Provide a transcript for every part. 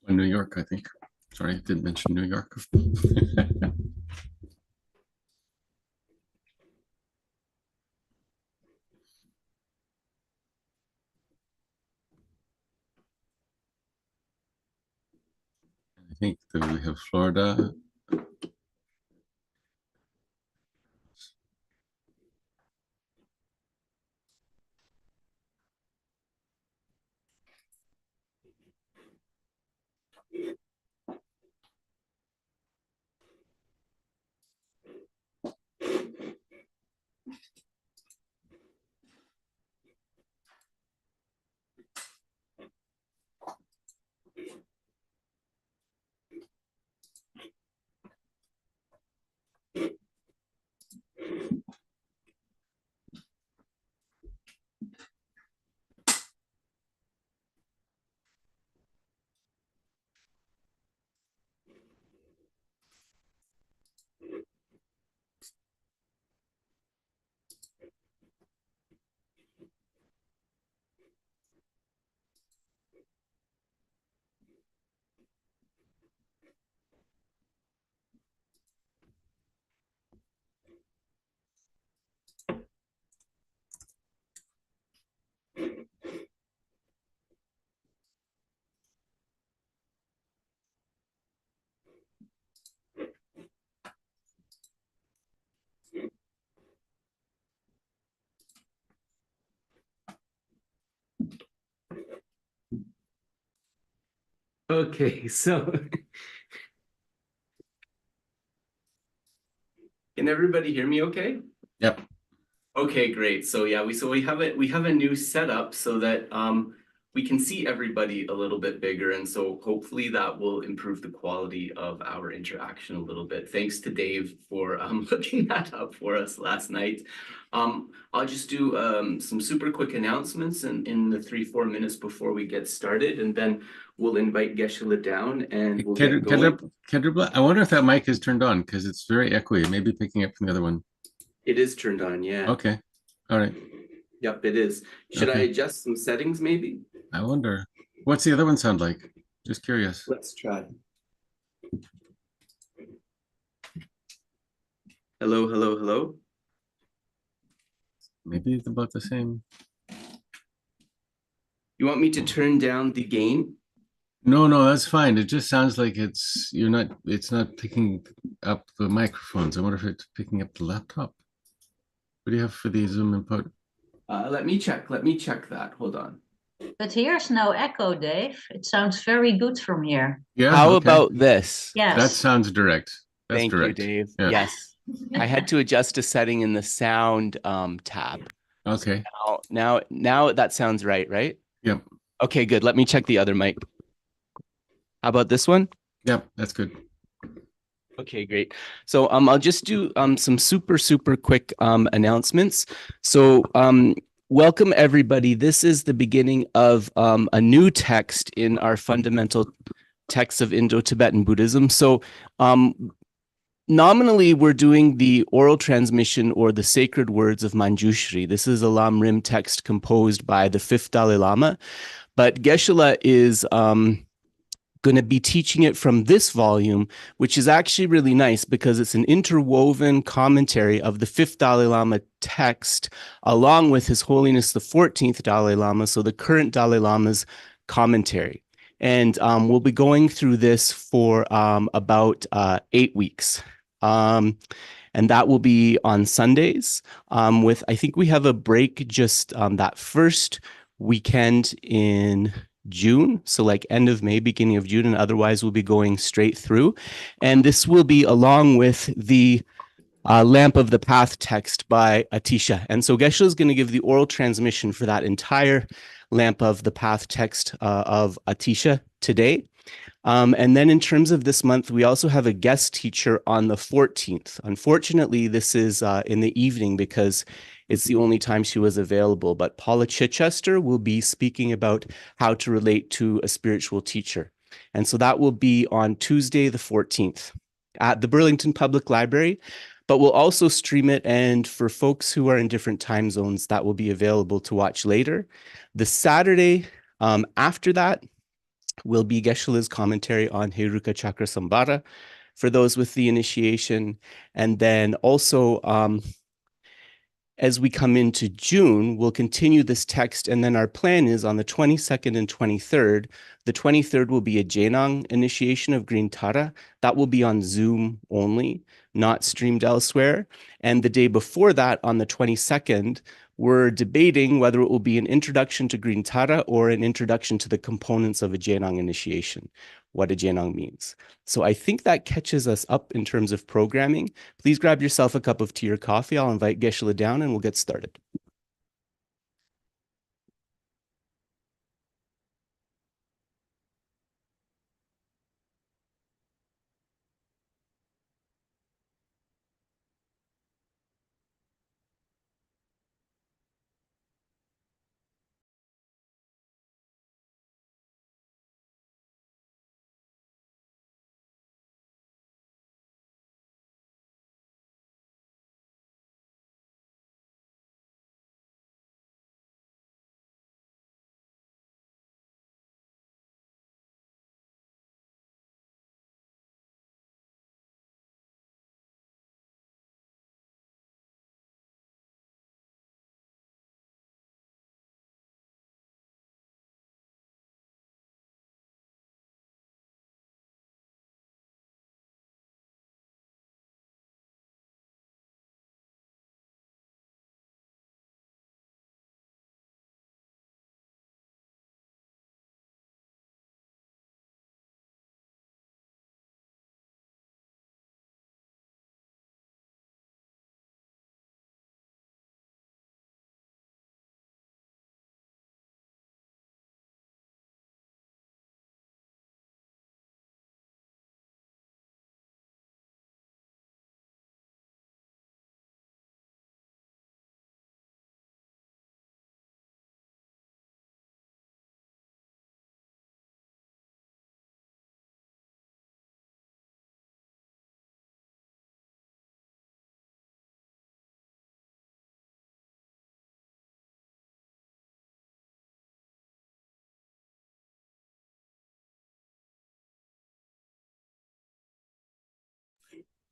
New York, I think. Sorry, I didn't mention New York. I think that we have Florida. Okay, so can everybody hear me okay? Yep. Okay, great. So yeah, we have a new setup so that we can see everybody a little bit bigger, and so hopefully that will improve the quality of our interaction a little bit. Thanks to Dave for looking that up for us last night. I'll just do some super quick announcements in the 3-4 minutes before we get started, and then we'll invite Geshe down and we'll get going. I wonder if that mic is turned on because it's very echoey. Maybe picking up from the other one. It is turned on, yeah. Okay. All right. Yep, it is. Should I adjust some settings maybe? I wonder. What's the other one sound like? Just curious. Let's try. Hello, hello, hello. Maybe it's about the same. You want me to turn down the gain? No, that's fine. It just sounds like it's not picking up the microphones. I wonder if it's picking up the laptop. What do you have for the Zoom input? Let me check that. Hold on. But here's no echo, Dave. It sounds very good from here. Yeah. How about this? Yes. That sounds direct. That's Thank direct. you, Dave. Yeah. Yes. I had to adjust a setting in the sound tab. Okay. Now that sounds right? Yep. Okay, good. Let me check the other mic. How about this one? Yep, that's good. Okay, great. So I'll just do some super quick announcements. So welcome everybody. This is the beginning of a new text in our fundamental texts of Indo-Tibetan Buddhism. So nominally, we're doing the oral transmission or the sacred words of Mañjuśrī. This is a Lam Rim text composed by the 5th Dalai Lama, but Geshe is going to be teaching it from this volume, which is actually really nice because it's an interwoven commentary of the 5th Dalai Lama text, along with His Holiness the 14th Dalai Lama, so the current Dalai Lama's commentary. And we'll be going through this for about 8 weeks. And that will be on Sundays. I think we have a break just that first weekend in June, so like end of May, beginning of June, and otherwise we'll be going straight through. And this will be along with the Lamp of the Path text by Atiśa. And so Geshe is going to give the oral transmission for that entire Lamp of the Path text of Atiśa today. And then in terms of this month, we also have a guest teacher on the 14th. Unfortunately, this is in the evening because it's the only time she was available. But Paula Chichester will be speaking about how to relate to a spiritual teacher. And so that will be on Tuesday, the 14th at the Burlington Public Library. But we'll also stream it. And for folks who are in different time zones, that will be available to watch later. The Saturday After that will be Geshe-la's commentary on Heruka Chakra Sambhara for those with the initiation. And then also, as we come into June, we'll continue this text. And then our plan is on the 22nd and 23rd. The 23rd will be a Jainang initiation of Green Tara. That will be on Zoom only, not streamed elsewhere. And the day before that, on the 22nd, we're debating whether it will be an introduction to Green Tara or an introduction to the components of a Jainang initiation, what a Jainang means. So I think that catches us up in terms of programming. Please grab yourself a cup of tea or coffee. I'll invite Geshe-la down and we'll get started.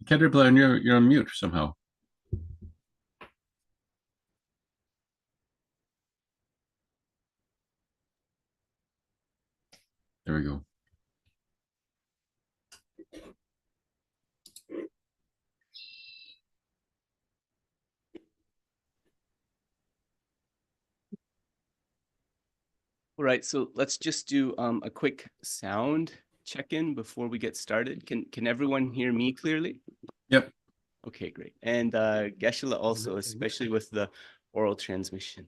Caterpillar, you're on mute somehow. There we go. All right, so let's just do a quick sound check-in before we get started. Can everyone hear me clearly? Yep. Okay, great. And Geshe-la also, especially with the oral transmission.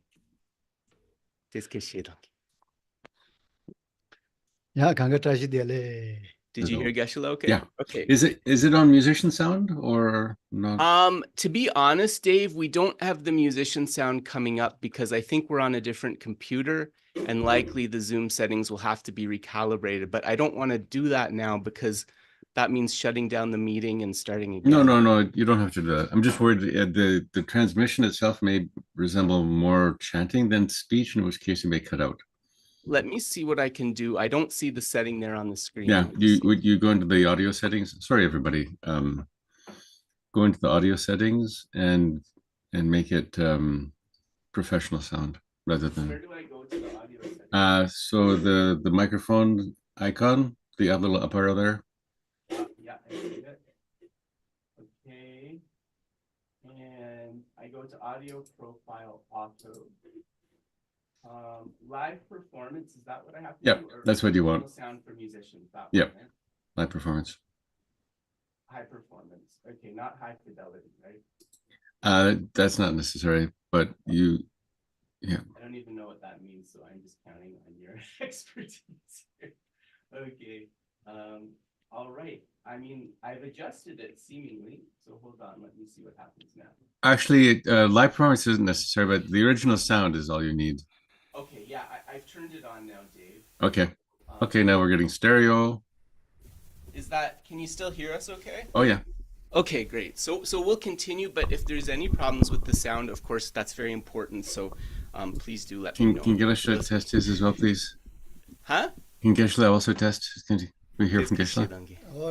Yeah, congratulations. Did you hear Geshe-la? Okay. Yeah. Okay. Is it on musician sound or not? To be honest, Dave, we don't have the musician sound coming up because I think we're on a different computer and likely the Zoom settings will have to be recalibrated. But I don't want to do that now because that means shutting down the meeting and starting again. No, you don't have to do that. I'm just worried the transmission itself may resemble more chanting than speech, in which case it may cut out. Let me see what I can do. I don't see the setting there on the screen. Yeah, you go into the audio settings. Sorry, everybody. Go into the audio settings and make it professional sound rather than. Where do I go to the audio settings? So the microphone icon, the little up arrow there. Yeah, I see it. Okay. And I go to audio profile auto. Live performance, is that what I have to do? Yep, that's what you want. Sound for musicians. Yep, live performance. High performance. Okay, not high fidelity, right? That's not necessary, but yeah. I don't even know what that means, so I'm just counting on your expertise here. Okay. All right. I mean, I've adjusted it seemingly, so hold on. Let me see what happens now. Actually, live performance isn't necessary, but the original sound is all you need. Okay, yeah, I've turned it on now, Dave. Okay. Okay, now we're getting stereo. Is that, can you still hear us okay? Oh, yeah. Okay, great. So we'll continue, but if there's any problems with the sound, of course, that's very important. So please do let me know. Can you get us to test his as well, please? Huh? Can Geshe also test? Can we hear from Geshe?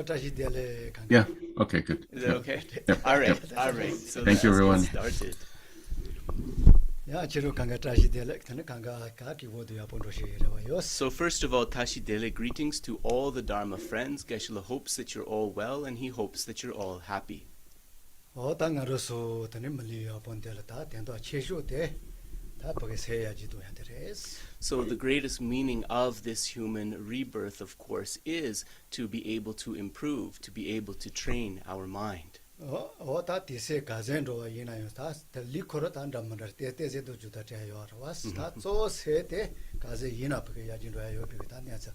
다시 될래 강가. Yeah. Okay, good. Is that okay? Yep, All right. yep. All right. So Thank you, let's everyone. get started. 야, 지로 강가 다시 될래. 저는 강가 가기 모두야 본도시라고요. So first of all, Tashi Dele, greetings to all the Dharma friends. Geshe hopes that you're all well, and he hopes that you're all happy. 당가로서 드는 멀리야 본데다 된도 최소대 다 보게 세야지도 한데레스. So the greatest meaning of this human rebirth, of course, is to be able to improve, to be able to train our mind. 다 디세 가젠로 이나요. 다 리코로 단담을 때때제도 주다자요. 와스 다 소세대 가제 이나 보게 야진로야 요비가 다냐서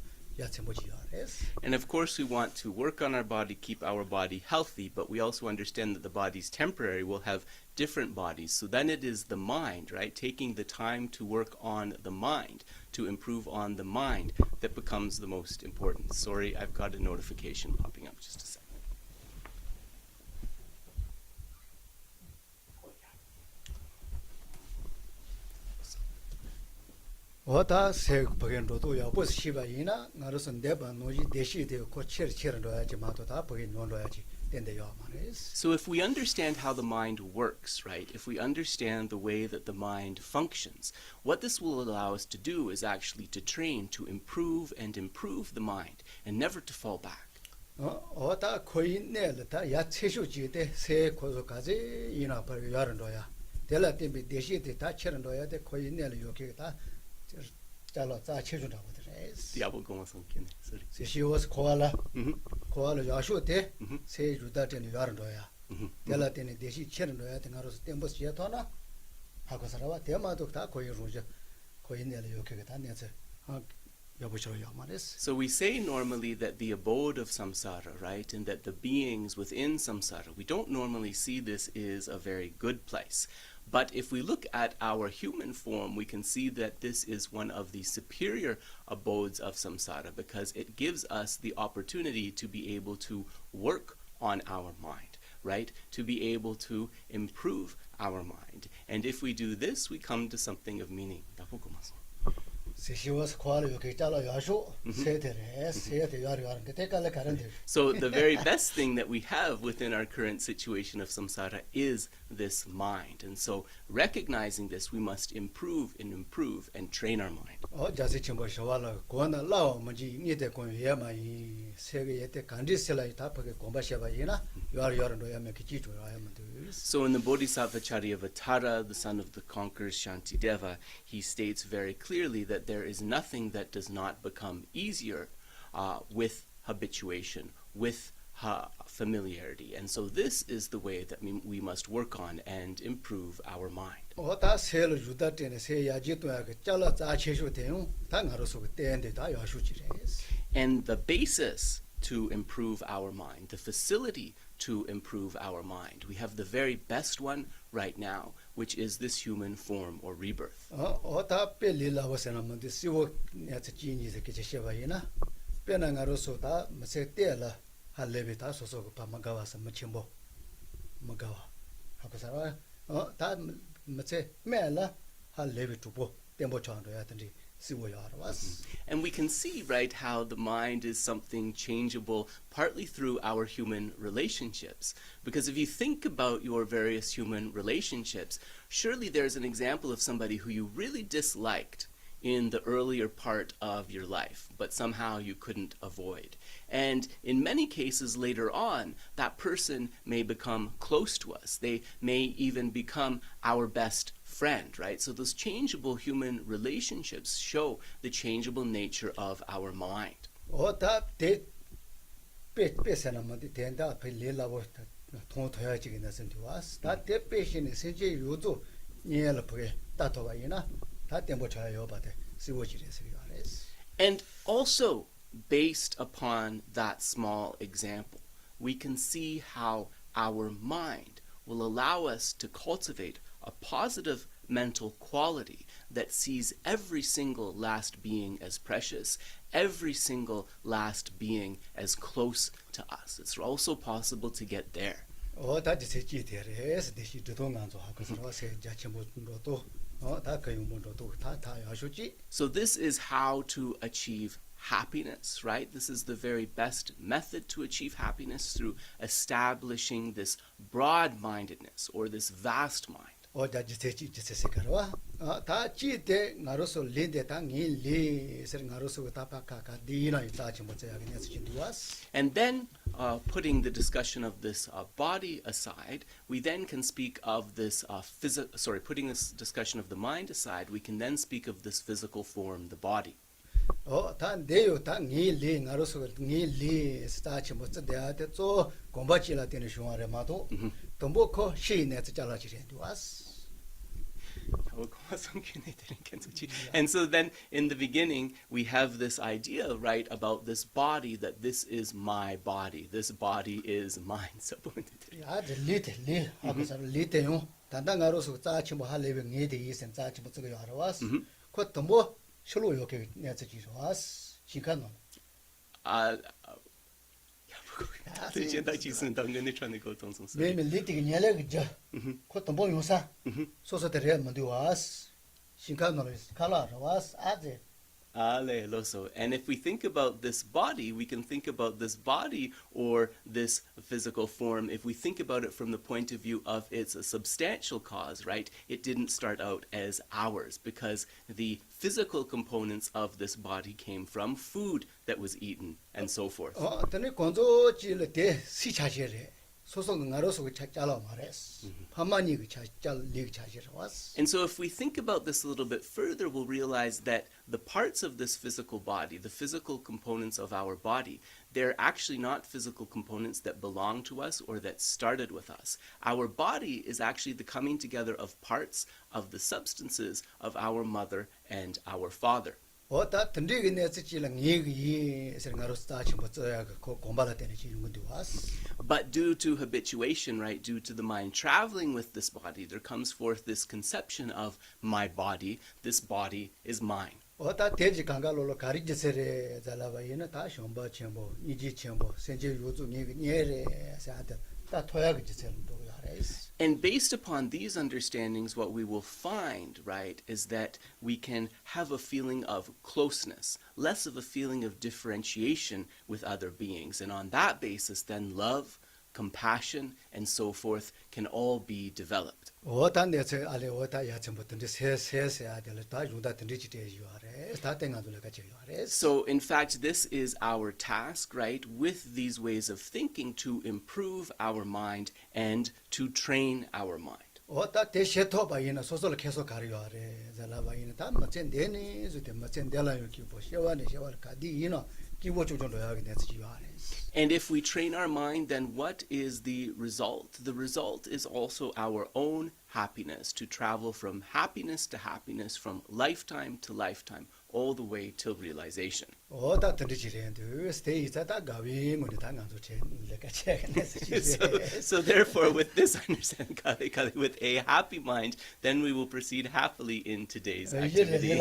And of course, we want to work on our body, keep our body healthy, but we also understand that the body's temporary. We'll have different bodies. So then it is the mind, right? Taking the time to work on the mind, to improve on the mind, that becomes the most important. Sorry, I've got a notification popping up. Just a second. 어다 세 버겐로도 야보스 시바이나 나로서 네바 노지 대시되고 코체르체르로야지 마도다 버겐 논로야지 된대요 말이스. So if we understand how the mind works, right? If we understand the way that the mind functions, what this will allow us to do is actually to train, to improve and improve the mind, and never to fall back. 어다 코인네르다 야 최소지대 세 고소까지 이나 버게 야른로야. 델라티비 대시데 다 체르로야 데 코인네르 요케다 잘라 자 체주라고 그래서 Diabo como son quién? Sorry. 세시오스 코알라 코알라 야쇼테 세 주다테니 야른도야 델라테니 대시 체른도야 등하로서 템버스 야토나 하고 살아와 대마도 다 거의 로저 거의 내려 요케가 다 내서 여보셔요 말했어. So we say normally that the abode of samsara, right, and that the beings within samsara, we don't normally see this is a very good place. But if we look at our human form, we can see that this is one of the superior abodes of samsara because it gives us the opportunity to be able to work on our mind, right? To be able to improve our mind. And if we do this, we come to something of meaning. 세시오스 코알라 요케 잘라 야쇼 세테레 세테 야르야르데 테칼레 가른데. So the very best thing that we have within our current situation of samsara is this mind. And so recognizing this, we must improve and train our mind. 자세 첨부 셔와라 고나 라오 뭐지 니데 고야마 이 세계에 간디셀라이 답하게 공부하셔봐이나 야르야르노야메 기지조야면 So in the Bodhisattva Charyavatara, the son of the conqueror Shantideva, he states very clearly that there is nothing that does not become easier with habituation, with familiarity. And so this is the way that we must work on and improve our mind. And the basis to improve our mind, the facility to improve our mind, we have the very best one right now, which is this human form or rebirth. And we can see, right, how the mind is something changeable partly through our human relationships. Because if you think about your various human relationships, surely there's an example of somebody who you really disliked in the earlier part of your life, but somehow you couldn't avoid. And in many cases later on, that person may become close to us. They may even become our best friend, right? So those changeable human relationships show the changeable nature of our mind. And also, based upon that small example, we can see how our mind will allow us to cultivate a positive mental quality that sees every single last being as precious, every single last being as close to us. It's also possible to get there. 다 거용문도 다 아시지? So this is how to achieve happiness, right? This is the very best method to achieve happiness, through establishing this broad-mindedness or this vast mind. 지세가와 다 지대 나로서 린데 당이 리서 나로서 다파카카 디나 이따지 못자야겠네 진두와스. And then putting the discussion of this body aside, we then can speak of this putting this discussion of the mind aside, we can then speak of this physical form, the body. 다 내요 당이 리 나로서 리 스타치 못자야데 또 공부지라 되는 쇼아레마도 동보코 시내 잘라지렌두와스. And so then in the beginning we have this idea, right, about this body, that this is my body, this body is mine. 야, 리테 하고서 리테요. 단단가로서 짜치 뭐 할래베 녜데 이센 짜치 뭐 저거 알아왔어. 그것도 뭐 실로 이렇게 내지지서 왔어. 시간은. 매일 리티가 녀래그죠. 그것도 뭐 용사. 소소들에 뭐 왔어. 시간은 칼라로 왔어. 아제. And if we think about this body, we can think about this body or this physical form, if we think about it from the point of view of its substantial cause, right? It didn't start out as ours, because the physical components of this body came from food that was eaten and so forth. 근데 건조지를 대 시차시래. 소송 나로서 찾자라 말했어. 파마니 그 찾잘 리 찾으러 왔어. And so if we think about this a little bit further, we'll realize that the parts of this physical body, the physical components of our body, they're actually not physical components that belong to us or that started with us. Our body is actually the coming together of parts of the substances of our mother and our father. 다 던지게 내지지랑 얘기 생각으로 다시 뭐 써야 그 공부할 때는 지는 건데 왔어. But due to habituation, right, due to the mind traveling with this body, there comes forth this conception of my body, this body is mine. 다 대지 강가로로 가리지세레 잘라봐이는 다 셴바 쳔보 이지 쳔보 센제 요즘 얘래 사한테 다 토야게 지세는 또 하래스. And based upon these understandings, what we will find, right, is that we can have a feeling of closeness, less of a feeling of differentiation with other beings. And on that basis, then love, compassion, and so forth can all be developed. So, in fact, this is our task, right, with these ways of thinking, to improve our mind and to train our mind. And if we train our mind, then what is the result? The result is also our own happiness, to travel from happiness to happiness, from lifetime to lifetime, all the way till realization. So therefore, with this understanding, with a happy mind, then we will proceed happily in today's activity.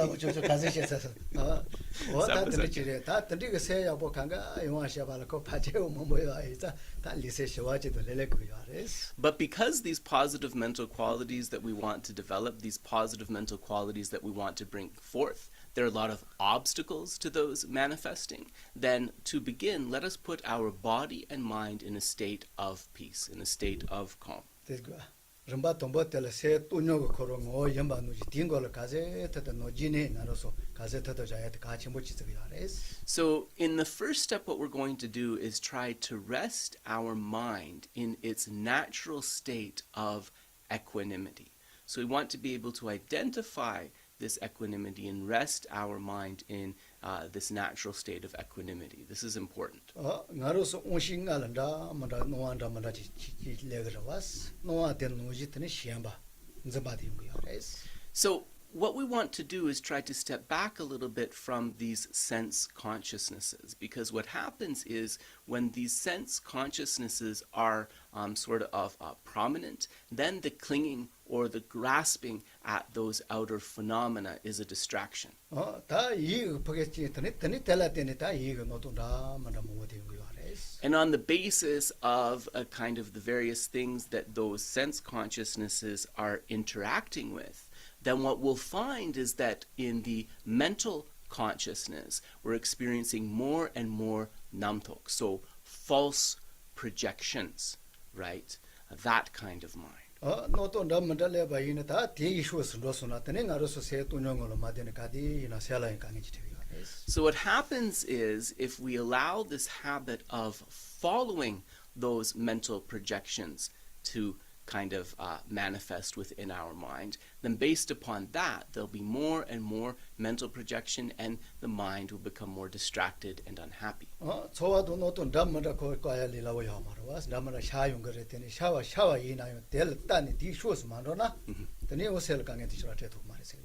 But because these positive mental qualities that we want to develop, these positive mental qualities that we want to bring forth, there are a lot of obstacles to those manifesting. Then to begin, let us put our body and mind in a state of peace, in a state of calm. So in the first step, what we're going to do is try to rest our mind in its natural state of equanimity. So we want to be able to identify this equanimity and rest our mind in this natural state of equanimity. This is important. So what we want to do is try to step back a little bit from these sense consciousnesses, because what happens is when these sense consciousnesses are sort of prominent, then the clinging or the grasping at those outer phenomena is a distraction. And on the basis of a kind of the various things that those sense consciousnesses are interacting with, then what we'll find is that in the mental consciousness, we're experiencing more and more namtok, so false projections, right? That kind of mind. 노또 남만달래 바이네 다 대이슈스 로스나 때는 알아서 세 돈용으로 마데네 가디 이나 셀라인 강이지 되요. So what happens is, if we allow this habit of following those mental projections to kind of manifest within our mind, then based upon that, there'll be more and more mental projection and the mind will become more distracted and unhappy. 저와도 노또 남만다 거야 리라고요 말아와 남만다 샤용 그랬더니 샤와 이나요 될 딴이 디슈스 만로나 때니 오셀 강에 디슈라테 도 말이세요.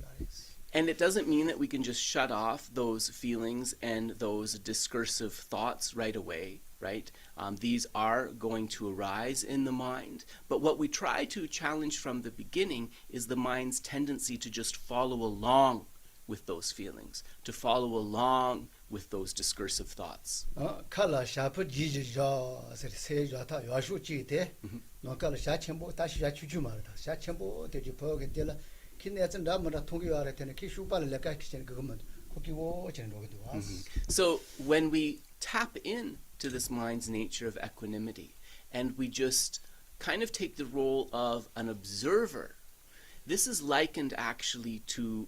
And it doesn't mean that we can just shut off those feelings and those discursive thoughts right away, right? These are going to arise in the mind. But what we try to challenge from the beginning is the mind's tendency to just follow along with those feelings, to follow along with those discursive thoughts. 칼라 샤프 지지죠. 세자타 요슈지데. 노 칼라 샤첨보 다시 샤추주 말다. 샤첨보 되지 버게 될라. So when we tap in to this mind's nature of equanimity and we just kind of take the role of an observer, this is likened actually to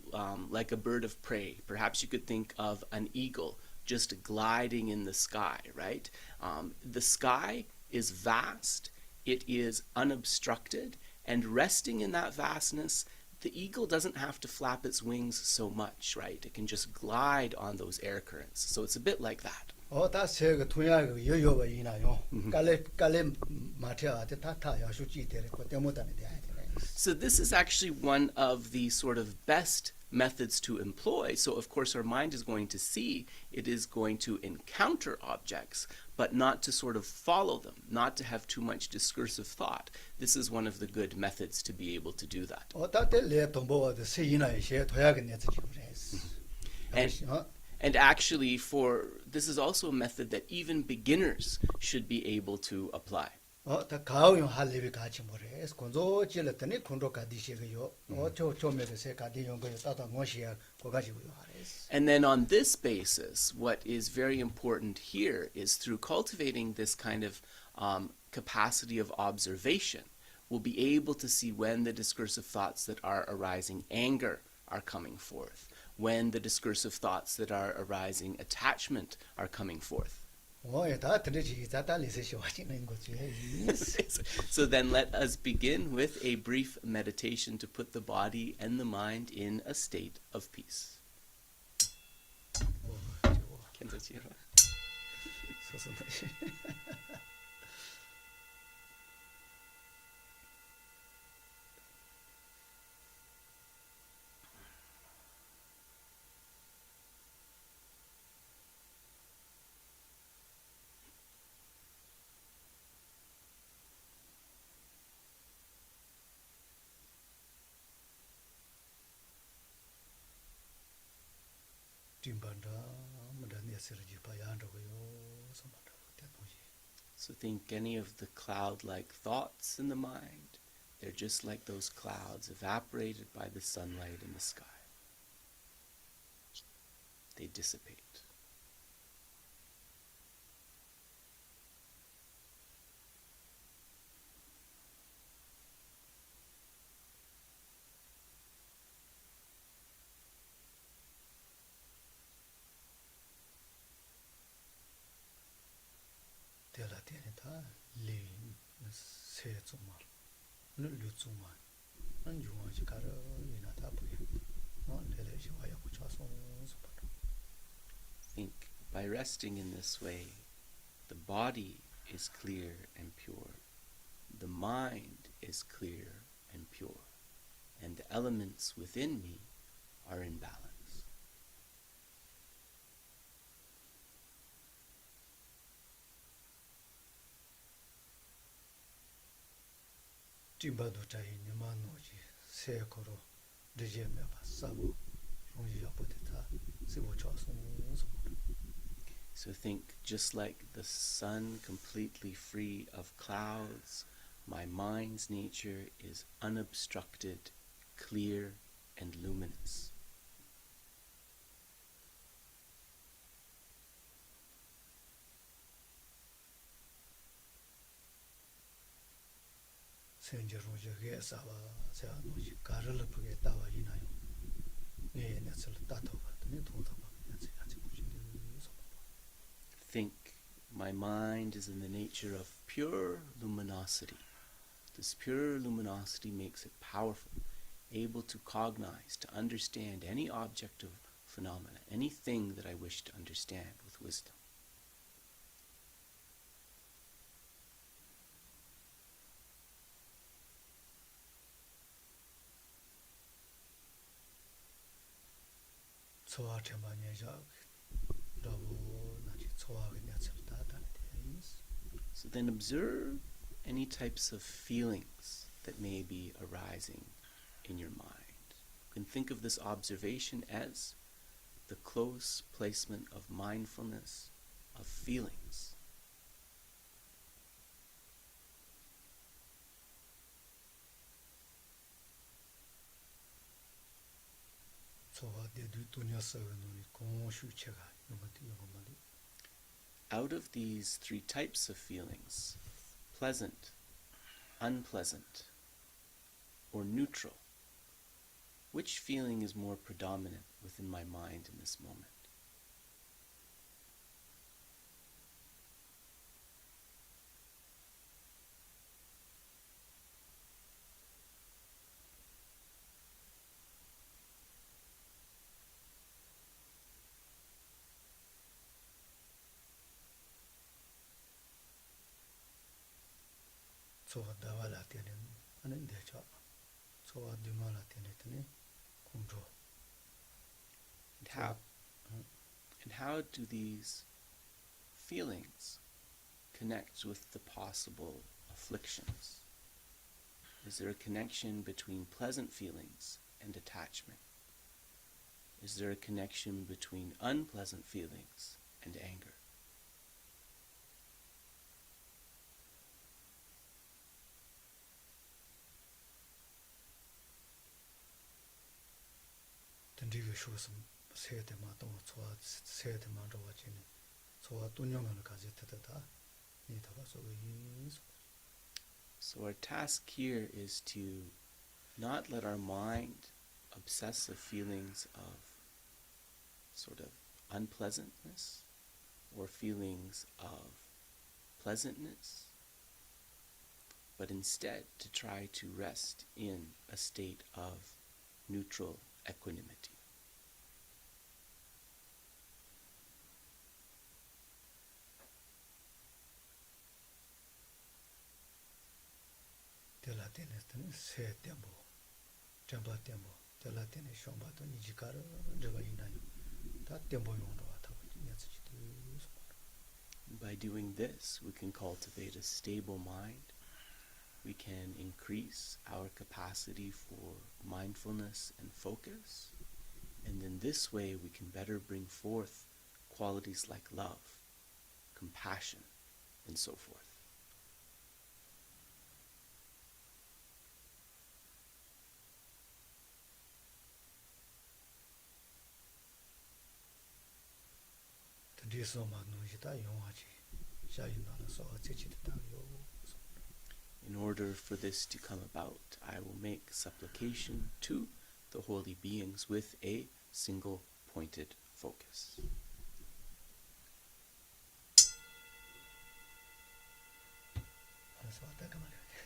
like a bird of prey. Perhaps you could think of an eagle just gliding in the sky, right? The sky is vast, it is unobstructed, and resting in that vastness, the eagle doesn't have to flap its wings so much, right? It can just glide on those air currents. So it's a bit like that. So this is actually one of the sort of best methods to employ. So of course our mind is going to see, it is going to encounter objects, but not to sort of follow them, not to have too much discursive thought. This is one of the good methods to be able to do that. And actually this is also a method that even beginners should be able to apply. And then on this basis, what is very important here is through cultivating this kind of capacity of observation, we'll be able to see when the discursive thoughts that are arising anger are coming forth, when the discursive thoughts that are arising attachment are coming forth. So then let us begin with a brief meditation to put the body and the mind in a state of peace. So think any of the cloud-like thoughts in the mind, they're just like those clouds evaporated by the sunlight in the sky. They dissipate. Think by resting in this way, the body is clear and pure, the mind is clear and pure, and the elements within me are in balance. So think, just like the sun completely free of clouds, my mind's nature is unobstructed, clear, and luminous. Think my mind is in the nature of pure luminosity. This pure luminosity makes it powerful, able to cognize, to understand any object of phenomena, anything that I wish to understand with wisdom. So then observe any types of feelings that may be arising in your mind. You can think of this observation as the close placement of mindfulness of feelings. Out of these three types of feelings, pleasant, unpleasant, or neutral, which feeling is more predominant within my mind in this moment? And how do these feelings connect with the possible afflictions? Is there a connection between pleasant feelings and attachment? Is there a connection between unpleasant feelings and anger? So our task here is to not let our mind obsess the feelings of sort of unpleasantness or feelings of pleasantness, but instead to try to rest in a state of neutral equanimity. By doing this, we can cultivate a stable mind. We can increase our capacity for mindfulness and focus. And in this way, we can better bring forth qualities like love, compassion, and so forth. In order for this to come about, I will make supplication to the holy beings with a single pointed focus. Gyatso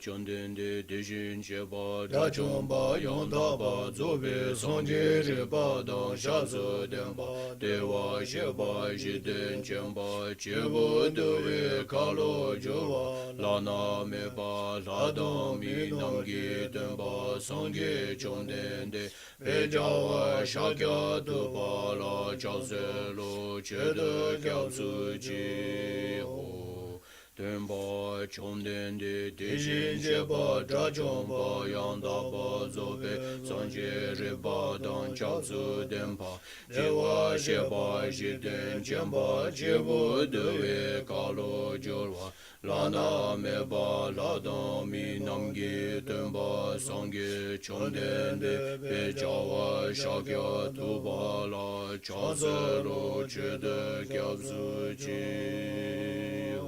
Chondende Dijin Sheba Dachomba Yondaba Zobe Sonje Reba Dan Shazo Demba Dewa Sheba Jiden Chemba Chebu Dewe Kalo Jova Lana Meba Ladami Namgi Demba Sangye Chondende Pejawa Shakya Tuba La Chazelo Chede Gyatso Ji Ho Temba Chondende Dijin Sheba Dachomba Yondaba Zobe Sanje Reba Dan Gyatso Dempa Jewa Sheba Jiden Chemba Chebu Dewe Kalo Jorwa Lana Meba Ladami Namgi Temba Sangye Chondende Pejawa Shakya Tuba La Chazelo Chede Gyatso Ji Ho.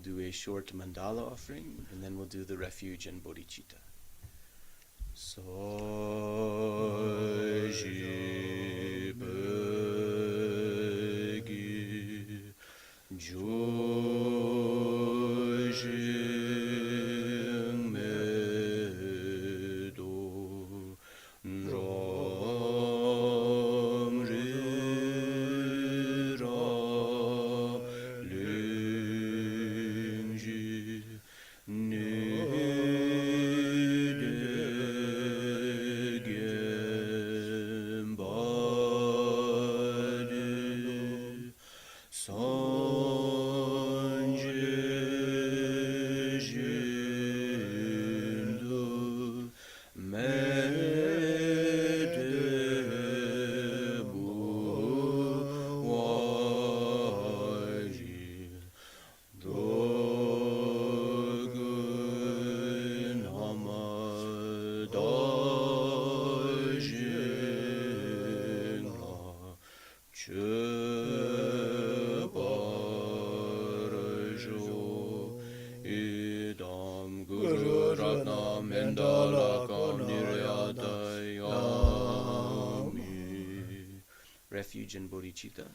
Do a short mandala offering, and then we'll do the refuge and bodhicitta. Soji begi jojing medo ram ri ra ling ji ni de gem ba de sanje jindu mede bu waji dogun amadajin la cheparjo idam guru ratna mendala niryadayami. Refuge and bodhicitta.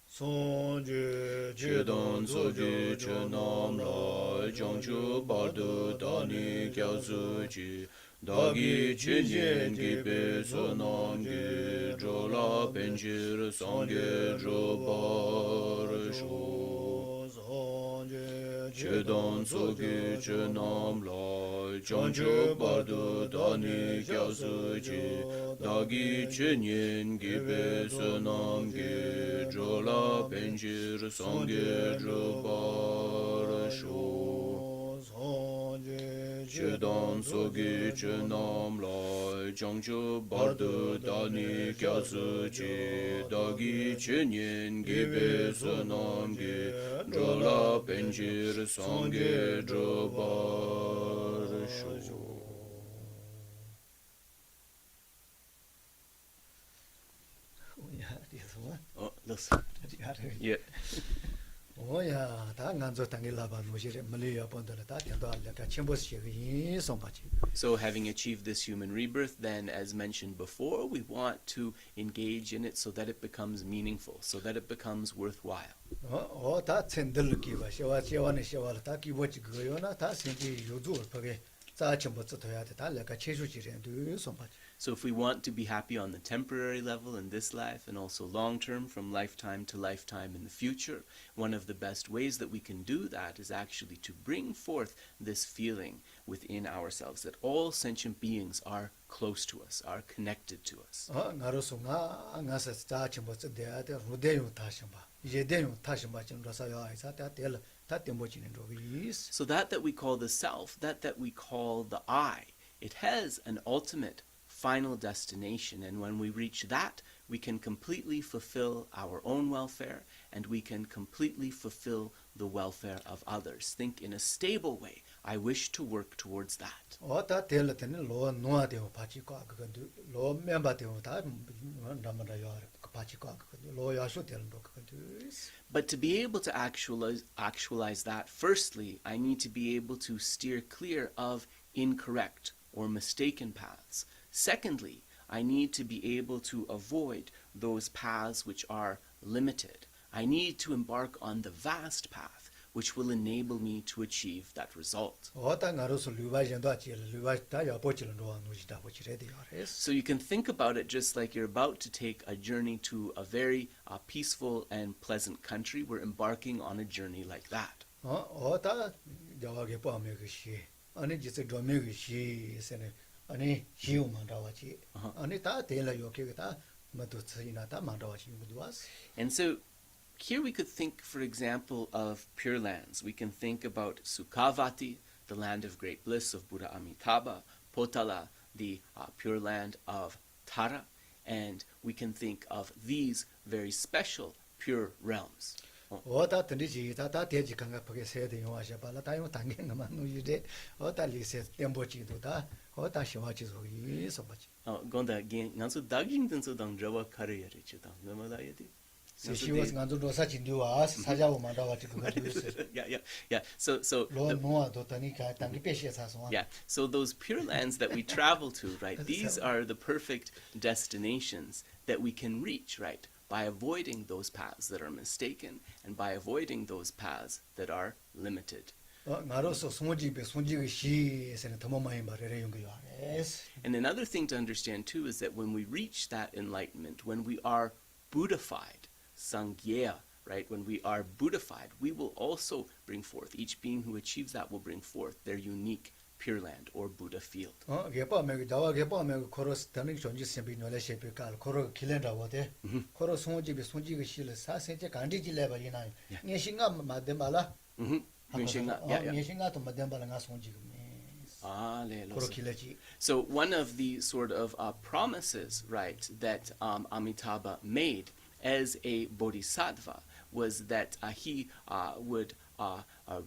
Sonje Chedan Soji Chenam La Jangchup Gyatso Ji Dagi Chenyen Gibe Sonam Gi Jola Penjir Sangye Jobar Sho Chedan Soji Chenam La Jangchup Gyatso Ji Dagi Chenyen Gibe Sonam Gi Jola Penjir Sangye Jobar Sho Chedan Sogi Chenam La Jangchup Gyatso Ji Dagi Chenyen Gibe Sonam Gi Jola Penjir Sangye Jobar Sho. Oh, listen. Yeah. Oh yeah, that nganzo tangi laba no shire Malaya pondala ta tendo alla ka chembos shiri sombachi. So having achieved this human rebirth, then as mentioned before, we want to engage in it so that it becomes meaningful, so that it becomes worthwhile. Oh ta tsendel ki ba shewa shewa ne shewa ta ki bochi goyo na ta senji yodu page za chembo tsoya ta la ka cheshu jire du sombachi. So if we want to be happy on the temporary level in this life and also long-term from lifetime to lifetime in the future, one of the best ways that we can do that is actually to bring forth this feeling within ourselves that all sentient beings are close to us, are connected to us. So that we call the self, that we call the I, it has an ultimate final destination, and when we reach that, we can completely fulfill our own welfare, and we can completely fulfill the welfare of others. Think in a stable way. I wish to work towards that. 어다 텔레는 로 노아데오 바치고 그건도 로 멤버데오 다 남마다 요 바치고 그건도 로 야쇼 텔도 그건도. But to be able to actualize that, firstly, I need to be able to steer clear of incorrect or mistaken paths. Secondly, I need to be able to avoid those paths which are limited. I need to embark on the vast path, which will enable me to achieve that result. So you can think about it just like you're about to take a journey to a very peaceful and pleasant country. We're embarking on a journey like that. And so here we could think, for example, of Pure Lands. We can think about Sukhavati, the land of great bliss of Buddha Amitabha, Potala, the Pure Land of Tara, and we can think of these very special pure realms. Gonda again, nanso daging dan so dang jawa kare chita. She was going to do such in do us, Sajawa Yeah. So so those pure lands that we travel to, right? These are the perfect destinations that we can reach, right? By avoiding those paths that are mistaken and by avoiding those paths that are limited. And another thing to understand too is that when we reach that enlightenment, when we are Buddhified, Sangya, right? When we are Buddhified, we will also bring forth, each being who achieves that will bring forth their unique Pure Land or Buddha field. So one of the sort of promises, right, that Amitabha made as a bodhisattva was that he would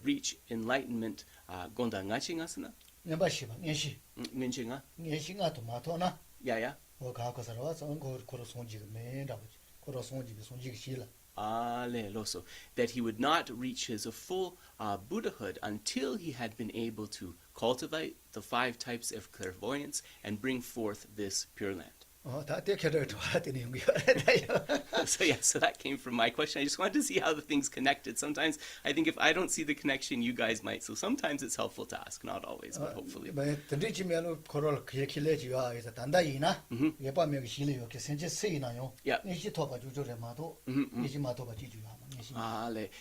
reach enlightenment. Gonda ngachingasana? Ngenchinga? Yeah. That he would not reach his full Buddhahood until he had been able to cultivate the 5 types of clairvoyance and bring forth this Pure Land. So that came from my question. I just wanted to see how the things connected. Sometimes I think if I don't see the connection, you guys might. So sometimes it's helpful to ask, not always, but hopefully.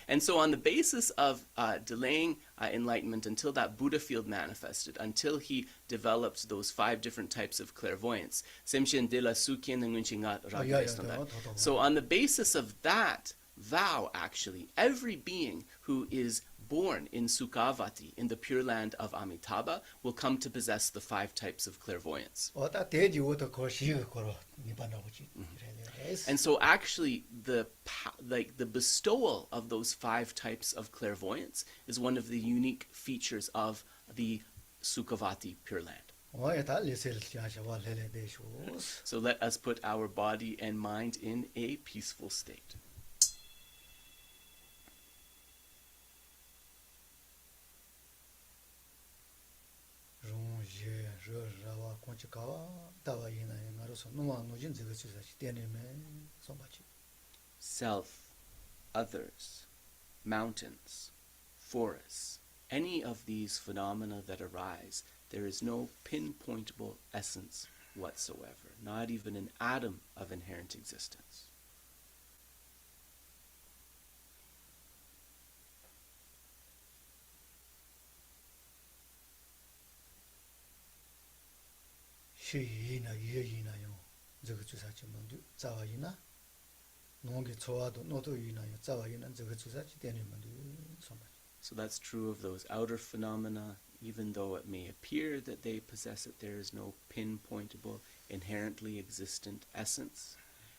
And so on the basis of delaying enlightenment until that Buddha field manifested, until he developed those 5 different types of clairvoyance. So on the basis of that vow, actually, every being who is born in Sukhavati, in the Pure Land of Amitabha, will come to possess the 5 types of clairvoyance. And so actually the bestowal of those 5 types of clairvoyance is one of the unique features of the Sukhavati Pure Land. So let us put our body and mind in a peaceful state. Self, others, mountains, forests, any of these phenomena that arise, there is no pinpointable essence whatsoever, not even an atom of inherent existence. So that's true of those outer phenomena. Even though it may appear that they possess it, there is no pinpointable, inherently existent essence.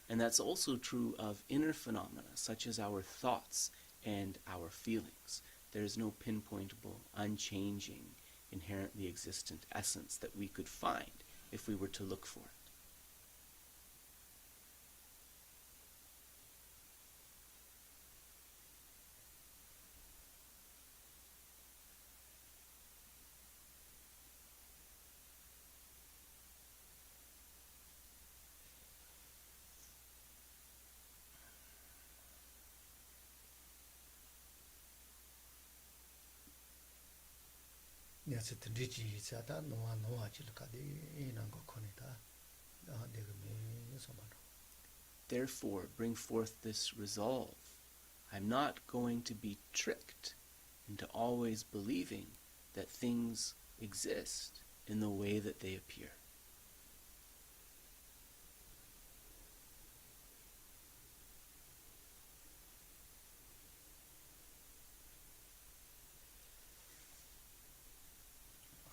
And that's also true of inner phenomena, such as our thoughts and our feelings. There is no pinpointable, unchanging, inherently existent essence that we could find if we were to look for it. Yes, the Digi is at no one, no Achilcadi in Ango Conita. Therefore, bring forth this resolve. I'm not going to be tricked into always believing that things exist in the way that they appear.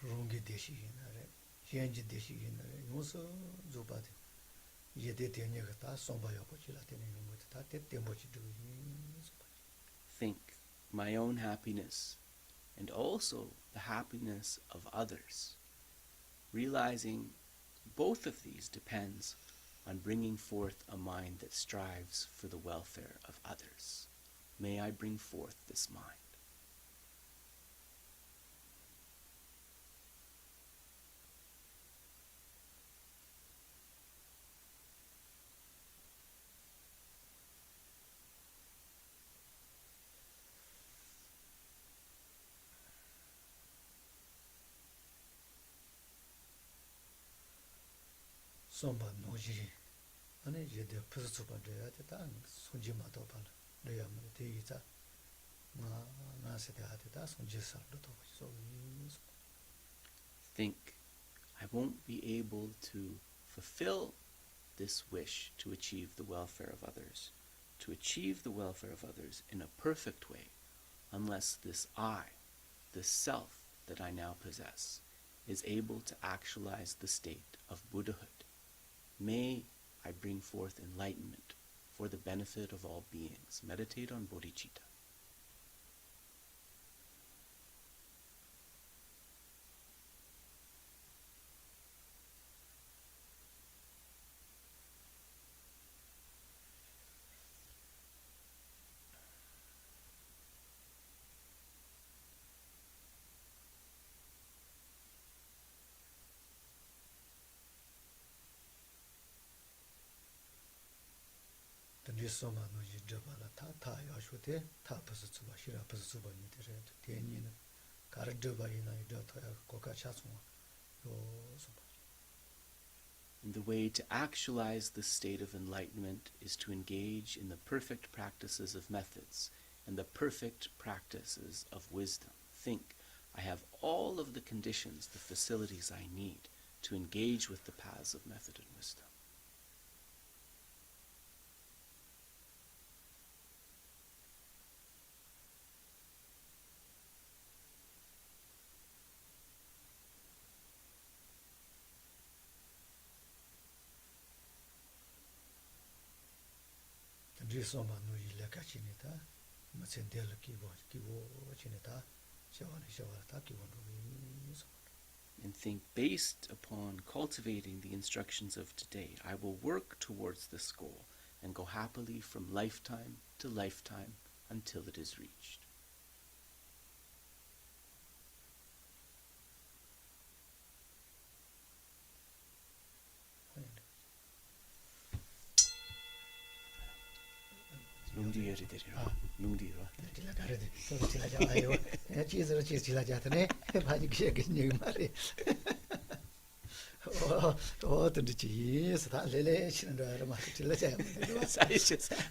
Rungi Deshi in a Yanji Deshi in a Yoso Zubati. Yede Tenegata, Sombaya Pochilati, Temochi do. Think my own happiness and also the happiness of others. Realizing both of these depends on bringing forth a mind that strives for the welfare of others. May I bring forth this mind. Somba Noji, and a jet the Pusupa de Atatan, Sunjima Topal, the Yamatita, Nasita Atita, Sunjisa, so Think, I won't be able to fulfill this wish to achieve the welfare of others, to achieve the welfare of others in a perfect way, unless this I, this self that I now possess, is able to actualize the state of Buddhahood. May I bring forth enlightenment for the benefit of all beings. Meditate on bodhicitta. Soma no Jabala, Ta Yashute, Tapas Subashira, Pasuba, Tianin, Karajuba in a Jota, Coca Chasma. And the way to actualize the state of enlightenment is to engage in the perfect practices of methods and the perfect practices of wisdom. Think, I have all of the conditions, the facilities I need to engage with the paths of method and wisdom. Soma no Yilakachinita, Matsendel Kibo, Chinita, Shawana, And think, based upon cultivating the instructions of today, I will work towards this goal and go happily from lifetime to lifetime until it is reached.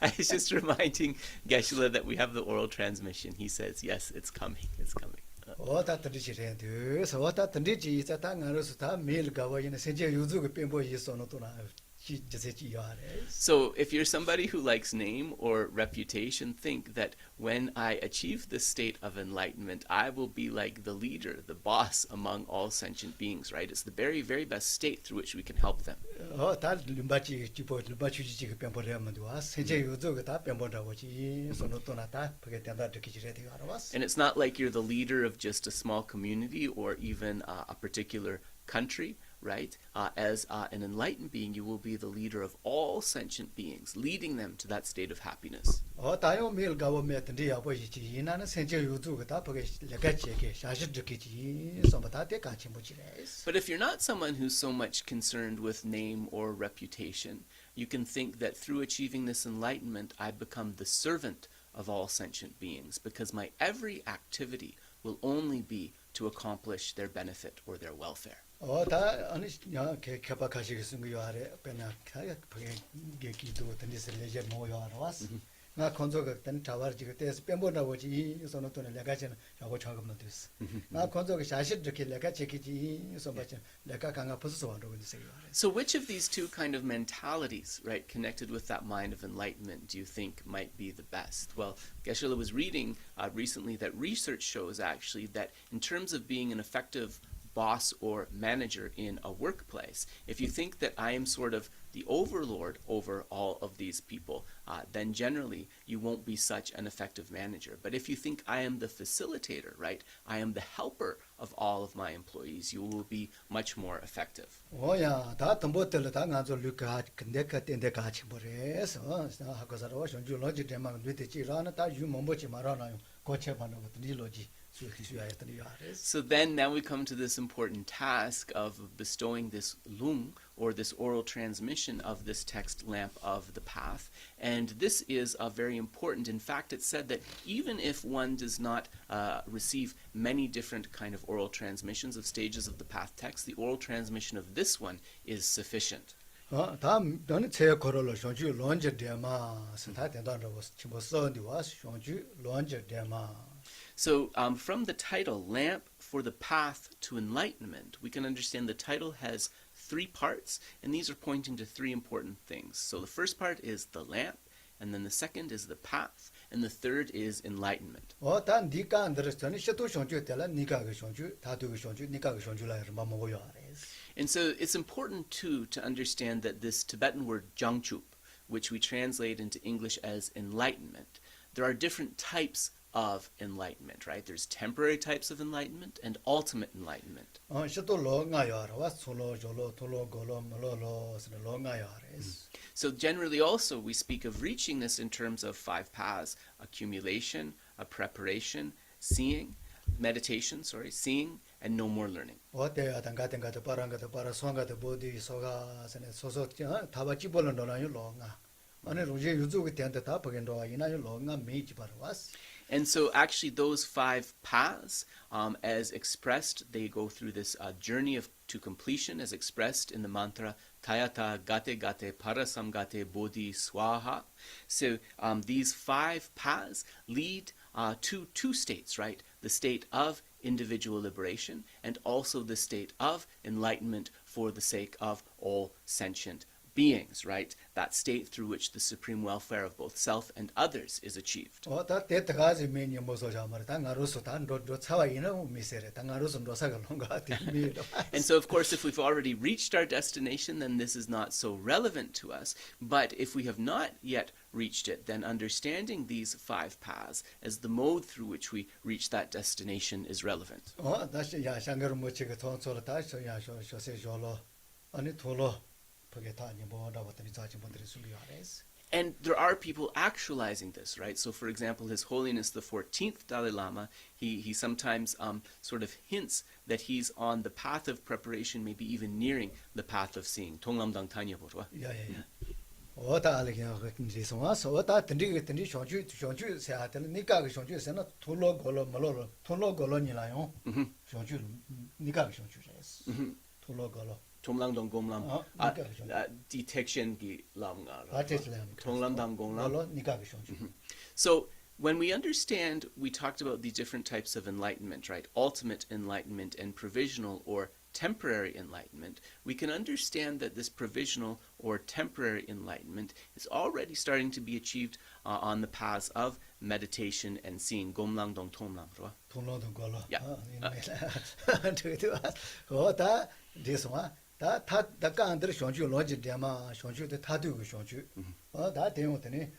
I was just reminding Geshe that we have the oral transmission. He says, yes, it's coming, it's coming. So if you're somebody who likes name or reputation, think that when I achieve this state of enlightenment, I will be like the leader, the boss among all sentient beings, right? It's the very, very best state through which we can help them. And it's not like you're the leader of just a small community or even a particular country, right? As an enlightened being, you will be the leader of all sentient beings, leading them to that state of happiness. But if you're not someone who's so much concerned with name or reputation, you can think that through achieving this enlightenment, I become the servant of all sentient beings, because my every activity will only be to accomplish their benefit or their welfare. nga konzo ga tan tawar ji te pembo na woji so no to ne lega chen ya go changam no dus nga konzo ga shashit de ke lega che ki ji so ba chen lega ka nga pusu so ro ni se So which of these two kind of mentalities, right, connected with that mind of enlightenment, do you think might be the best? Well, Geshe was reading recently that research shows actually that in terms of being an effective boss or manager in a workplace, if you think that I am sort of the overlord over all of these people, then generally you won't be such an effective manager. But if you think I am the facilitator, right, I am the helper of all of my employees, you will be much more effective. Oh yeah, da tambo tel da nga zo lu ka kende ka ten de ka chi bore so ha ko sa ro shon ju lo ji de ma lu te chi ra na ta yu mo mo chi ma ra na yo ko che ba no ni lo ji. So then now we come to this important task of bestowing this lung, or this oral transmission of this text lamp of the path. And this is very important. In fact, it's said that even if one does not receive many different kind of oral transmissions of stages of the path text, the oral transmission of this one is sufficient. So from the title, Lamp for the Path to Enlightenment, we can understand the title has three parts, and these are pointing to three important things. So the first part is the lamp, and then the second is the path, and the third is enlightenment. And so it's important too to understand that this Tibetan word Jangchup, which we translate into English as enlightenment, there are different types of enlightenment, right? There's temporary types of enlightenment and ultimate enlightenment. So generally also we speak of reaching this in terms of 5 paths: accumulation, preparation, seeing, meditation, seeing, and no more learning. And so actually those 5 paths, as expressed, they go through this journey to completion as expressed in the mantra Tayata Gate Gate Parasamgate Bodhi Swaha. So these 5 paths lead to 2 states, right? The state of individual liberation and also the state of enlightenment for the sake of all sentient beings, right? That state through which the supreme welfare of both self and others is achieved. And so, of course, if we've already reached our destination, then this is not so relevant to us. But if we have not yet reached it, then understanding these 5 paths as the mode through which we reach that destination is relevant. And there are people actualizing this, right? So, for example, His Holiness the 14th Dalai Lama, he sometimes sort of hints that he's on the path of preparation, maybe even nearing the path of seeing. Tonglamdang Tanya Borwa. Tomlang Gomlam detection gi lamnga. So when we understand, we talked about the different types of enlightenment, right? Ultimate enlightenment and provisional or temporary enlightenment, we can understand that this provisional or temporary enlightenment is already starting to be achieved on the paths of meditation and seeing. Gomlang dong tomlang, right? 통로도 걸어. Yeah. 그거다 됐어. 다 간들 쇼주 로지 데마 쇼주도 다도 쇼주. 다 대용더니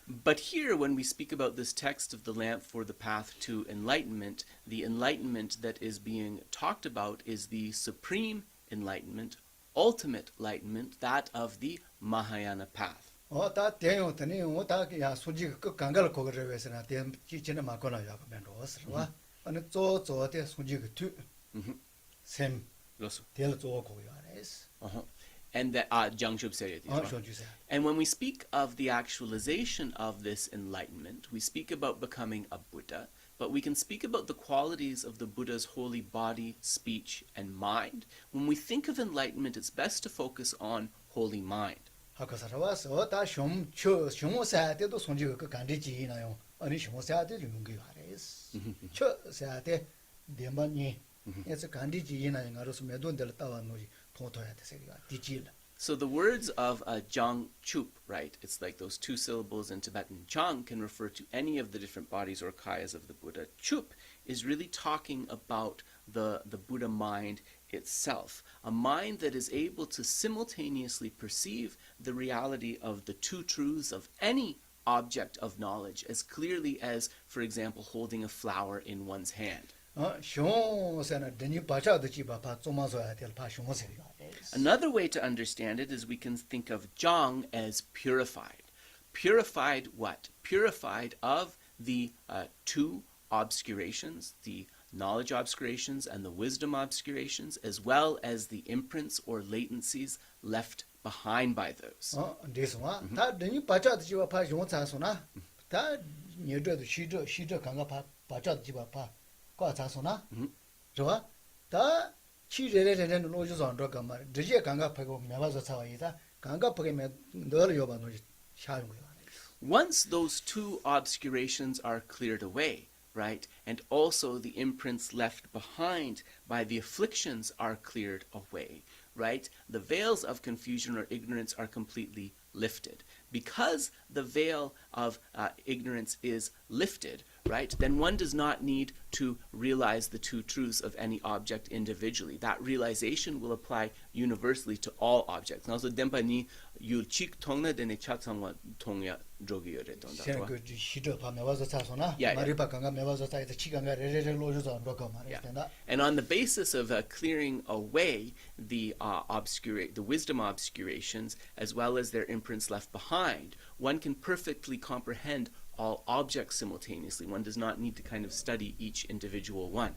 But here, when we speak about this text of the lamp for the path to enlightenment, the enlightenment that is being talked about is the supreme enlightenment, ultimate enlightenment, that of the Mahayana path. And that Jangchup said. And when we speak of the actualization of this enlightenment, we speak about becoming a Buddha, but we can speak about the qualities of the Buddha's holy body, speech, and mind. When we think of enlightenment, it's best to focus on holy mind. So the words of Jangchup, right? It's like those two syllables in Tibetan. Jang can refer to any of the different bodies or kayas of the Buddha. Chup is really talking about the Buddha mind itself, a mind that is able to simultaneously perceive the reality of the two truths of any object of knowledge as clearly as, for example, holding a flower in one's hand. Another way to understand it is we can think of Jang as purified. Purified what? Purified of the two obscurations, the knowledge obscurations and the wisdom obscurations, as well as the imprints or latencies left behind by those. Once those two obscurations are cleared away, right, and also the imprints left behind by the afflictions are cleared away, right, the veils of confusion or ignorance are completely lifted. Because the veil of ignorance is lifted, right, then one does not need to realize the two truths of any object individually. That realization will apply universally to all objects. Now, so dempa ni yul chik tongna dene chatsangwa tongya drogi yore donda. And on the basis of clearing away the wisdom obscurations as well as their imprints left behind, one can perfectly comprehend all objects simultaneously. One does not need to kind of study each individual one.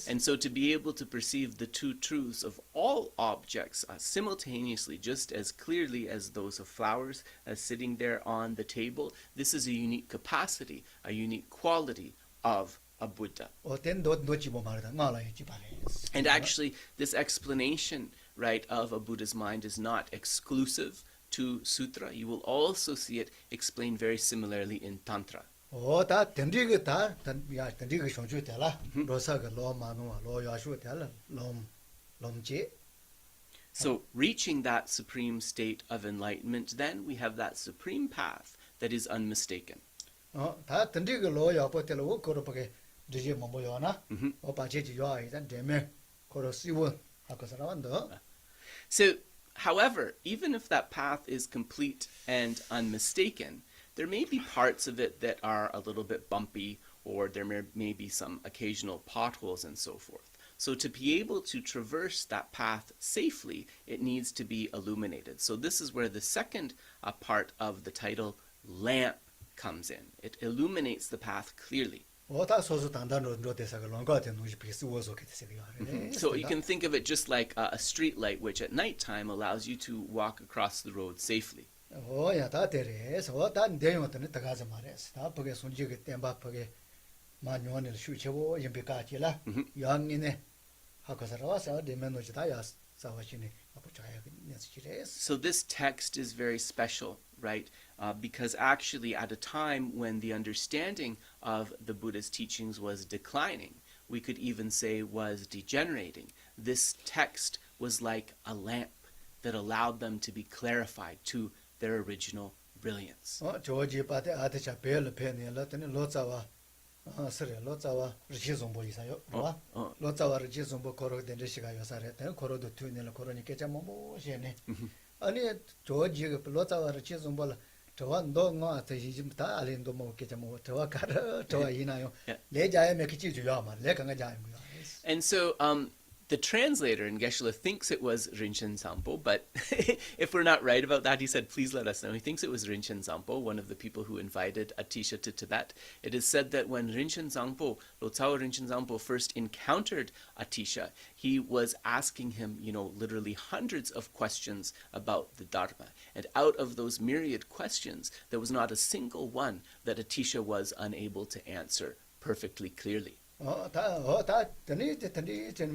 And so to be able to perceive the two truths of all objects simultaneously, just as clearly as those of flowers sitting there on the table, this is a unique capacity, a unique quality of a Buddha. And actually, this explanation, right, of a Buddha's mind is not exclusive to sutra. You will also see it explained very similarly in Tantra. So reaching that supreme state of enlightenment, then we have that supreme path that is unmistaken. So, however, even if that path is complete and unmistaken, there may be parts of it that are a little bit bumpy, or there may be some occasional potholes and so forth. So to be able to traverse that path safely, it needs to be illuminated. So this is where the second part of the title, lamp, comes in. It illuminates the path clearly. So you can think of it just like a street light, which at nighttime allows you to walk across the road safely. So this text is very special, right? Because actually at a time when the understanding of the Buddha's teachings was declining, we could even say was degenerating, this text was like a lamp that allowed them to be clarified to their original brilliance. 저지 바데 아티샤 벨 페니라 테니 로자와 서레 로자와 리시존보 이사요 와 로자와 리시존보 코로 덴데시가 요사레 테 코로도 투니라 코로니 케자모모 셰네 아니 저지 로자와 리시존보 저와 너가 대시집다 알린도 뭐 케자모 저와 가라 저와 이나요 레자에 메키지 주야마 레강가 자이고요. And so the translator in Geshe thinks it was Rinchen Sampo, but if we're not right about that, he said, please let us know. He thinks it was Rinchen Sampo, one of the people who invited Atiśa to Tibet. It is said that when Rinchen Sampo, Lotsawa Rinchen Sampo, first encountered Atiśa, he was asking him, literally hundreds of questions about the Dharma. And out of those myriad questions, there was not a single one that Atiśa was unable to answer perfectly clearly. 다 tani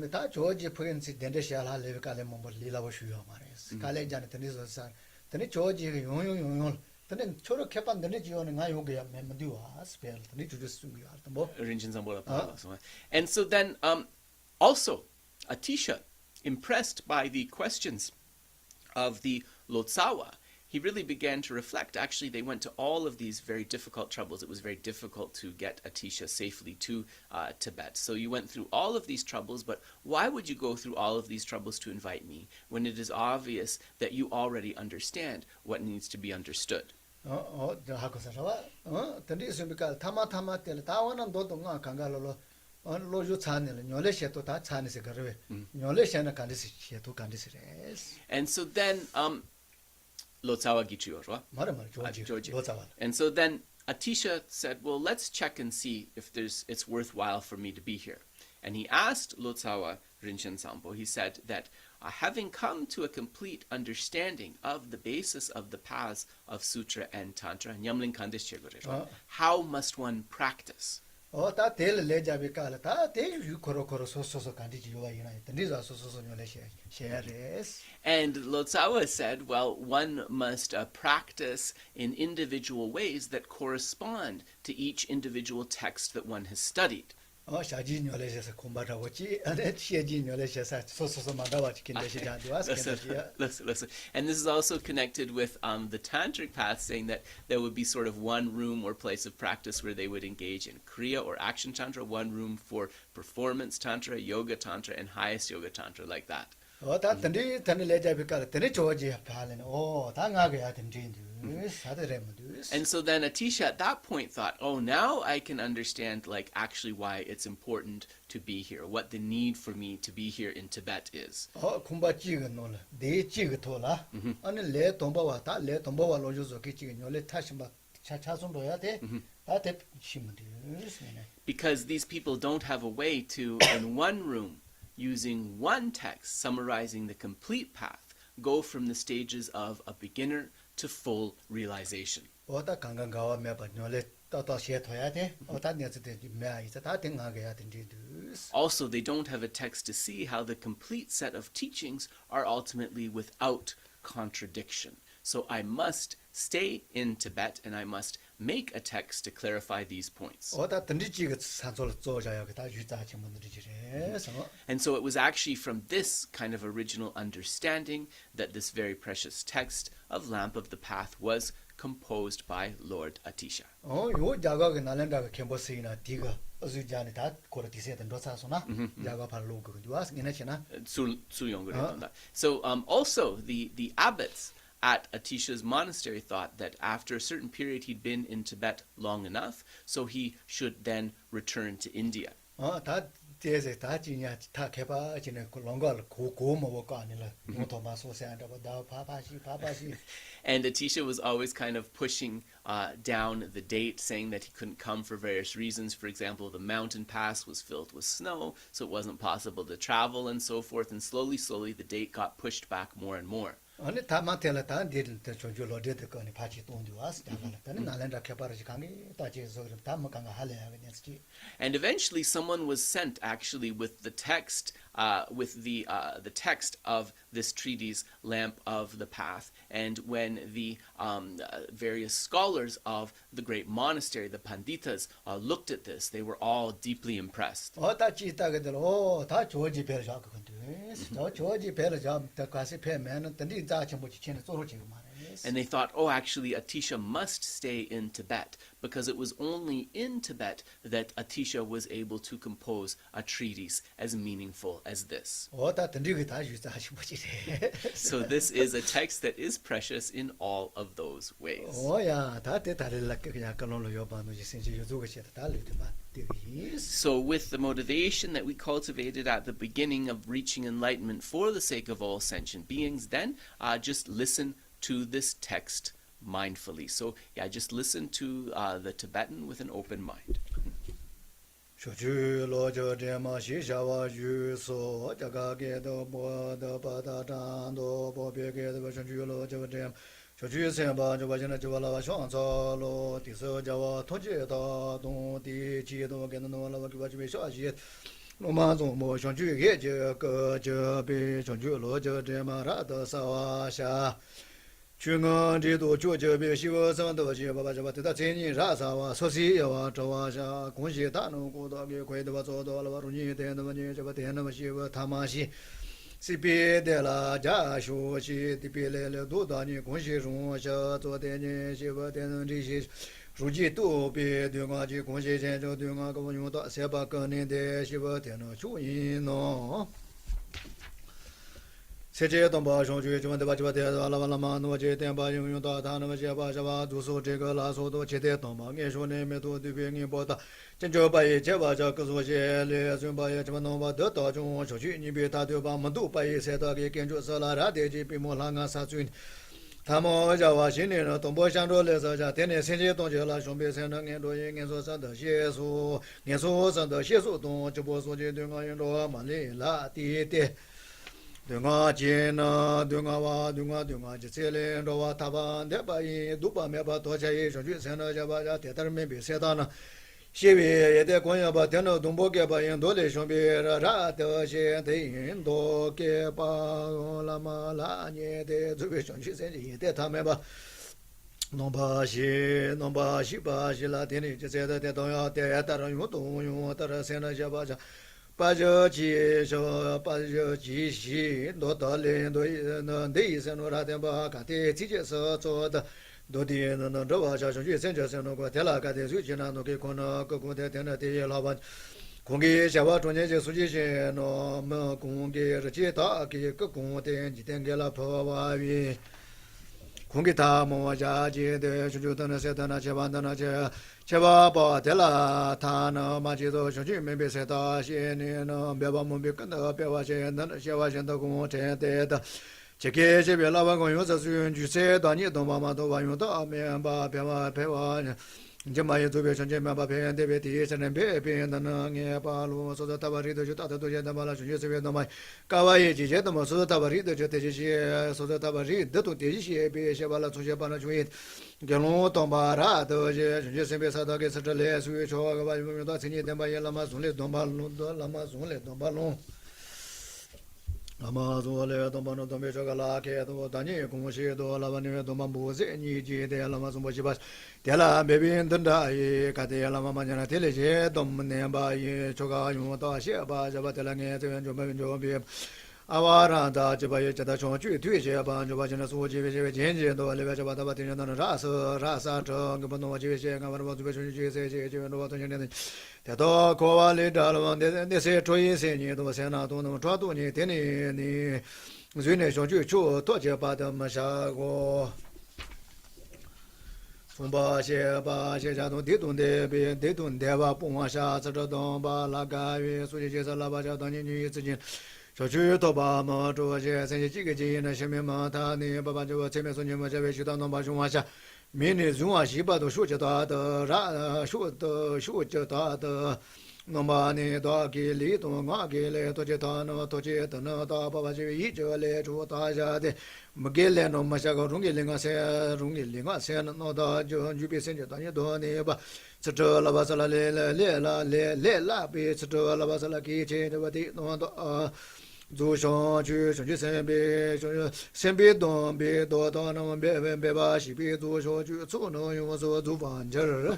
다 조지 프린스 덴데시알하 레베칼레 mombo 리라고 쉬어 말이야. 칼레자네 tani tani 조지 용용용용 tani 초로 캐판 tani 지오는 가 요게 멤디와 스펠 tani 주주 숨이야. 뭐 And so then also Atiśa, impressed by the questions of the Lotsawa, he really began to reflect. Actually, they went to all of these very difficult troubles. It was very difficult to get Atiśa safely to Tibet. So you went through all of these troubles, but why would you go through all of these troubles to invite me when it is obvious that you already understand what needs to be understood? tani 숨이까 타마타마 때 다원은 도동아 강가로로 로주 찬을 뇰레셰도 다 찬에서 그래. 뇰레셰는 간디시 셰도 간디시레스. And so then Lotsawa Gichuyoro. And so then Atiśa said, well, let's check and see if it's worthwhile for me to be here. And he asked Lotsawa Rinchen Sampo, he said that having come to a complete understanding of the basis of the paths of Sutra and Tantra, how must one practice? 다 델 레자비칼 다 대유 코로코로 소소소 간디지 요아이나 든디자 소소소 뇰레 셰레스. And Lotsawa said, well, one must practice in individual ways that correspond to each individual text that one has studied. 샤지 뇰레셰서 콤바라고치 아네 치에지 뇰레셰서 소소소 만다와치 킨데시 잔디와스 킨데시야. Listen. And this is also connected with the tantric path, saying that there would be sort of one room or place of practice where they would engage in kriya or action tantra, one room for performance tantra, yoga tantra, and highest yoga tantra, like that. 다 든디 레자비칼 든디 조지 팔레는 다 나게야 든디인데 사데레모두스. And so then Atiśa at that point thought, oh, now I can understand actually why it's important to be here, what the need for me to be here in Tibet is. kumbachiga nola de chiga tola ane le tombawa ta le tombawa lojozo ke chiga nyole tashimba chachasondo ya de ta te shimde. Because these people don't have a way to, in one room, using one text summarizing the complete path, go from the stages of a beginner to full realization. 오다 강강가와 매바 뇰레 따따 셰토야 돼 오다 녀스데 매아 이자 다 땡하게야 든디두스. Also, they don't have a text to see how the complete set of teachings are ultimately without contradiction. So I must stay in Tibet and I must make a text to clarify these points. And so it was actually from this kind of original understanding that this very precious text of Lamp of the Path was composed by Lord Atiśa. So also the abbots at Atisha's monastery thought that after a certain period he'd been in Tibet long enough, so he should then return to India. And Atiśa was always kind of pushing down the date, saying that he couldn't come for various reasons. For example, the mountain pass was filled with snow, so it wasn't possible to travel and so forth. And slowly, the date got pushed back more and more. 아니 다마텔라 다 데를 저주 로데드 거니 파치 돈도 왔어. 다는 나란다 개발하지 강이 다지서 다마 강가 할래야 그랬지. And eventually, someone was sent actually with the text, with the text of this treatise, Lamp of the Path. And when the various scholars of the great monastery, the Panditas, looked at this, they were all deeply impressed. 다 지다게들 다 조지 배를 잡고 근데 저 조지 배를 잡다 가시 배면은 던디 자체 못 치는 소로 지금 말해. And they thought, oh, actually, Atiśa must stay in Tibet, because it was only in Tibet that Atiśa was able to compose a treatise as meaningful as this. 다 던디게 다 주자시 못이래. So this is a text that is precious in all of those ways. 야, 다 대다를 그냥 걸로 요반도 진짜 요조가 다 달리더만. So with the motivation that we cultivated at the beginning of reaching enlightenment for the sake of all sentient beings, then just listen to this text mindfully. So yeah, just listen to the Tibetan with an open mind. 중앙 제도 조저비 시워선도 지바바바다 제니 라사와 소시와 저와샤 공시다노 고도게 괴도바 조도라 루니 데노니 저바데노 시와 타마시 시비데라 자쇼시 디빌레 도다니 공시중샤 조데니 시바데노 리시 루지도비 등아지 공시젠조 등아가 원용도 세바거니데 시바데노 주인노 세제 동바 정주 중원대 바지바대 알라발라마 노제 템바 용용도 다나마제 바자바 두소 제거 라소도 제대 동바 예소네 메도 디빙이 보다 전조바에 제바자 그소제 레준바에 저노바 더더중 조주 니비 다도바 모두 바에 세다게 견조서라라 대지 비모랑아 사주인 타모자와 신내는 동보상로에서 대내 세제 동제라 좀베세는 엔도에 엔소산의 예수 예수산의 예수동 저보소제 등아연도 말레라 디데 등아 제나 등아와 등아 제셀레 로와 타반 대바이 두바메바 도자이 저주세나 자바자 대달메 비세다나 시베 예대 권야바 대노 동보게 바인 도레 쇼베라 더시 대인도게 바라마라니데 주베 전시세지 예대 타메바 nombashi bashi la teni jese de doya de tara yu tu yu tara sena jabaja pajo ji so pajo ji shi do dale do no de seno ra de ba ka te ji je so zo de do di no no ro ba sha shu ji sen je sen no ko de la ka de su ji na no ke ko no ko ko de na de la ba kong ge sha ba zhong jian ji su ji she no me kong ge ri ji da ge ge kong de ji den ge la po wa wi 공기타 모자지데 주주도나 세다나 제반다나 제바바 델라 타나 마지도 조지 메베세다 시에네노 베바몬베 끈다 베와제나 셰와젠다 공체데다 제게 제벨라바 공요서 수연 주세 다니 도마마도 와요도 아메바 베와 베와 제마에 도베 전제마바 베엔데베 디에서는 베베나나 녜바로 소다 타바리도 주다도 제다발라 주제세베 도마 까와예 지제도 모소다 타바리도 저테지시 소다 타바리도 테지시 베셰발라 조제바나 주이 게노 tom바라도 주제세베 사다게 서들레 수이 조가 바이모도 신이 덴바예 라마 손레 돈발노도 라마 손레 돈발노 아마도레 돈바노 돈베저가라 케도 다니 공시도 라바니메 돈만보세 니지데 라마송보시바 텔라 베빈던다이 카데 라마마냐나 텔레제 돈네바이 조가 유모도 시바 자바텔랑에 저변조변조비 아와라다 지바예 자다 총주 뒤제 반조바지나 소지베제 젠제도 레베자바다바 되는 라사 정금노 지베제 가바로 주베주제제 제제노 도전네 대도 고발리다로 네세 조이세니도 세나도노 좌도니 되니 주네 총주 주 도제바다 마샤고 송바셰바셰자도 디돈데 디돈데바 봉화샤 저도바 라가위 수지제사 라바자다니 니즈진 저주도바 모조제 생지기지나 시메마타니 바바조 체메소니마 제베시다노 바중화샤 미니 중화시바도 수제다다 라 수도 수제다다 Nomani Daki Li Tunga Gile Tojitano Tojitano Tabaji Jole Jutaja Mugile no Mashago Rungilinga Se Rungilinga Sen no da Jubi Senjatanya Doniba Satola Basala Lela Be Satola Basala Kichi no Zusho Ju Sembe Sembe Don Be Dodon Beba Shibi Zusho Ju Tsuno Yuzo Duvanjer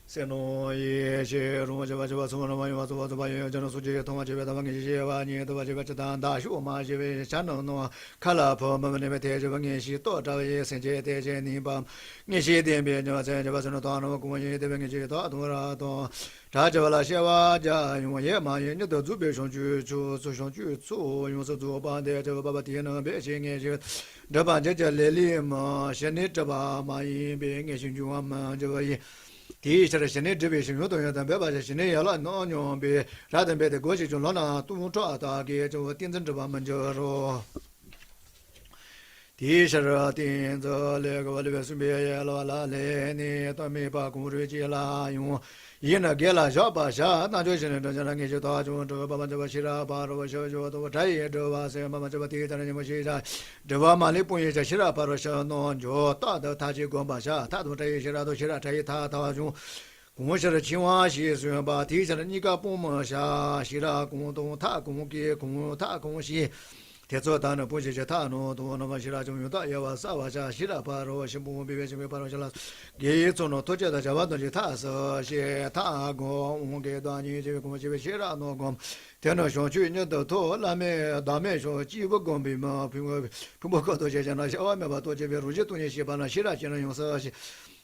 Seno ye she rong je ba so no ma yo so ba ye jano su je tong je ba da ngi je ba ni do ba je ba ta da shu ma je be chan no no kala pho ma ne me te je ba ngi shi to da ye sen je te je ni ba ngi shi de be je ba je ba so no da no ku ye de be ngi je to do ra to da je ba la she wa ja yu ye ma ye ni de zu be shong ju zu zu shong ju zu yu so zu ba de je ba ba ti no be shi ngi je da ba je je le li ma she ni de ba ma yin be ngi shi ju ma je ba ye Atiśa shene dribe shimyo to yatan beba shene yala no nyon be radan be de goshi chun lona tu chwa ta ge jo tinzhen zhiba man jo ro Atiśa tinzo le go le su be yala la le ni to me ba ku ru ji la yu yin na ge la ja ba sha na jo shene de jana ge jo ta jo to ba ba jo shi ra ba ro sho jo to dai ye do ba se ma ma jo ba ti ta ne mo shi ra de ba ma le pu ye shi ra ba ro sha no jo ta de ta ji gong ba sha ta do dai shi ra do shi ra tai ta ta ju公是青蛙西虽然把提起来你个不么下西拉公东他公给公他公西铁做单的不是他弄多那么西拉就用到也哇啥哇下西拉巴罗是不别别是没巴罗下拉给做那多觉得这玩东西他是些他公我给当你这个公这个西拉弄公天那上去你都多那么大面说几不公平嘛平不可多些那小外面把多这边如今东西西把那西拉就能用啥些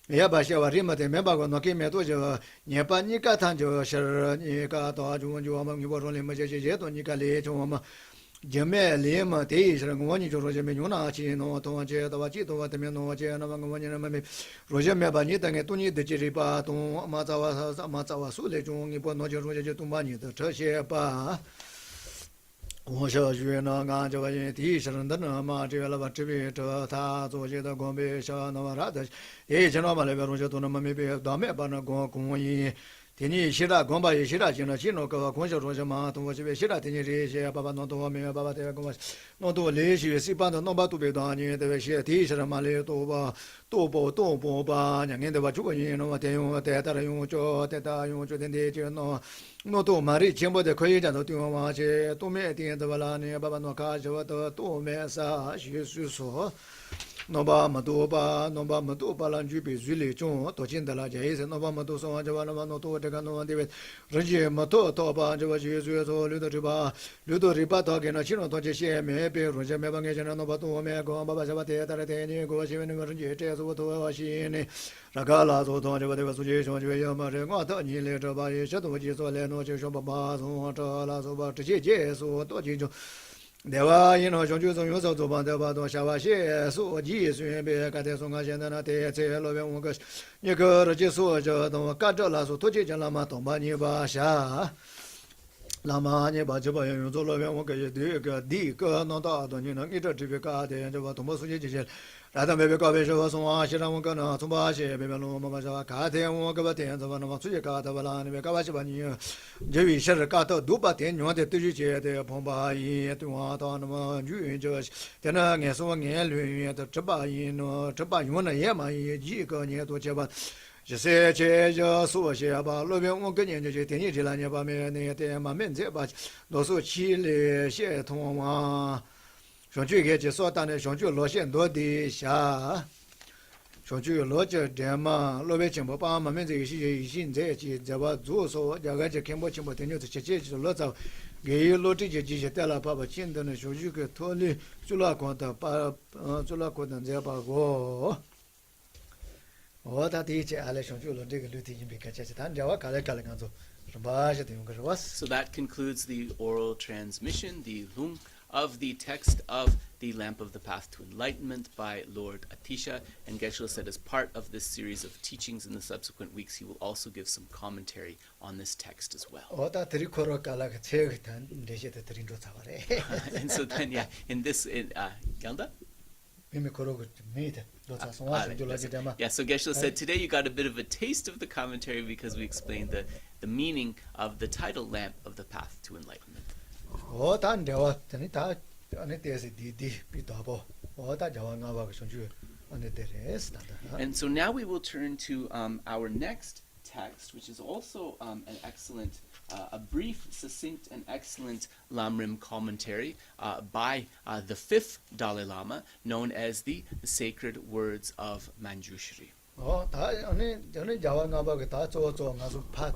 也把些话人们的没把过那给没多久，你把你个谈就是你个大众就我们你不说你们这些东你个来就我们就没来嘛，第一是我你就说就没用那去弄东这的话几多的没弄这那么我你那么没，如果没把你等个东你的这里把东马早啊苏来中你不弄就说就东把你的这些吧。我小学那俺这个第一生的那嘛，这个了吧，这边这他做些的光别小那么啥的，以前那嘛那边东西都那么没别，当面把那公益。天你写了光把也写了，进了进了个公小说什么，东西别写了，天你这些爸爸弄多没有，爸爸这个公弄多连续是把那弄把都别当你这个写第一生嘛来多吧，多吧，两年对吧？这个人那么电用带大了用就带大用就天天就弄。弄多嘛的，全部的可以讲到对方嘛去，多买点对吧啦？你爸爸弄卡就都多买啥许说，弄把么多吧，让举比水里种，多进的了，这意思弄把么多送就完了嘛，弄多这个弄的呗，人家么多吧，就把去说留到这把到给那其中多这些没别人家没把给钱弄把多买光，爸爸就把带来带你过去那个人家这是我多心呢。那个拉走东这个这个书记上就要么这我到你来这把一些东西做来弄就说把从这拉走把这些结束多几种对吧因为上去从有时候做吧对吧到下把些书记随便刚才说我现在那在那边我个你个这些书就等干这拉说多几件了嘛东把你把下那么你把这把用做那边我个这个第个弄到的你能一直这边干的这把东把书记这些然后别搞别说送啊，现在我可能从巴西别弄嘛说，看天我个把电子吧，那么出去搞的吧啦，你别搞巴西吧你，这一些是搞到都把电用的对去接的，碰把一对话到那么女就，在那俺说俺女的这把一喏，这把用的也嘛一个年多接吧。就是这就说些吧，那边我跟人就电你这两年吧，没那点嘛面这吧，都是起来协同嘛。上去给这所当的上去落线多的下，上去落这点嘛，落边全部把我们这些现在这把做说，这个就看不清不听就直接就落走，给落这些带了把钱的呢，上去给脱离，就那光的把就那光的这把个，我他第一次来上去落这个楼梯，别看这些，但这我看来看做，什么是用个什么？So that concludes the oral transmission, the lung of the text of The Lamp of the Path to Enlightenment by Lord Atiśa. And Geshe said as part of this series of teachings in the subsequent weeks, he will also give some commentary on this text as well. And so then, in this, Yalda? Mimi korogo meet. Lots of Yeah, so Geshe said today you got a bit of a taste of the commentary because we explained the meaning of the title Lamp of the Path to Enlightenment. Oh, dan dewa, tani ta ane tesi di pitabo. Oh, ta jawa ngawa ko shonju ane teres tanda. And so now we will turn to our next text, which is also an excellent, a brief, succinct, and excellent Lam Rim commentary by the fifth Dalai Lama, known as the Sacred Words of Mañjuśrī. Oh, ta ane jawa ngawa ko ta zo ngasu pa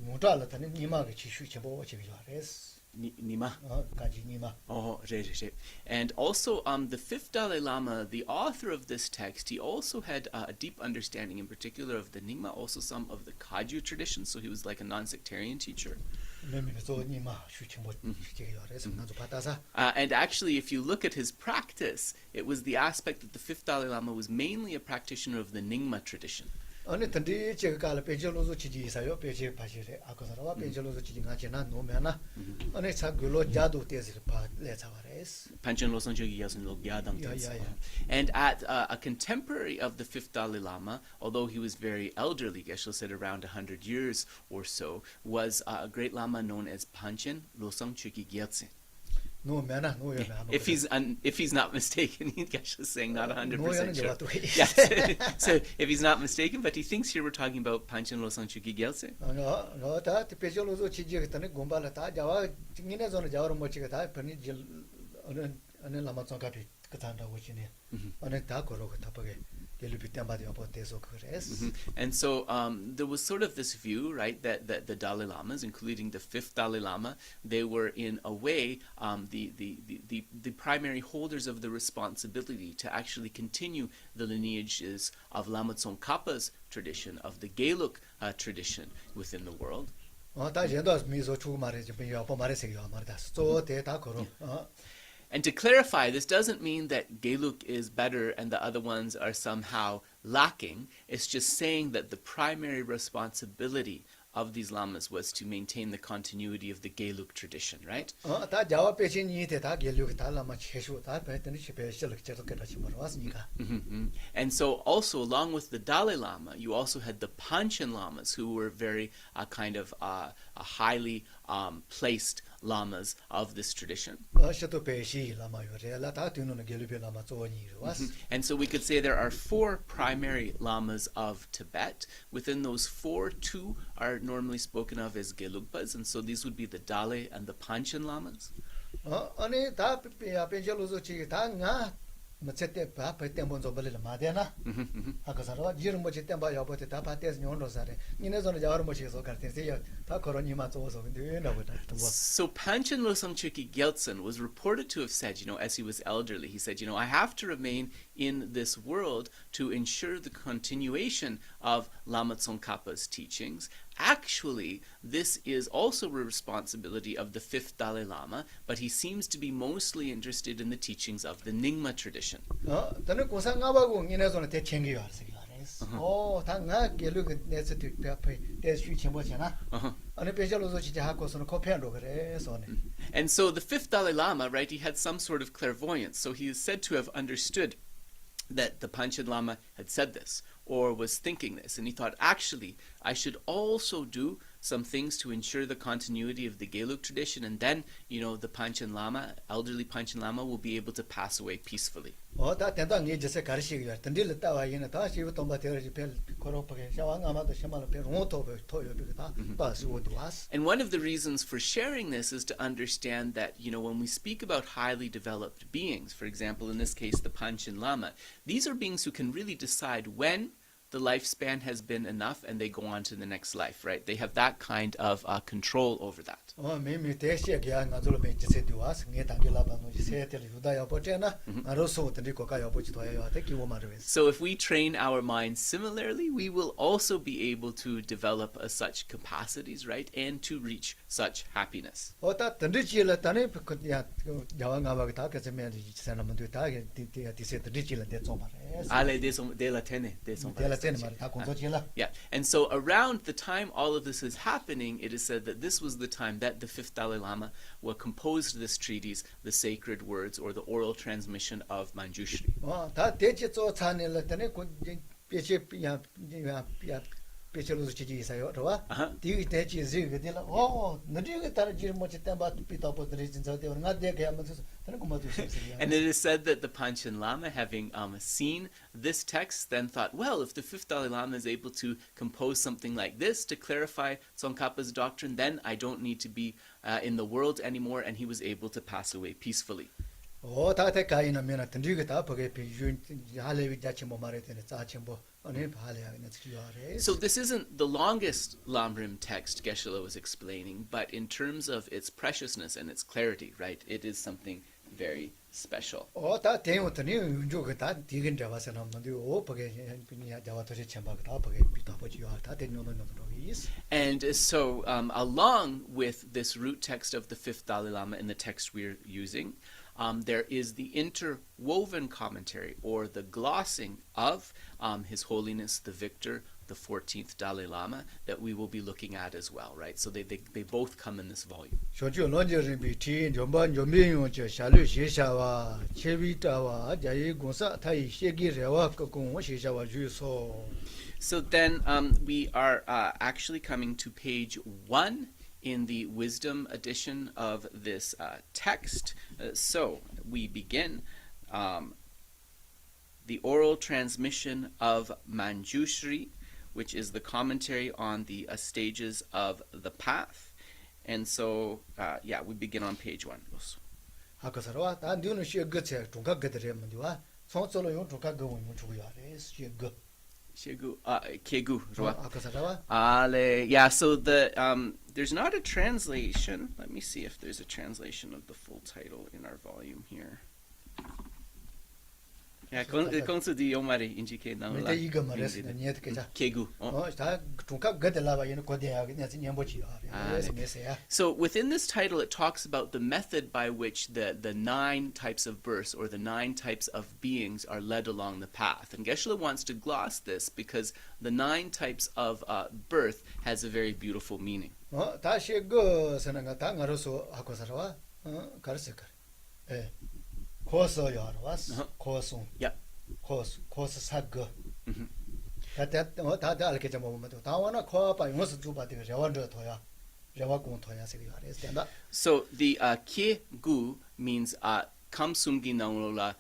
mutala tani nima ko chishu chebo chibi res. Nima. Kaji nima. Oh, and also the fifth Dalai Lama, the author of this text, he also had a deep understanding, in particular of the Nyingma, also some of the Kagyu tradition. So he was like a non-sectarian teacher. And actually, if you look at his practice, it was the aspect that the fifth Dalai Lama was mainly a practitioner of the Nyingma tradition. Ane tandi chega kala penjalozo chiji sayo peche pachire akosarawa penjalozo chiji ngache na no mena ane chagulo jadu tezir pa lechavares Panchen Losang Chogi Yasun Log Yadang. And at a contemporary of the fifth Dalai Lama, although he was very elderly, Geshe said around 100 years or so, was a great Lama known as Panchen Losang Chogi Gyatso. no mena no ya If he's not mistaken, Geshe is saying not 100% sure. no Yes. So if he's not mistaken, but he thinks here we're talking about Panchen Losang Chogi Gyatso. no ta penjalozo chiji tani gombala ta jawa ngine zone jawar mochi ta pani jil ane lama Tsongkhapa katanda wochine ane ta koro ta page gelupi tamba de apo teso kores. And so there was sort of this view, right, that the Dalai Lamas, including the fifth Dalai Lama, they were in a way the primary holders of the responsibility to actually continue the lineages of Lama Tsongkhapa's tradition, of the Gelug tradition within the world. ta jendo mizo chu mare je pe apo mare se yo mare das so te ta koro. And to clarify, this doesn't mean that Gelug is better and the other ones are somehow lacking. It's just saying that the primary responsibility of these lamas was to maintain the continuity of the Gelug tradition, right? ta jawa peche ni te ta gelu ta lama cheshu ta pe tani chipe shel cheto keta chimarwas nika. And so also along with the Dalai Lama, you also had the Panchen Lamas, who were very kind of highly placed lamas of this tradition. Shato peshi lama yore la ta tunu na gelu pe lama zo ni was. And so we could say there are four primary lamas of Tibet. Within those four, two are normally spoken of as Gelugpas, and so these would be the Dalai and the Panchen Lamas. ane ta penjalozo chi ta nga machete pa pe tembo zo bale ma de na akasara jir mo chete ba yabo te ta pa tes nyondo sare ngine zo na jawar mo chi so karte se ta koroni ma zo so de na bota. So Panchen Losang Chogi Gyatso was reported to have said, as he was elderly, he said, I have to remain in this world to ensure the continuation of Lama Tsongkhapa's teachings. Actually, this is also a responsibility of the fifth Dalai Lama, but he seems to be mostly interested in the teachings of the Nyingma tradition. tane kosa nga ba go ngine zo na te chengi yar se yares ta nga gelu ne se te pe te shu chemo chana ane penjalozo chi ha ko so ko pen ro gre so ne. And so the fifth Dalai Lama, right, he had some sort of clairvoyance. So he is said to have understood that the Panchen Lama had said this or was thinking this, and he thought, actually, I should also do some things to ensure the continuity of the Gelug tradition, and then, the Panchen Lama, elderly Panchen Lama, will be able to pass away peacefully. ta tenda ngi je se karshi yar tendil ta wa yin ta shi tomba te ji pel koro pake shawang ama to shamal pe ro to yo bi ta ta si wo was. And one of the reasons for sharing this is to understand that, when we speak about highly developed beings, for example, in this case, the Panchen Lama, these are beings who can really decide when the lifespan has been enough and they go on to the next life, right? They have that kind of control over that. So if we train our minds similarly, we will also be able to develop such capacities, right? And to reach such happiness. Yeah, and so around the time all of this is happening, it is said that this was the time that the fifth Dalai Lama composed this treatise, the Sacred Words, or the Oral Transmission of Mañjuśrī. And it is said that the Panchen Lama, having seen this text, then thought, well, if the fifth Dalai Lama is able to compose something like this to clarify Tsongkhapa's doctrine, then I don't need to be in the world anymore, and he was able to pass away peacefully. So this isn't the longest Lam Rim text Geshe was explaining, but in terms of its preciousness and its clarity, right, it is something very special. And so along with this root text of the fifth Dalai Lama in the text we're using, there is the interwoven commentary, or the glossing of His Holiness the Victor, the 14th Dalai Lama, that we will be looking at as well, right? So they both come in this volume. So then we are actually coming to page 1 in the wisdom edition of this text. So we begin the Oral Transmission of Mañjuśrī, which is the commentary on the stages of the path. And so, we begin on page 1. So there's not a translation. Let me see if there's a translation of the full title in our volume here. Yeah, so within this title, it talks about the method by which the 9 types of births, or the 9 types of beings, are led along the path. And Geshe wants to gloss this because the 9 types of birth has a very beautiful meaning. So the ke gu means kamsumgi nangola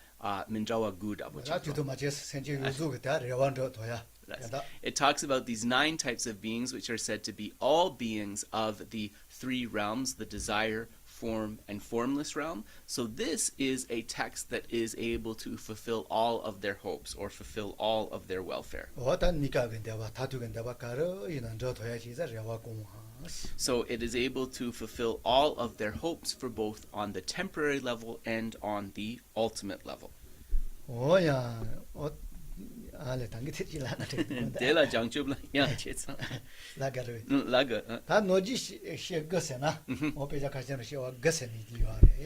mindrawa guda. It talks about these 9 types of beings, which are said to be all beings of the 3 realms, the desire, form, and formless realm. So this is a text that is able to fulfill all of their hopes, or fulfill all of their welfare. So it is able to fulfill all of their hopes for both on the temporary level and on the ultimate level. Jangchup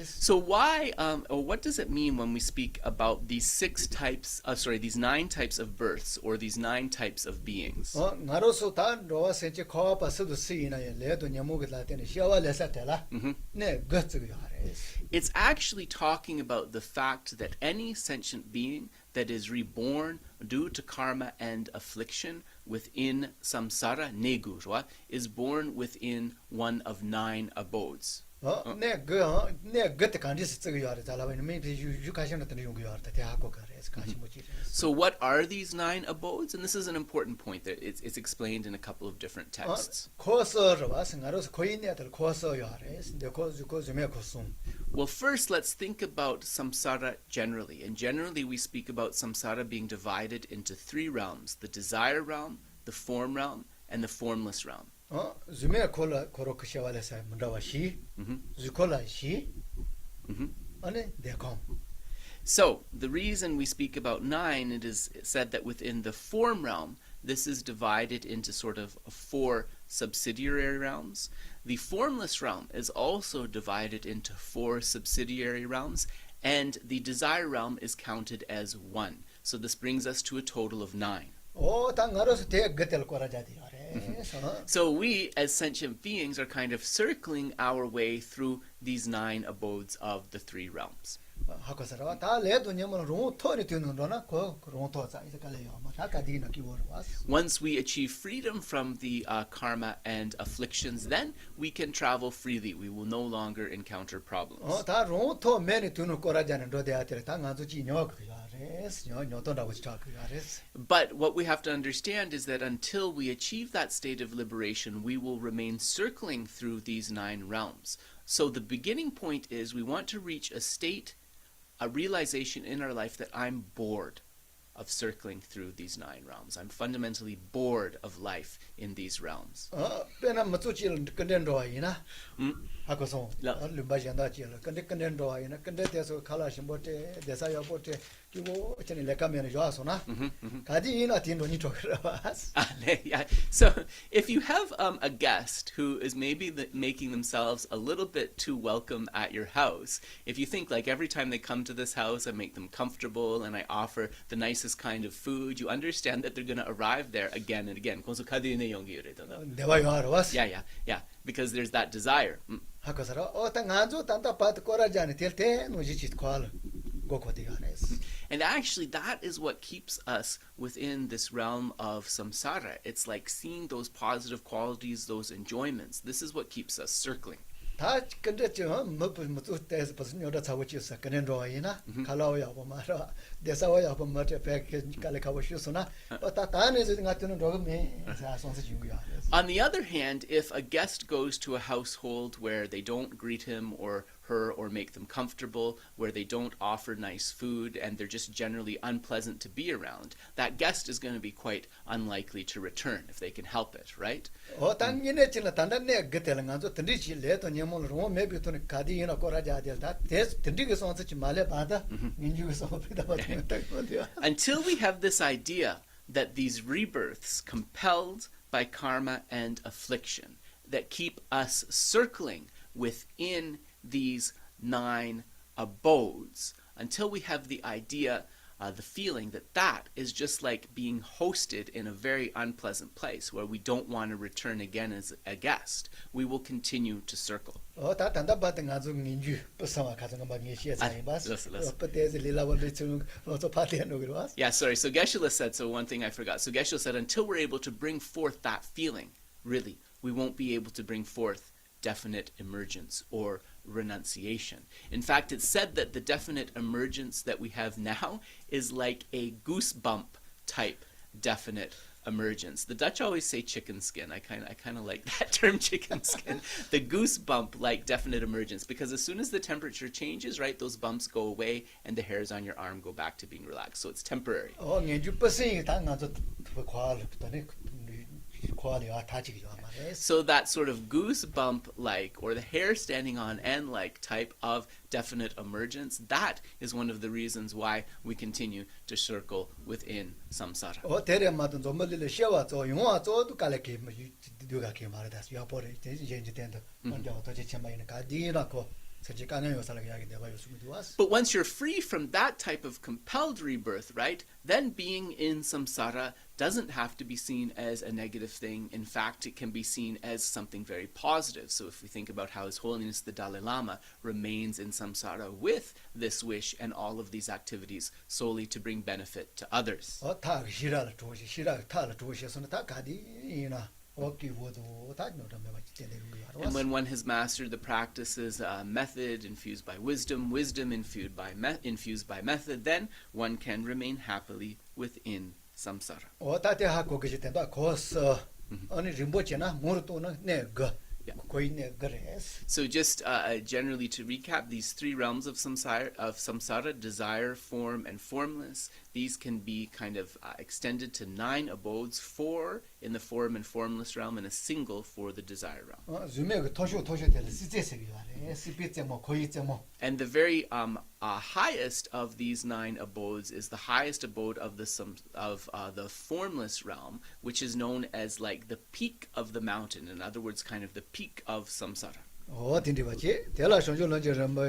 So why, or what does it mean when we speak about these 6 types, these 9 types of births, or these 9 types of beings? It's actually talking about the fact that any sentient being that is reborn due to karma and affliction within samsara, negurwa, is born within one of 9 abodes. So what are these 9 abodes? And this is an important point that it's explained in a couple of different texts. Well, first let's think about samsara generally. And generally we speak about samsara being divided into 3 realms: the desire realm, the form realm, and the formless realm. So the reason we speak about 9, it is said that within the form realm, this is divided into sort of 4 subsidiary realms. The formless realm is also divided into 4 subsidiary realms, and the desire realm is counted as 1. So this brings us to a total of 9. 오 당가로서 대 그텔 거라자디 아래. So we, as sentient beings, are kind of circling our way through these 9 abodes of the 3 realms. 하고서라 다 레도 녀면 롱 토니 되는 거나 그롱 토자 이제 갈래요. 뭐 다까디나 기워로 왔어. Once we achieve freedom from the karma and afflictions, then we can travel freely. We will no longer encounter problems. 다롱 토 메니 되는 거라자는 로데아테 당가도 지녀 그야레스 녀토라고 지자 그야레스. But what we have to understand is that until we achieve that state of liberation, we will remain circling through these 9 realms. So the beginning point is we want to reach a state, a realization in our life that I'm bored of circling through these 9 realms. I'm fundamentally bored of life in these realms. 배나 맞추질 근den도이나. 하고서 lum바jan다질 근den도이나 근데 대해서 칼라신 보테 대사여 보테 기고 전에 레카면 좋아서나. 가디나 딘도니 좋으라스. So if you have a guest who is maybe making themselves a little bit too welcome at your house, if you think like every time they come to this house I make them comfortable and I offer the nicest kind of food, you understand that they're going to arrive there again and again. Yeah, because there's that desire. And actually that is what keeps us within this realm of samsara. It's like seeing those positive qualities, those enjoyments. This is what keeps us circling. 다 근데 저 뭐부터 때에서 무슨 여러 사고치서 그는 로이나 칼라오야 보마라 대사와야 보마테 패케 칼레카고 쉬었으나 다 다네서 같은 로그메 자 손서 지구야. On the other hand, if a guest goes to a household where they don't greet him or her or make them comfortable, where they don't offer nice food and they're just generally unpleasant to be around, that guest is going to be quite unlikely to return if they can help it, right? 당연히 진짜 단단해 그때는 가서 든디지 레도 녀물 로 메비토는 가디나 거라자들다 대스 든디게서 온지 말에 받아 민주에서 피다 받는 Until we have this idea that these rebirths compelled by karma and affliction that keep us circling within these 9 abodes, until we have the idea, the feeling that that is just like being hosted in a very unpleasant place where we don't want to return again as a guest, we will continue to circle. Yeah, sorry. So Geshe said, so one thing I forgot. So Geshe said, until we're able to bring forth that feeling, really, we won't be able to bring forth definite emergence or renunciation. In fact, it's said that the definite emergence that we have now is like a goosebump type definite emergence. The Dutch always say chicken skin. I kind of like that term, chicken skin. The goosebump like definite emergence, because as soon as the temperature changes, right, those bumps go away and the hairs on your arm go back to being relaxed. So it's temporary. So that sort of goosebump like, or the hair standing on end like type of definite emergence, that is one of the reasons why we continue to circle within samsara. But once you're free from that type of compelled rebirth, right, then being in samsara doesn't have to be seen as a negative thing. In fact, it can be seen as something very positive. So if we think about how His Holiness the Dalai Lama remains in samsara with this wish and all of these activities solely to bring benefit to others. And when one has mastered the practices, method infused by wisdom, wisdom infused by method, then one can remain happily within samsara. So just generally to recap, these 3 realms of samsara, desire, form, and formless, these can be kind of extended to 9 abodes, 4 in the form and formless realm, and a single for the desire realm. And the very highest of these 9 abodes is the highest abode of the formless realm, which is known as like the peak of the mountain. In other words, kind of the peak of samsara. tinti bachi tela shonjo lonje ramba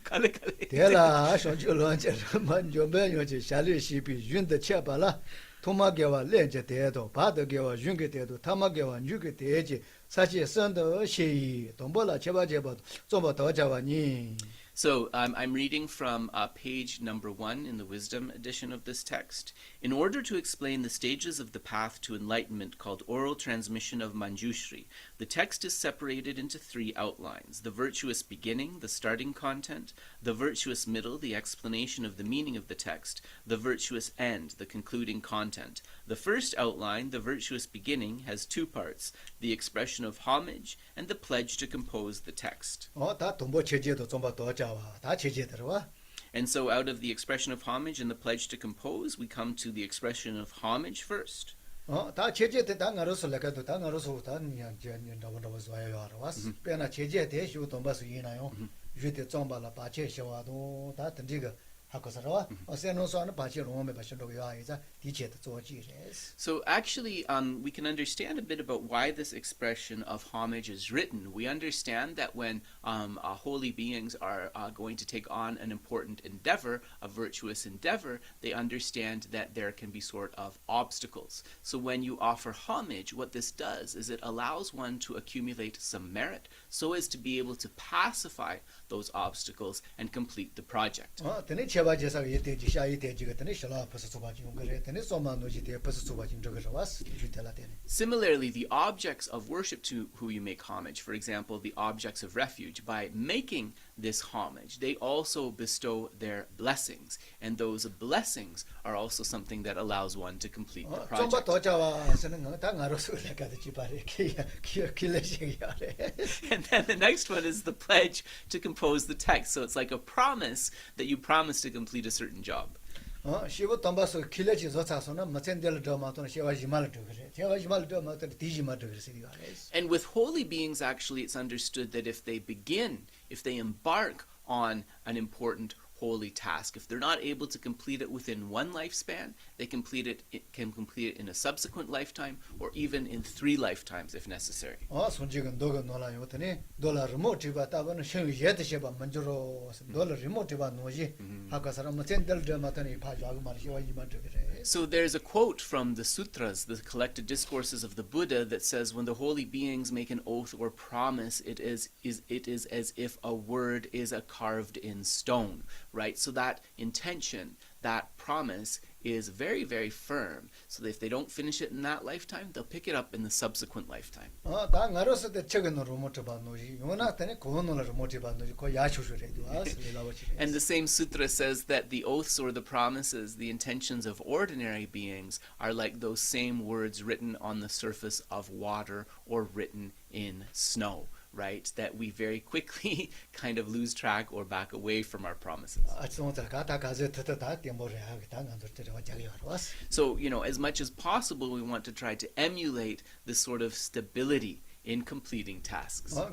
Kale, kale. tela shonjo lonje ramba jombe yoje shali shipi yun de cheba la toma gewa lenje dedo ba de gewa yun ge dedo tama gewa nyu ge deje sachi san de shi dombola cheba cheba zomba do jawa ni. So I'm reading from page number 1 in the Wisdom edition of this text. In order to explain the stages of the path to enlightenment called Oral Transmission of Mañjuśrī, the text is separated into 3 outlines: the virtuous beginning, the starting content; the virtuous middle, the explanation of the meaning of the text; the virtuous end, the concluding content. The first outline, the virtuous beginning, has 2 parts: the expression of homage and the pledge to compose the text. 다 동보 체제도 좀바 더 자와 다 체제들와. And so out of the expression of homage and the pledge to compose, we come to the expression of homage first. 다 체제대 당가로서 내가도 당가로서 당냥 전년 나오는 와요 와서 배나 체제 대시고 돈바스 이나요. 유대 좀바라 바체 셔와도 다 던지가 하고서라. 어세노서는 바체 로메 바셔도 야이자 디체도 조지레스. So actually, we can understand a bit about why this expression of homage is written. We understand that when holy beings are going to take on an important endeavor, a virtuous endeavor, they understand that there can be sort of obstacles. So when you offer homage, what this does is it allows one to accumulate some merit so as to be able to pacify those obstacles and complete the project. 드네 제바제사 예대지 샤이 대지가 드네 샬라 버스 소바지 그래 드네 소만노지 대 버스 소바지 저거 와스 주텔라 되네. Similarly, the objects of worship to who you make homage, for example, the objects of refuge, by making this homage, they also bestow their blessings, and those blessings are also something that allows one to complete the project. 좀바 더 자와서는 당가로서 내가도 지바래 길레시야래. And then the next one is the pledge to compose the text. So it's like a promise that you promise to complete a certain job. 시고 담바서 길레지 조차서는 마첸델 드마토는 시와지말 드그래. 시와지말 드마토 디지마 드그래. And with holy beings, actually, it's understood that if they embark on an important holy task, if they're not able to complete it within one lifespan, they can complete it in a subsequent lifetime, or even in 3 lifetimes if necessary. 손지근 너가 놀아요. 더니 돌아 리모티바 따바는 셔 예드셔바 만주로 돌아 리모티바 노지 아까 사람 마첸델 드마토니 파자고 말시와지마 드그래. So there's a quote from the sutras, the collected discourses of the Buddha, that says when the holy beings make an oath or promise, it is as if a word is carved in stone, right? So that intention, that promise is very, very firm. So that if they don't finish it in that lifetime, they'll pick it up in the subsequent lifetime. 당가로서 때 책은 리모티바 노지. 요나한테는 고노라 리모티바 노지. 고 야슈슈래도 And the same sutra says that the oaths or the promises, the intentions of ordinary beings, are like those same words written on the surface of water or written in snow, right? That we very quickly kind of lose track or back away from our promises. So, as much as possible, we want to try to emulate this sort of stability in completing tasks. So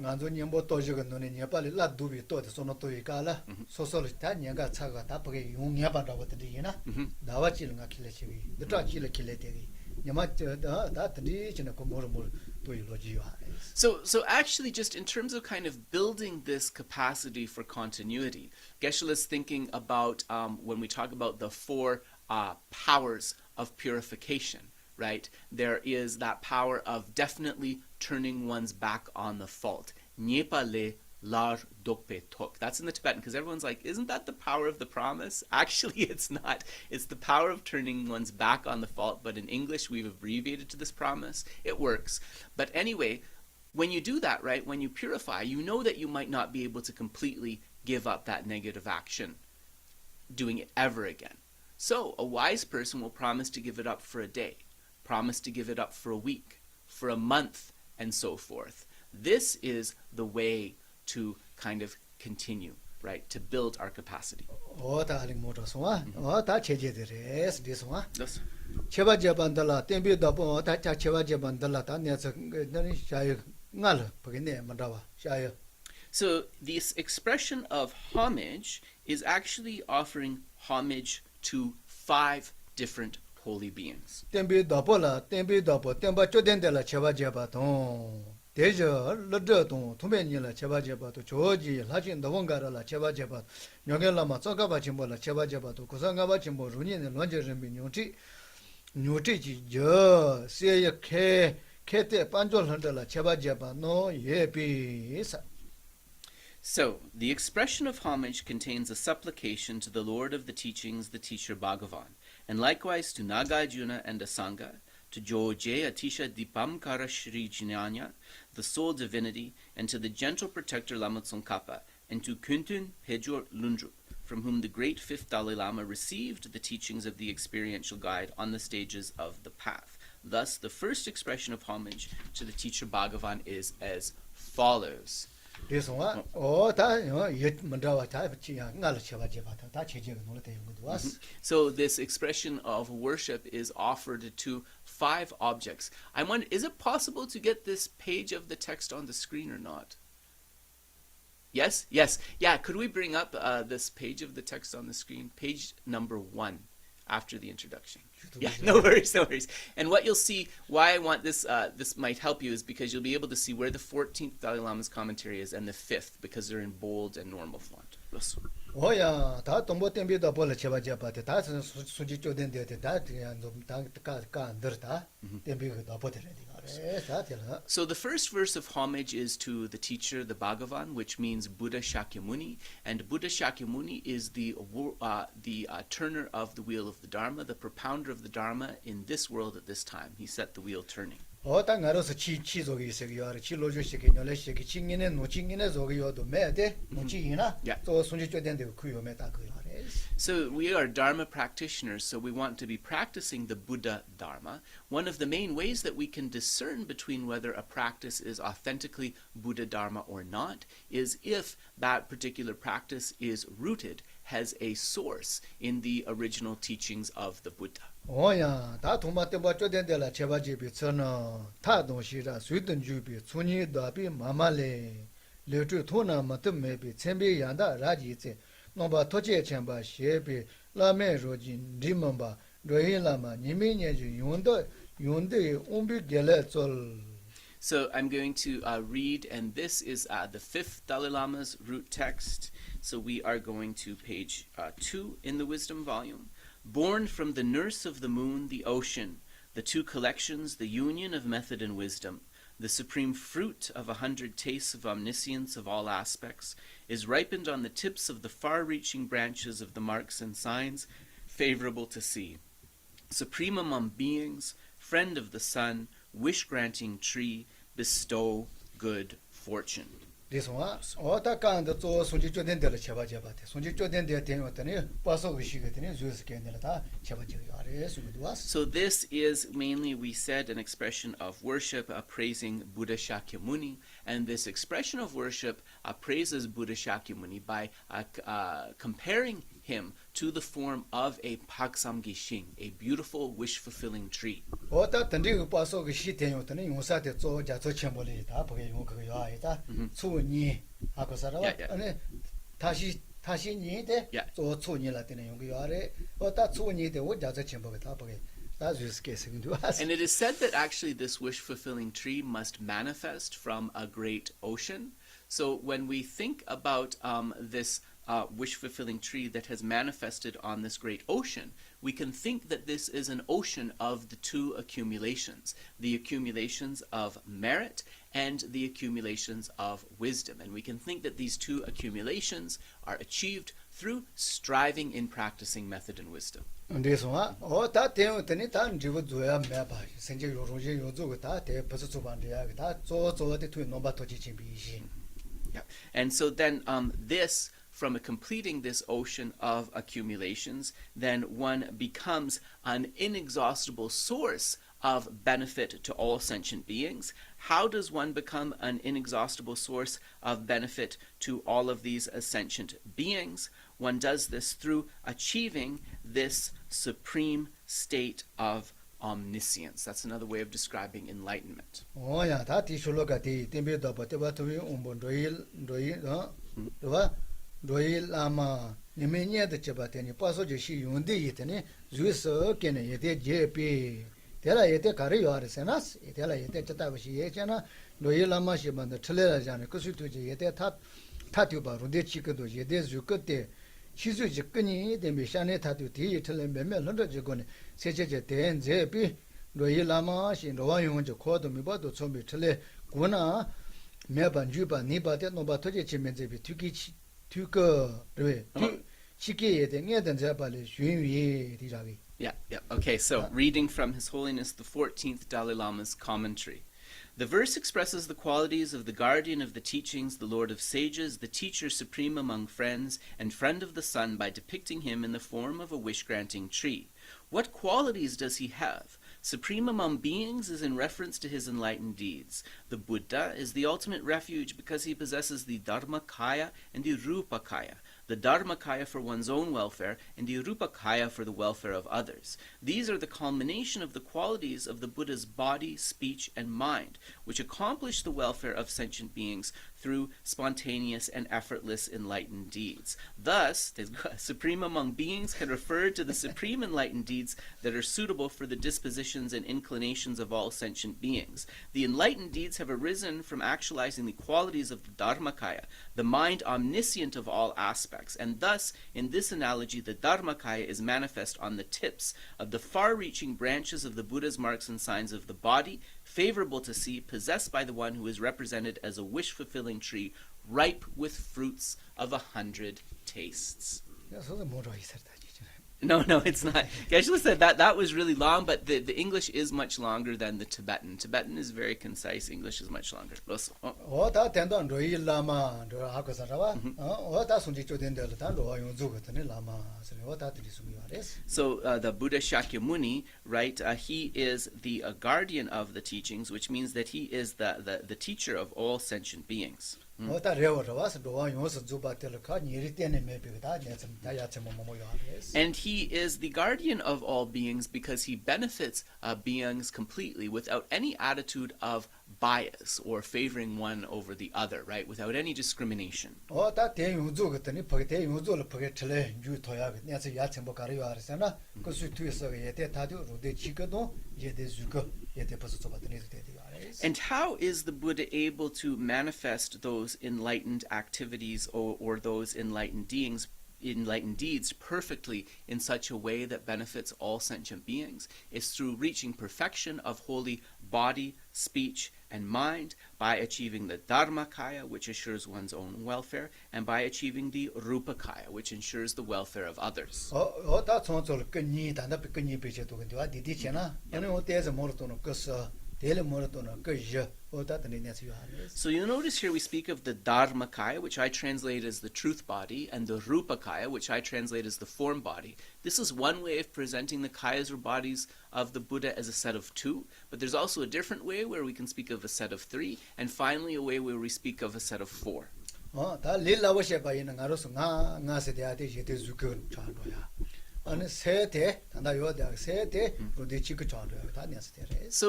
actually, just in terms of kind of building this capacity for continuity, Geshe is thinking about when we talk about the 4 powers of purification, right? There is that power of definitely turning one's back on the fault. Nyepale lar dokpe tok. That's in the Tibetan, because everyone's like, isn't that the power of the promise? Actually, it's not. It's the power of turning one's back on the fault, but in English, we've abbreviated to this promise. It works. But anyway, when you do that, right, when you purify, you know that you might not be able to completely give up that negative action, doing it ever again. So a wise person will promise to give it up for a day, promise to give it up for a week, for a month, and so forth. This is the way to kind of continue, right, to build our capacity. So this expression of homage is actually offering homage to 5 different holy beings. 대저 러저동 투면이라 제바제바도 조지 라진 더원가라 제바제바 녀겔라마 tsongkhapa chimbola 제바제바도 고상가바 chim보 루니는 런저르미 뇨티지 저 세예케 케테 반졸한달라 제바제바 노 예비사. So, the expression of homage contains a supplication to the Lord of the teachings, the teacher Bhagavan, and likewise to Nagarjuna and Asanga, to Joje Atiśa Dipamkara Shri Jnana, the sole divinity, and to the gentle protector Lama Tsongkhapa, and to Kuntun Pejor Lundrup, from whom the great fifth Dalai Lama received the teachings of the experiential guide on the stages of the path. Thus, the first expression of homage to the teacher Bhagavan is as follows. So this expression of worship is offered to 5 objects. I wonder, is it possible to get this page of the text on the screen or not? Yes? Yes. Yeah, could we bring up this page of the text on the screen? Page number 1 after the introduction. Yeah, no worries, no worries. And what you'll see, why I want this, this might help you, is because you'll be able to see where the 14th Dalai Lama's commentary is and the 5th, because they're in bold and normal font. Yes. 오야 다 동보템비도 볼래 제바제바데 다 수지 쪼된데 다 안들다 템비도 보더래디가 So the first verse of homage is to the teacher, the Bhagavan, which means Buddha Shakyamuni, and Buddha Shakyamuni is the turner of the wheel of the Dharma, the propounder of the Dharma in this world at this time. He set the wheel turning. 당가로서 치족이 있어요. 치로주식이 녀래식이 칭인에 노칭인에 저기요도 매대 노칭이나 또 손지 쪼된데 그요매 다 그요. So we are Dharma practitioners, so we want to be practicing the Buddha Dharma. One of the main ways that we can discern between whether a practice is authentically Buddha Dharma or not is if that particular practice is rooted, has a source in the original teachings of the Buddha. 오야 다 도마때바 쪼된데라 제바제비 저는 다 동시라 수든 주비 춘이다비 마말레 레트 토나 마트메비 쳔비 양다 라지체 노바 토제 쳔바 셰비 라메 로진 리몬바 로힐라마 니미녜주 용데 옴비 겔레졸. So I'm going to read, and this is the 5th Dalai Lama's root text. So we are going to page 2 in the Wisdom volume. Born from the nurse of the moon, the ocean, the 2 collections, the union of method and wisdom, the supreme fruit of 100 tastes of omniscience of all aspects, is ripened on the tips of the far-reaching branches of the marks and signs, favorable to see. Supreme among beings, friend of the sun, wish-granting tree, bestow good fortune. This one, 오타칸도 또 손지 쪼된데라 제바제바데 손지 쪼된데 되었더니 빠서 의식했더니 주스케네라 다 제바제가 아래에서. So this is mainly, we said, an expression of worship praising Buddha Shakyamuni, and this expression of worship praises Buddha Shakyamuni by comparing him to the form of a paksamgishing, a beautiful wish-fulfilling tree. 오타 던디고 빠서 의식 되었더니 용사대 또 자초 첨벌이 다 보게 용 그거 아이다. 수니 하고 살아와. 아니 다시 니데 또 수니라 되는 용 아래. 오타 수니데 오 자초 첨벌이 다 보게. And it is said that actually this wish-fulfilling tree must manifest from a great ocean. So when we think about this wish-fulfilling tree that has manifested on this great ocean, we can think that this is an ocean of the 2 accumulations, the accumulations of merit and the accumulations of wisdom. And we can think that these 2 accumulations are achieved through striving in practicing method and wisdom. Ndeswa 다 되었더니 다 지고 줘야 매바 생제 요로제 요조고 다 대버스 주반데야 다 조조데 투 nom바토지 진비시. And so then this, from completing this ocean of accumulations, then one becomes an inexhaustible source of benefit to all sentient beings. How does one become an inexhaustible source of benefit to all of these sentient beings? One does this through achieving this supreme state of omniscience. That's another way of describing enlightenment. Oh yeah, that is logati tembedo botebatui umbondoil doil Lama nimenya de chabateni paso jeshi yundi yitene zuiso kene yete jepi tela yete kari yare senas tela yete chatabashi yechana 로이 라마 시반데 틀레라잖아. 그 수도 이제 예대 타튜바 로데 치거도 예대 주거때 시주지 끈이 되면 샤네 타튜 뒤에 틀레 몇몇 흔들 지고네 세제제 대엔제비 로이 라마 시 로와용 저 코도 미바도 좀비 틀레 구나 매번 주바 니바데 노바토제 치면제비 튜거 왜 시기에 대해서 제발에 주의위 디라기. Yeah. Okay, so reading from His Holiness the 14th Dalai Lama's commentary. The verse expresses the qualities of the guardian of the teachings, the Lord of sages, the teacher supreme among friends, and friend of the sun by depicting him in the form of a wish-granting tree. What qualities does he have? Supreme among beings is in reference to his enlightened deeds. The Buddha is the ultimate refuge because he possesses the Dharmakaya and the Rupakaya. The Dharmakaya for one's own welfare and the Rupakaya for the welfare of others. These are the culmination of the qualities of the Buddha's body, speech, and mind, which accomplish the welfare of sentient beings through spontaneous and effortless enlightened deeds. Thus, the supreme among beings can refer to the supreme enlightened deeds that are suitable for the dispositions and inclinations of all sentient beings. The enlightened deeds have arisen from actualizing the qualities of the Dharmakaya, the mind omniscient of all aspects, and thus, in this analogy, the Dharmakaya is manifest on the tips of the far-reaching branches of the Buddha's marks and signs of the body, favorable to see, possessed by the one who is represented as a wish-fulfilling tree, ripe with fruits of 100 tastes. No, it's not. Geshe said that was really long, but the English is much longer than the Tibetan. Tibetan is very concise. English is much longer. So the Buddha Shakyamuni, right, he is the guardian of the teachings, which means that he is the teacher of all sentient beings. And he is the guardian of all beings because he benefits beings completely without any attitude of bias or favoring one over the other, right? Without any discrimination. And how is the Buddha able to manifest those enlightened activities or those enlightened deeds perfectly in such a way that benefits all sentient beings? Is through reaching perfection of holy body, speech, and mind, by achieving the Dharmakaya, which assures one's own welfare, and by achieving the Rupakaya, which ensures the welfare of others. So you notice here we speak of the Dharmakaya, which I translate as the truth body, and the Rupakaya, which I translate as the form body. This is one way of presenting the kayas or bodies of the Buddha as a set of two, but there's also a different way where we can speak of a set of three, and finally a way where we speak of a set of four. So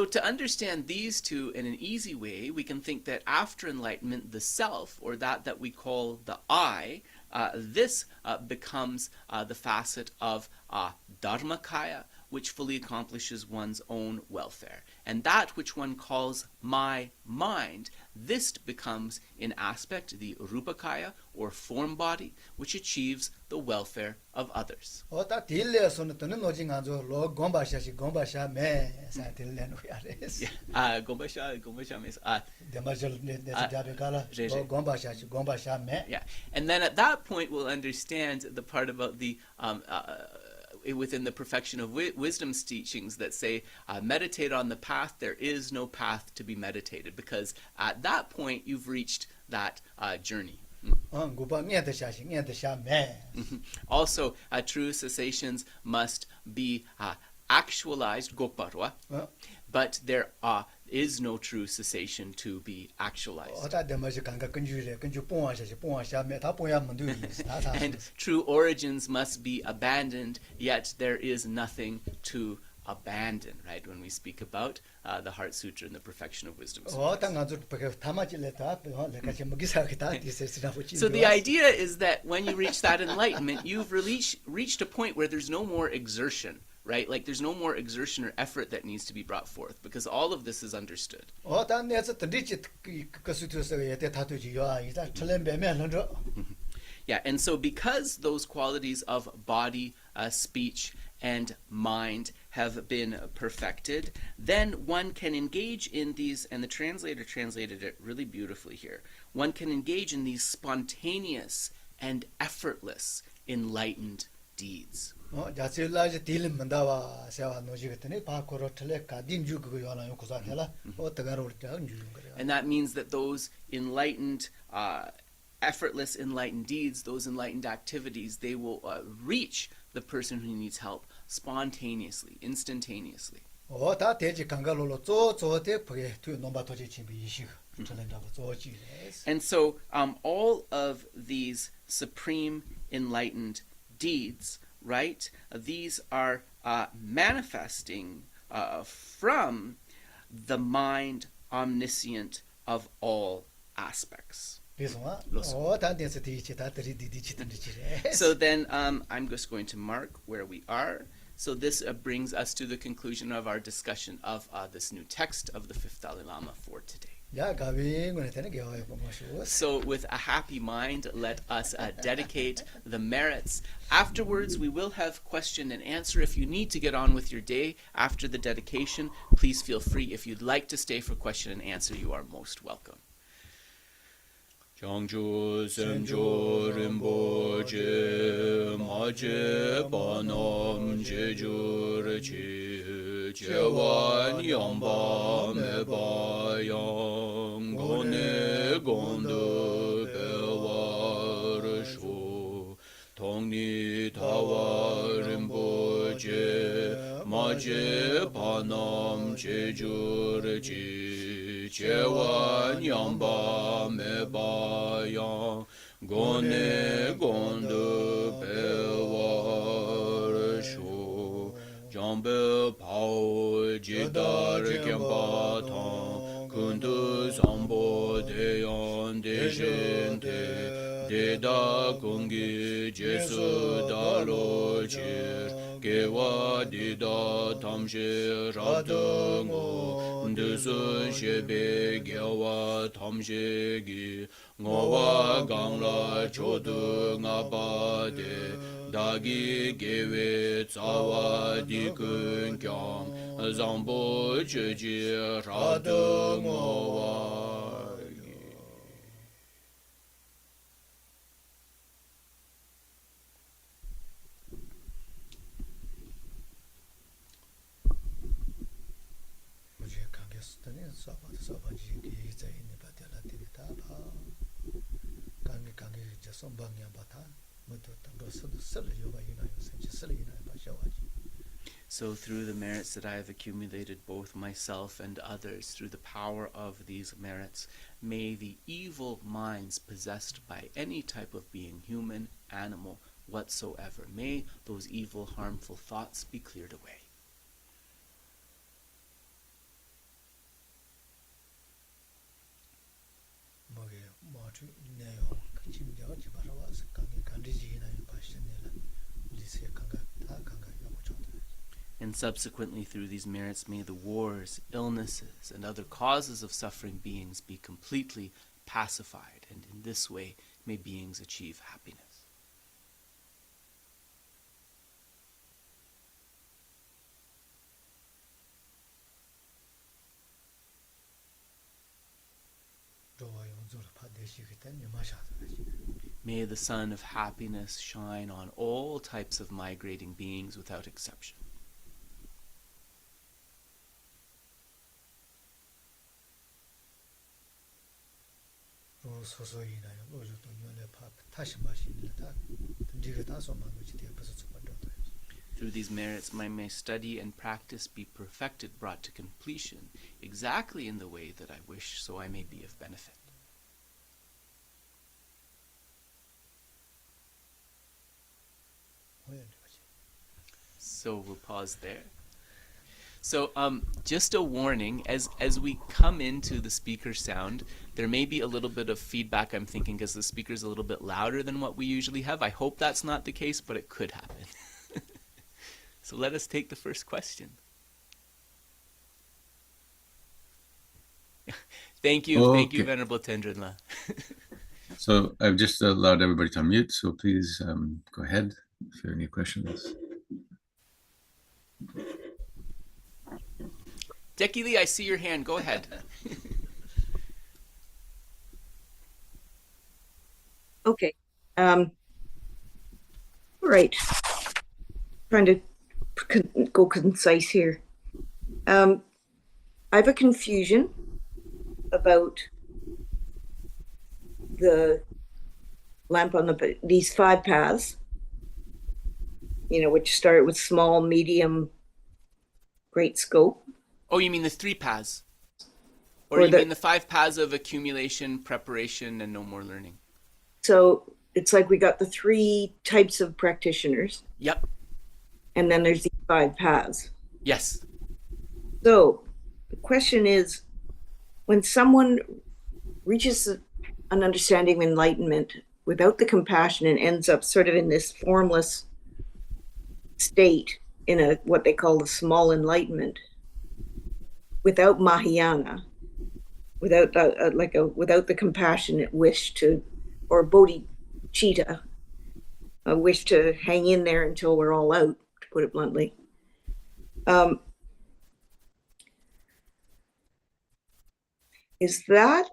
to understand these two in an easy way, we can think that after enlightenment, the self, or that we call the I, this becomes the facet of Dharmakaya, which fully accomplishes one's own welfare. And that which one calls my mind, this becomes in aspect the Rupakaya, or form body, which achieves the welfare of others. And then at that point we'll understand the part about the within the perfection of wisdom's teachings that say, meditate on the path, there is no path to be meditated, because at that point you've reached that journey. Also, true cessations must be actualized, gokparwa, but there is no true cessation to be actualized. And true origins must be abandoned, yet there is nothing to abandon, right, when we speak about the Heart Sutra and the perfection of wisdom. So the idea is that when you reach that enlightenment, you've reached a point where there's no more exertion, right? Like there's no more exertion or effort that needs to be brought forth because all of this is understood. Yeah, and so because those qualities of body, speech, and mind have been perfected, then one can engage in these, and the translator translated it really beautifully here, one can engage in these spontaneous and effortless enlightened deeds. And that means that those enlightened effortless enlightened deeds, those enlightened activities, they will reach the person who needs help spontaneously, instantaneously. And so all of these supreme enlightened deeds, right, these are manifesting from the mind omniscient of all aspects. So then I'm just going to mark where we are. So this brings us to the conclusion of our discussion of this new text of the Fifth Dalai Lama for today. So with a happy mind, let us dedicate the merits. Afterwards, we will have question and answer. If you need to get on with your day after the dedication, please feel free. If you'd like to stay for question and answer, you are most welcome. Jangchup Lamrim Chewan Yamba Mebayang Gone Gondo Bewarsho Tongni Tawarimboje Maje Panam Chejurji Chewan Yamba Mebayang Gone Gondo Bewarsho Jambe Pao Jidar Kempa Tang Kundu Sambo Deyan Dejente Deda Kungi Jesu Dalo Chir Gewa Dida Tamshi Rabdungo Ndusun Shebe Gewa Tamshi Gi Ngawang Gangla Chodu Ngabade Dagi Gewe Tsawa Dikun Kyang Zambo Cheji Rabdungo So through the merits that I have accumulated, both myself and others, through the power of these merits, may the evil minds possessed by any type of being, human, animal, whatsoever, may those evil, harmful thoughts be cleared away. And subsequently through these merits may the wars, illnesses, and other causes of suffering beings be completely pacified, and in this way may beings achieve happiness. May the sun of happiness shine on all types of migrating beings without exception. Through these merits, my study and practice be perfected, brought to completion, exactly in the way that I wish, so I may be of benefit. So we'll pause there. So just a warning, as we come into the speaker sound, there may be a little bit of feedback, I'm thinking, because the speaker's a little bit louder than what we usually have. I hope that's not the case, but it could happen. So let us take the first question. Thank you, thank you, Okay. Venerable Tendrinla. So I've just allowed everybody to unmute, so please go ahead if there are any questions. Deki Lee, I see your hand. Go ahead. Okay. Right. Trying to go concise here. I have a confusion about the lamp on these 5 paths, which start with small, medium, great scope. Oh, you mean the 3 paths? Or you mean the 5 paths of accumulation, preparation, and no more learning? So it's like we got the 3 types of practitioners. Yep. And then there's these 5 paths. Yes. So the question is, when someone reaches an understanding of enlightenment without the compassion and ends up sort of in this formless state in what they call the small enlightenment, without Mahayana, without the compassionate wish to, or bodhicitta, a wish to hang in there until we're all out, to put it bluntly. Is that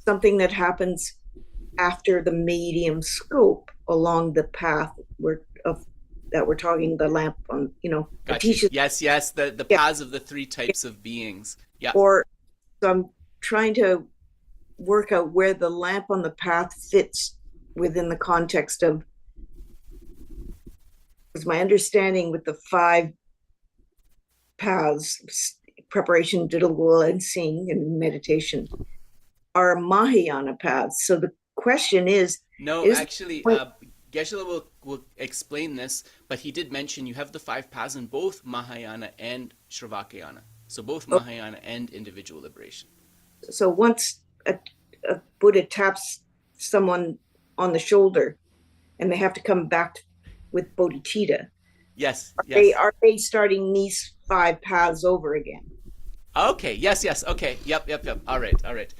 something that happens after the medium scope along the path that we're talking, the lamp on, Gotcha. Atiśa? Yes, the paths of the 3 types of beings. Yeah. Or so I'm trying to work out where the lamp on the path fits within the context of, because my understanding with the 5 paths, preparation, diddle, and sing, and meditation, are Mahayana paths. So the question is... No, actually, Geshe will explain this, but he did mention you have the 5 paths in both Mahayana and Shravakayana. So both Mahayana and individual liberation. So once a Buddha taps someone on the shoulder and they have to come back with bodhicitta, yes. Are they starting these 5 paths over again? Okay, yes, okay, yep. All right.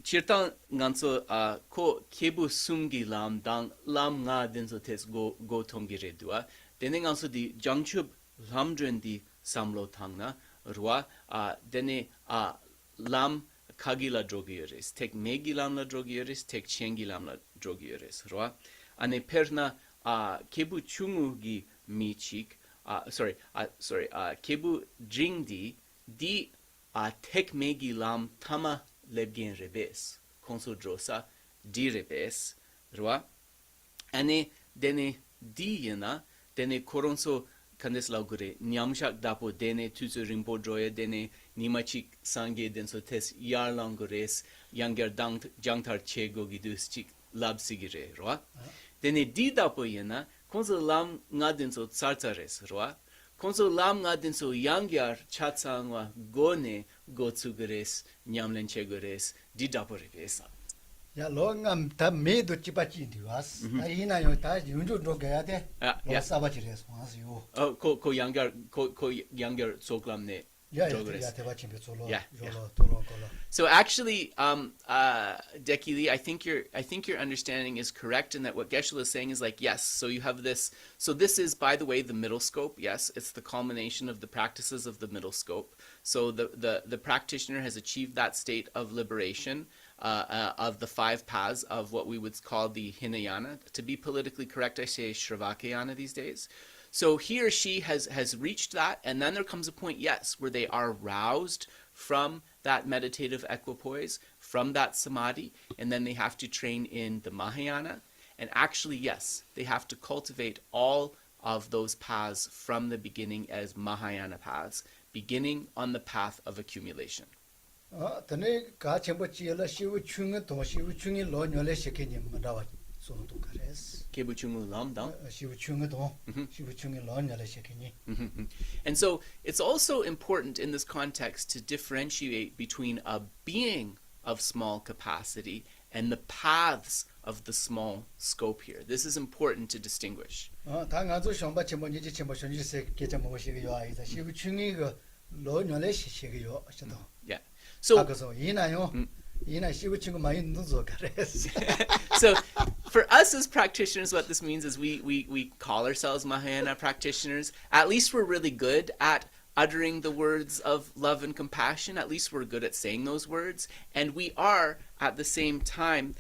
Chirtan nganso ko kebu sumgi lam dang lam nga denso tes go tomgi redua. Dene nganso di Jangchup Lamrim di samlo tangna rua dene lam kagila drogieres, tek megi lam la drogieres, tek chengi lam la drogieres rua. Ane perna kebu chungu gi michik, kebu jingdi di tek megi lam tama lebgen rebes, konso drosa di rebes, rua. Ane dene di yena, dene koronso kandes laugure, nyamshak dapo dene tuzu rimpo droya, dene nimachik sange denso tes yar langures, yanger jangtar chego gidus chik labsigire, rua. Dene di dapo yena, konso lam nga denso tsartares, rua. Konso lam nga denso yangyar chatsangwa gone gotsugures, nyamlen chegures, di dapo rebesa. Ya lo ngam ta me do chipachi diwas. Ta ina yo ta yunju do gaya de. Lo sabachi res was yo. Oh, ko yangyar soklam ne. So actually, Deki Lee, I think your understanding is correct in that what Geshe is saying is like, yes, so you have this, so this is, by the way, the middle scope. Yes, it's the culmination of the practices of the middle scope. So the practitioner has achieved that state of liberation of the 5 paths of what we would call the Hinayana. To be politically correct, I say Shravakayana these days. So he or she has reached that, and then there comes a point, yes, where they are roused from that meditative equipoise, from that samadhi, and then they have to train in the Mahayana. And actually, yes, they have to cultivate all of those paths from the beginning as Mahayana paths, beginning on the path of accumulation. And so it's also important in this context to differentiate between a being of small capacity and the paths of the small scope here. This is important to distinguish. Yeah. So so for us as practitioners, what this means is we call ourselves Mahayana practitioners. At least we're really good at uttering the words of love and compassion. At least we're good at saying those words. And we are, at the same time,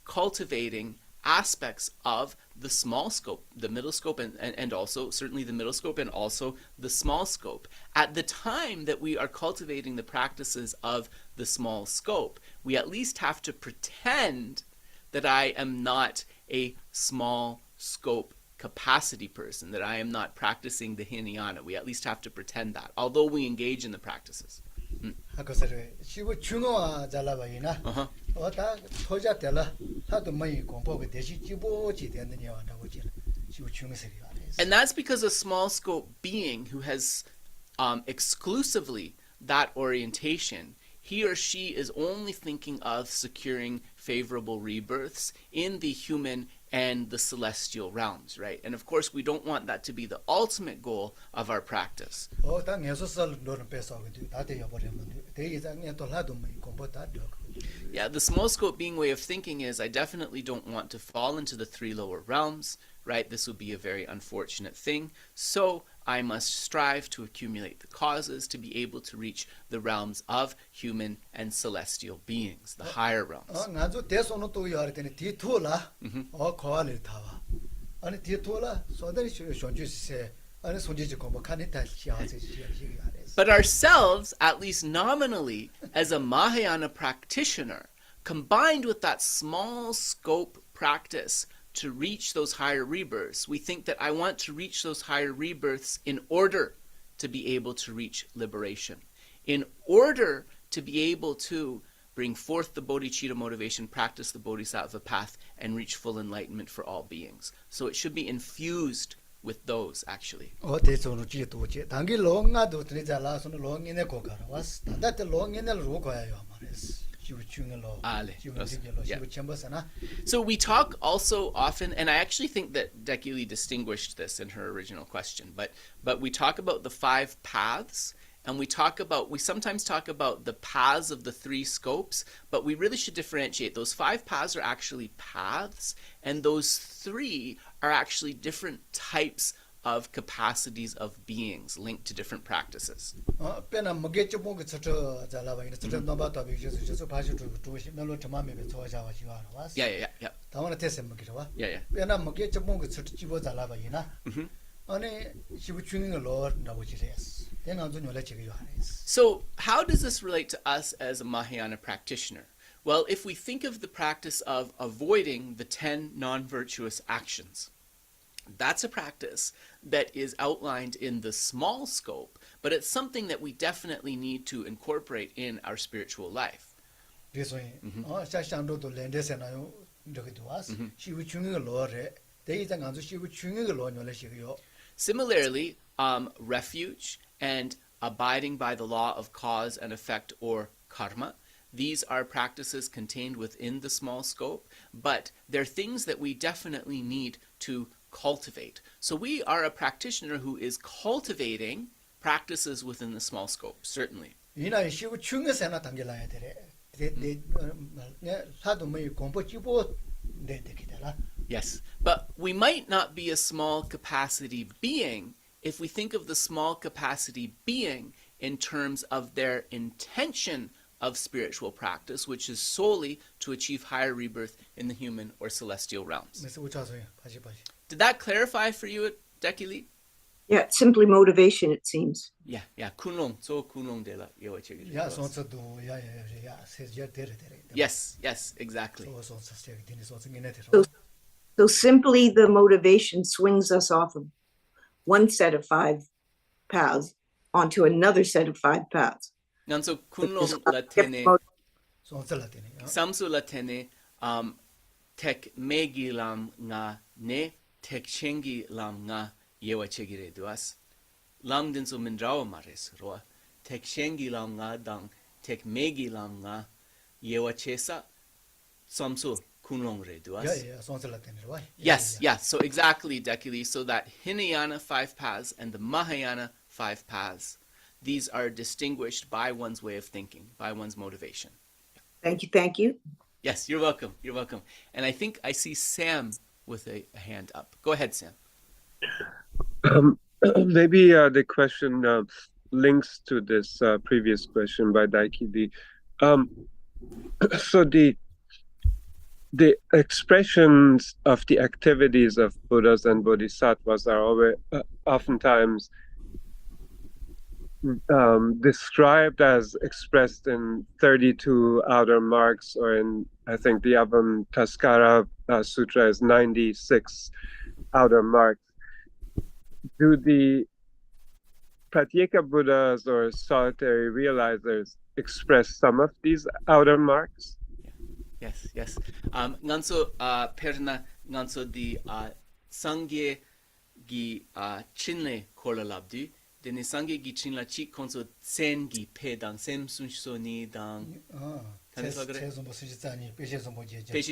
cultivating aspects of the small scope, the middle scope, and also certainly the middle scope and also the small scope. At the time that we are cultivating the practices of the small scope, we at least have to pretend that I am not a small scope capacity person, that I am not practicing the Hinayana. We at least have to pretend that, although we engage in the practices. And that's because a small scope being who has exclusively that orientation, he or she is only thinking of securing favorable rebirths in the human and the celestial realms, right? And of course, we don't want that to be the ultimate goal of our practice. Yeah, the small scope being way of thinking is, I definitely don't want to fall into the 3 lower realms, right? This would be a very unfortunate thing. So I must strive to accumulate the causes to be able to reach the realms of human and celestial beings, the higher realms. But ourselves, at least nominally, as a Mahayana practitioner, combined with that small scope practice to reach those higher rebirths, we think that I want to reach those higher rebirths in order to be able to reach liberation, in order to be able to bring forth the bodhicitta motivation, practice the bodhisattva path, and reach full enlightenment for all beings. So it should be infused with those, actually. So we talk also often, and I actually think that Dekili distinguished this in her original question, but we talk about the 5 paths, and we sometimes talk about the paths of the 3 scopes, but we really should differentiate. Those 5 paths are actually paths, and those 3 are actually different types of capacities of beings linked to different practices. Yeah. So how does this relate to us as a Mahayana practitioner? Well, if we think of the practice of avoiding the 10 non-virtuous actions, that's a practice that is outlined in the small scope, but it's something that we definitely need to incorporate in our spiritual life. Similarly, refuge and abiding by the law of cause and effect, or karma, these are practices contained within the small scope, but they're things that we definitely need to cultivate. So we are a practitioner who is cultivating practices within the small scope, certainly. Yes, but we might not be a small capacity being if we think of the small capacity being in terms of their intention of spiritual practice, which is solely to achieve higher rebirth in the human or celestial realms. Did that clarify for you, Dekili? Yeah, it's simply motivation, it seems. Yeah. Kunlong, so kunlong de la Yes, exactly. So simply the motivation swings us off of one set of 5 paths onto another set of 5 paths. Nanso kunlong latene samsu latene tek megi lam nga ne tek shengi lam nga yewa chegire duas lam dinso mindrawa mares roa tek shengi lam nga dang tek megi lam nga yewa chesa samso kunlong re duas. Yeah, sonsala tenir wa. Yes, yes. So exactly, Dekili. So that Hinayana 5 paths and the Mahayana 5 paths, these are distinguished by one's way of thinking, by one's motivation. Thank you. Thank you. Yes, you're welcome. You're welcome. And I think I see Sam with a hand up. Go ahead, Sam. Maybe the question links to this previous question by Daikidi. So the expressions of the activities of Buddhas and Bodhisattvas are always, oftentimes described as expressed in 32 outer marks, or in, I think, the Avantaskara Sutra is 96 outer marks. Do the Pratyeka Buddhas or solitary realizers express some of these outer marks? Yes, yes. Nganso perna nganso di sangye gi chinle kola labdi. Deni sangye gi chinla chi konso sen gi pe dang sem sunso ni dang. Peshi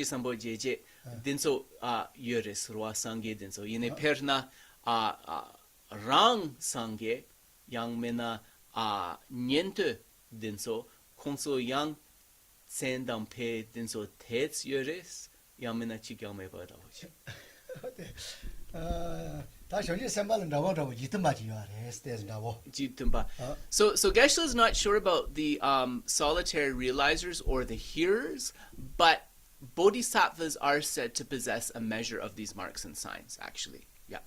sambo jeje. Denso yores roa sangye denso. Yene perna rang sangye yang mena niente denso konso yang sen dang pe denso tets yores yang mena chi gyang me ba da ho. So Geshe is not sure about the solitary realizers or the hearers, but bodhisattvas are said to possess a measure of these marks and signs, actually. Yeah.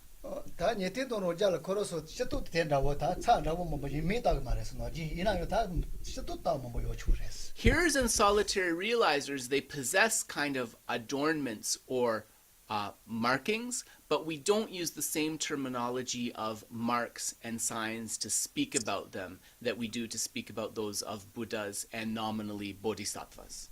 Hearers and solitary realizers, they possess kind of adornments or markings, but we don't use the same terminology of marks and signs to speak about them that we do to speak about those of Buddhas and nominally bodhisattvas.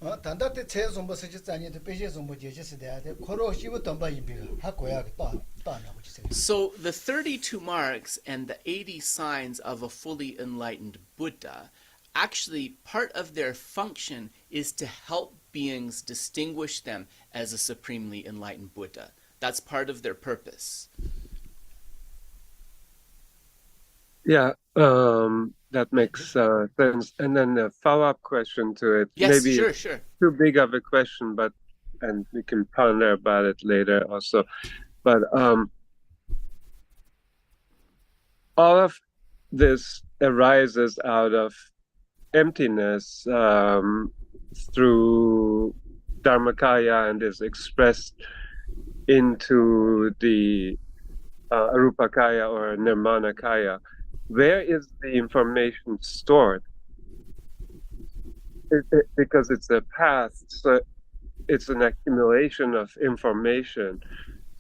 So the 32 marks and the 80 signs of a fully enlightened Buddha, actually part of their function is to help beings distinguish them as a supremely enlightened Buddha. That's part of their purpose. Yeah, that makes sense. And then a follow-up question to it. Yes, maybe sure. Too big of a question, and we can ponder about it later also. But all of this arises out of emptiness through Dharmakaya and is expressed into the Arupakaya or Nirmanakaya. Where is the information stored? Because it's a path, so it's an accumulation of information.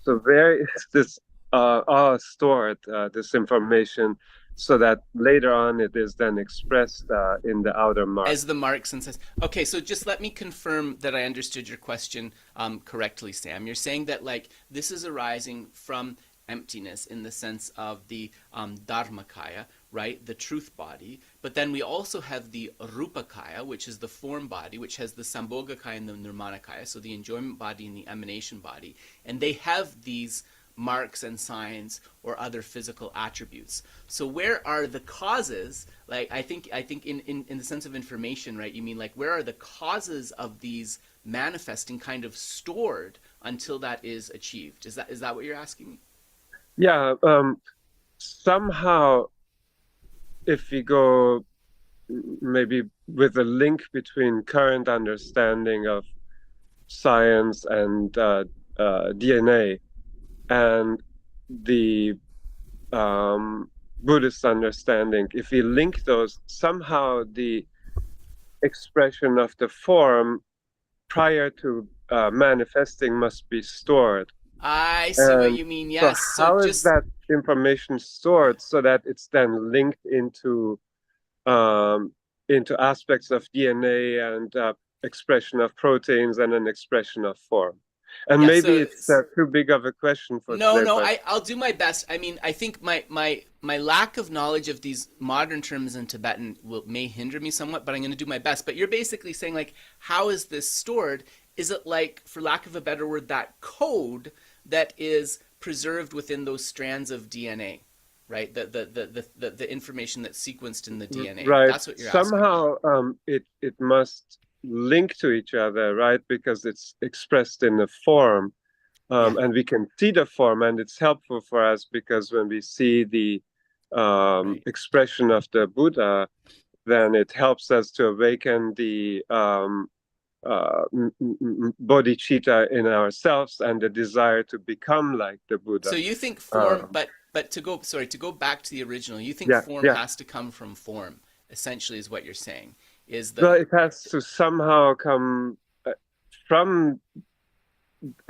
So where is this all stored, this information, so that later on it is then expressed in the outer marks? As the marks and says. Okay, so just let me confirm that I understood your question correctly, Sam. You're saying that like this is arising from emptiness in the sense of the Dharmakaya, right, the truth body, but then we also have the Rupakaya, which is the form body, which has the Sambhogakaya and the Nirmanakaya, so the enjoyment body and the emanation body, and they have these marks and signs or other physical attributes. So where are the causes? Like I think in the sense of information, right, you mean like where are the causes of these manifesting kind of stored until that is achieved? Is that what you're asking me? Yeah, somehow if we go maybe with a link between current understanding of science and DNA and the Buddhist understanding, if we link those, somehow the expression of the form prior to manifesting must be stored. I see what you mean, yes. So how is that information stored so that it's then linked into aspects of DNA and expression of proteins and an expression of form? And yeah, maybe so it's too big of a question for no, today. No, I'll do my best. I mean, I think my lack of knowledge of these modern terms in Tibetan may hinder me somewhat, but I'm going to do my best. But you're basically saying, like, how is this stored? is it like, for lack of a better word, that code that is preserved within those strands of DNA, right? The information that's sequenced in the DNA. Right. That's what you're asking. Somehow it must link to each other, right? Because it's expressed in a form. And we can see the form, and it's helpful for us because when we see the expression of the Buddha, then it helps us to awaken the bodhicitta in ourselves and the desire to become like the Buddha. So you think form, but to go back to the original, you think form has to come from form, essentially, is what you're saying. Well, it has to somehow come from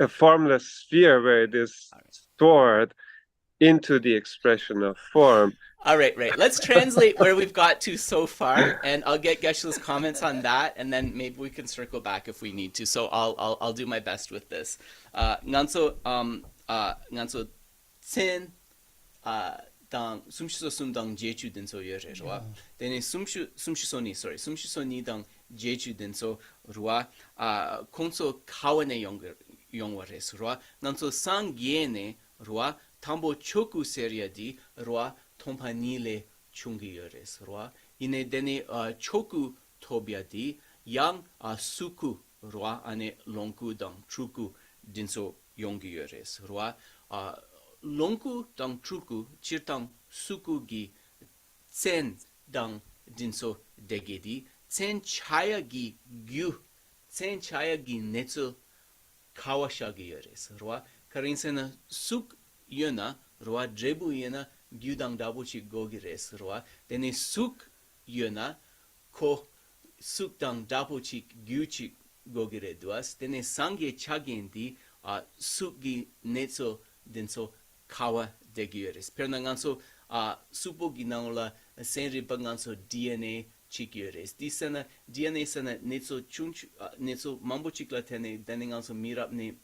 a formless sphere where it is stored into the expression of form. All right. Let's translate where we've got to so far, and I'll get Geshe-la's comments on that, and then maybe we can circle back if we need to. So I'll do my best with this. Nganso tsen dang sumshiso sum dang jechu denso yore rwa. Dene sumshiso ni dang jechu denso rwa. Konso kawane yongwa res rwa. Nganso sang yene rwa. Tambo choku seria di rwa. Tompanile chungi yores rwa. Ine dene choku tobia di yang suku rwa ane longku dang truku dinso yongi yores rwa. Longku dang truku chirtang suku gi tsen dang dinso degedi tsen chaya gi gyu tsen chaya gi netsu kawashagi yores rwa. Karinsena suk yuna rwa drebu yuna gyudang dabuchi gogires rwa. Dene suk yuna ko suk dang dabuchi gyuchi gogire duas. Dene sangye chagendi suk gi netsu dinso kawa degires. Perna nganso supo gi nangola senri nganso DNA chikires. Di sana DNA sana netsu chunchu netsu mambo chikla tene dene nganso mirap ne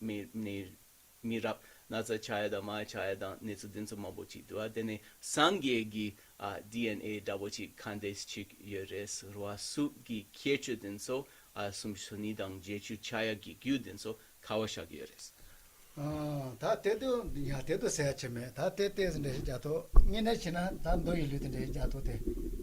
mirap naza chaya da ma chaya da netsu dinso mambo chidua dene sangye gi DNA dabochi condensed chik yores rwa su gi kyechu dinso sumshoni dang jechu chaya gi gyu dinso kawashagi yores. 다 때도 야 때도 세야체메 다 때때는데 자도 니네치나 단도 일루든데 자도데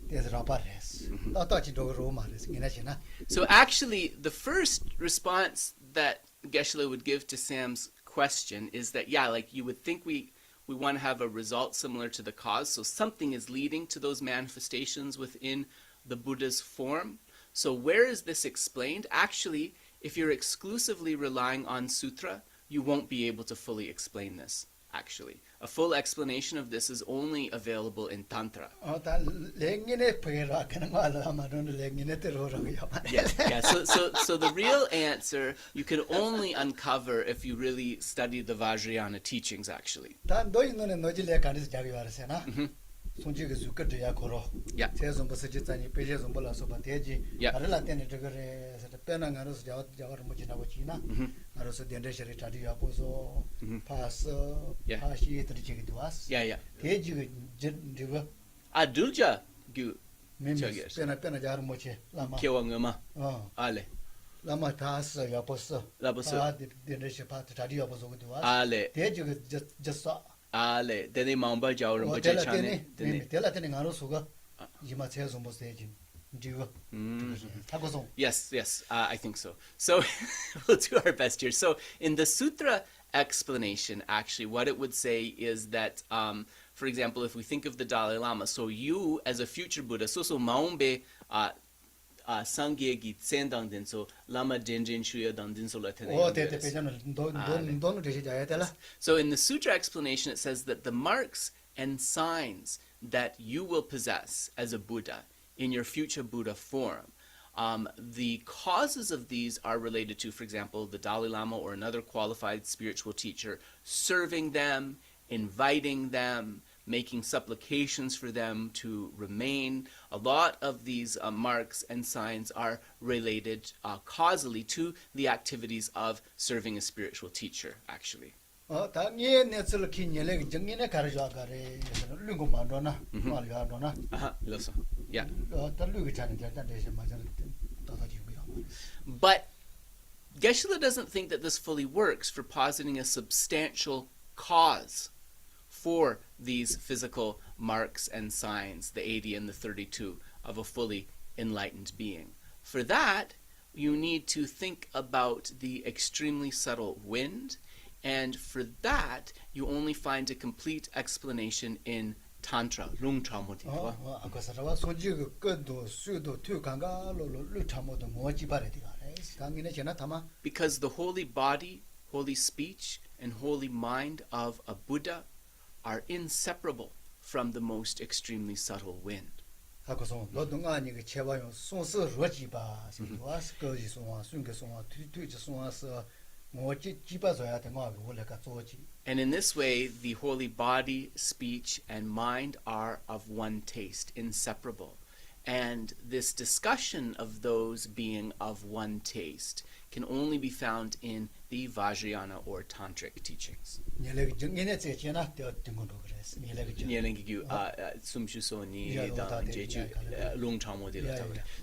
데스라바레스 나타치도 로마레스 니네치나. So actually the first response that Geshe would give to Sam's question is that like you would think we want to have a result similar to the cause, so something is leading to those manifestations within the Buddha's form. So where is this explained? Actually, if you're exclusively relying on sutra, you won't be able to fully explain this, actually. A full explanation of this is only available in Tantra. So the real answer you can only uncover if you really study the Vajrayana teachings, actually. 손지가 주거야 걸어. 세선 버스지 자니 배제선 몰라서 바대지. 알라 때는 저거래 빼는 거로서 저거를 못 지나고 지나. 알아서 된대셔리 자리 앞에서 파서 파시 들이지기도 왔어. 대지가 저거 아둘자 그 저기 빼나 자를 못 치. 라마. 개왕음아. 알레. 라마 다스 옆에서. 라버서. 된대셔 파트 자리 앞에서 그도 왔어. 알레. 대지가 졌어. Ale, dene mamba jawr mbaje chane dene tela tene ngaro suga yima che zombo stage diwa tagoso. Yes, I think so. So we'll do our best here. So in the sutra explanation, actually what it would say is that for example, if we think of the Dalai Lama, so you as a future Buddha, so maombe sangye gi tsendang denso lama denjin shuya dang denso la tene. So in the sutra explanation it says that the marks and signs that you will possess as a Buddha in your future Buddha form, the causes of these are related to, for example, the Dalai Lama or another qualified spiritual teacher serving them, inviting them, making supplications for them to remain. A lot of these marks and signs are related causally to the activities of serving a spiritual teacher, actually. But Geshe doesn't think that this fully works for positing a substantial cause for these physical marks and signs, the 80 and the 32, of a fully enlightened being. For that, you need to think about the extremely subtle wind, and for that, you only find a complete explanation in Tantra. Because the holy body, holy speech, and holy mind of a Buddha are inseparable from the most extremely subtle wind. And in this way, the holy body, speech, and mind are of one taste, inseparable. And this discussion of those being of one taste can only be found in the Vajrayana or Tantric teachings.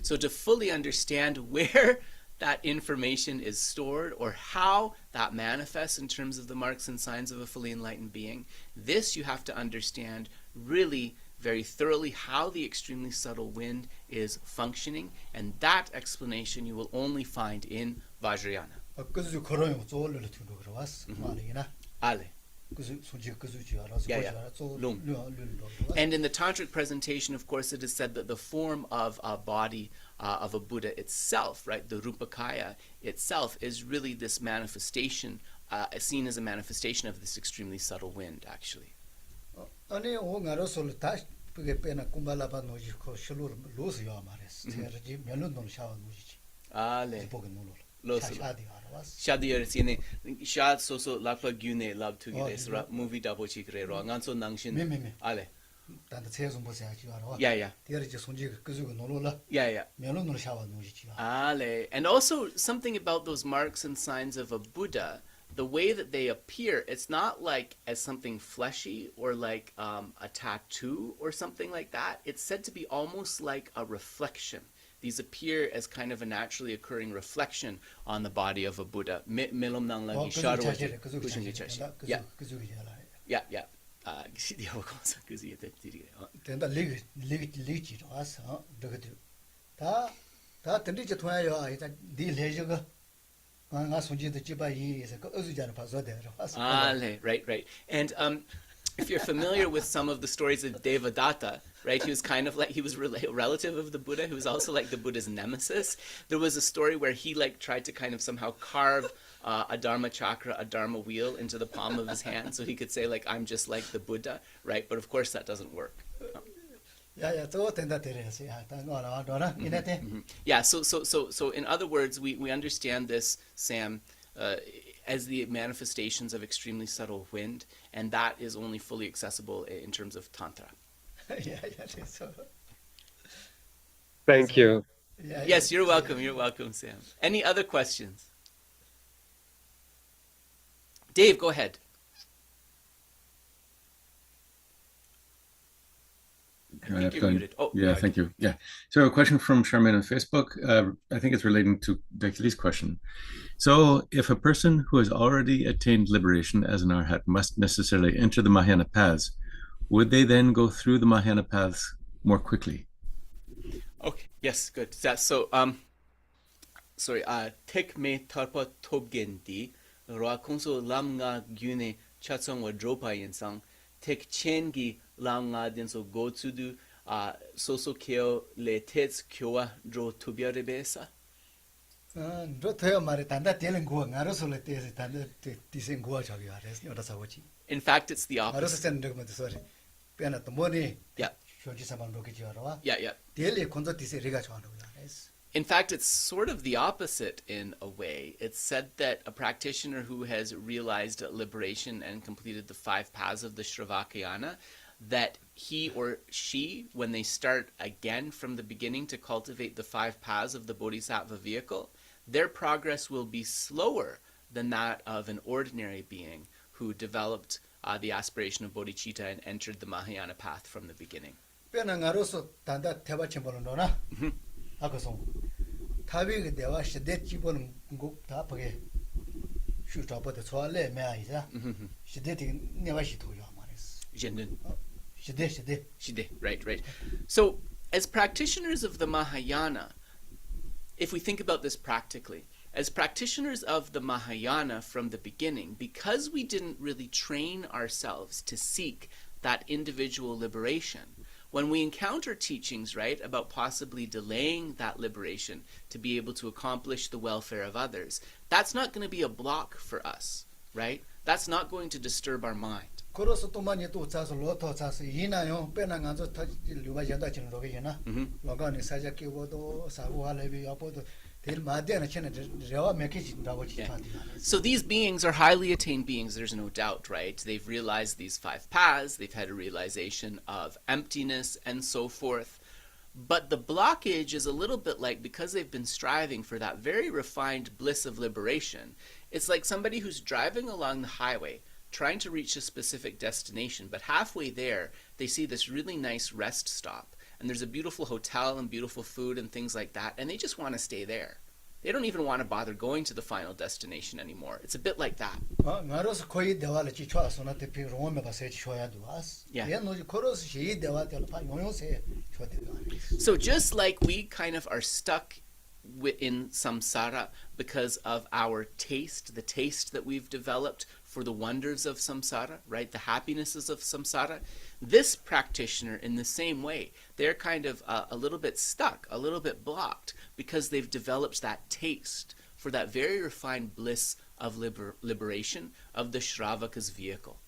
So to fully understand where that information is stored or how that manifests in terms of the marks and signs of a fully enlightened being, this you have to understand really very thoroughly how the extremely subtle wind is functioning, and that explanation you will only find in Vajrayana. And in the Tantric presentation, of course, it is said that the form of a body of a Buddha itself, right, the Rupakaya itself, is really this manifestation, seen as a manifestation of this extremely subtle wind, actually. Movie double cheek and also something about those marks and signs of a Buddha, the way that they appear, it's not like as something fleshy or like a tattoo or something like that. It's said to be almost like a reflection. These appear as kind of a naturally occurring reflection on the body of a Buddha. Right. And if you're familiar with some of the stories of Devadatta, right, he was kind of like, he was a relative of the Buddha, who was also like the Buddha's nemesis. There was a story where he like tried to kind of somehow carve a Dharma chakra, a Dharma wheel into the palm of his hand so he could say like, I'm just like the Buddha, right? But of course that doesn't work. Yeah, so in other words, we understand this, Sam, as the manifestations of extremely subtle wind, and that is only fully accessible in terms of Tantra. Thank you. Yes, you're welcome, Sam. Any other questions? Dave, go ahead. I think you're muted. Oh, yeah, thank you. Yeah. So a question from Charmaine on Facebook. I think it's relating to Becky question. So if a person who has already attained liberation as an arhat must necessarily enter the Mahayana paths, would they then go through the Mahayana paths more quickly? Okay, yes, good. So, sorry, tek me tarpa tobgendi, roa kongso lam nga gyune chatsong wa dropa yensang, tek chengi lam nga denso go tsudu, soso keo le tets kyoa dro tubya rebesa? In fact, it's the opposite. Yeah. In fact, it's sort of the opposite in a way. It's said that a practitioner who has realized liberation and completed the 5 paths of the Shravakayana, that he or she, when they start again from the beginning to cultivate the 5 paths of the Bodhisattva vehicle, their progress will be slower than that of an ordinary being who developed the aspiration of bodhicitta and entered the Mahayana path from the beginning. 타비게 대화 시대 집어는 꼭다 보게 슈타버도 좋아래 매아이자 시대티 내와시 도요 말했어. Shide, right. So, as practitioners of the Mahayana, if we think about this practically, as practitioners of the Mahayana from the beginning, because we didn't really train ourselves to seek that individual liberation, when we encounter teachings, right, about possibly delaying that liberation to be able to accomplish the welfare of others, that's not going to be a block for us, right? That's not going to disturb our mind. 그래서 또 많이 또 자서 로터 자서 이나요 빼나가서 다 루바자다 지는 로게나 로가니 사자 끼고도 사고할래비 아포도 될 마디나 chen rewa meki진다고 지타디. So these beings are highly attained beings, there's no doubt, right? They've realized these 5 paths, they've had a realization of emptiness and so forth. But the blockage is a little bit like, because they've been striving for that very refined bliss of liberation, it's like somebody who's driving along the highway trying to reach a specific destination, but halfway there they see this really nice rest stop and there's a beautiful hotel and beautiful food and things like that, and they just want to stay there. They don't even want to bother going to the final destination anymore. It's a bit like that. 나로서 거의 대화를 지쳐서나 대피 로메 가서 지쳐야 되와스. 얘는 거로서 시 대화들 봐 용용세 줘야. So just like we kind of are stuck in samsara because of our taste, the taste that we've developed for the wonders of samsara, right? The happinesses of samsara. This practitioner, in the same way, they're kind of a little bit stuck, a little bit blocked, because they've developed that taste for that very refined bliss of liberation of the Shravaka's vehicle.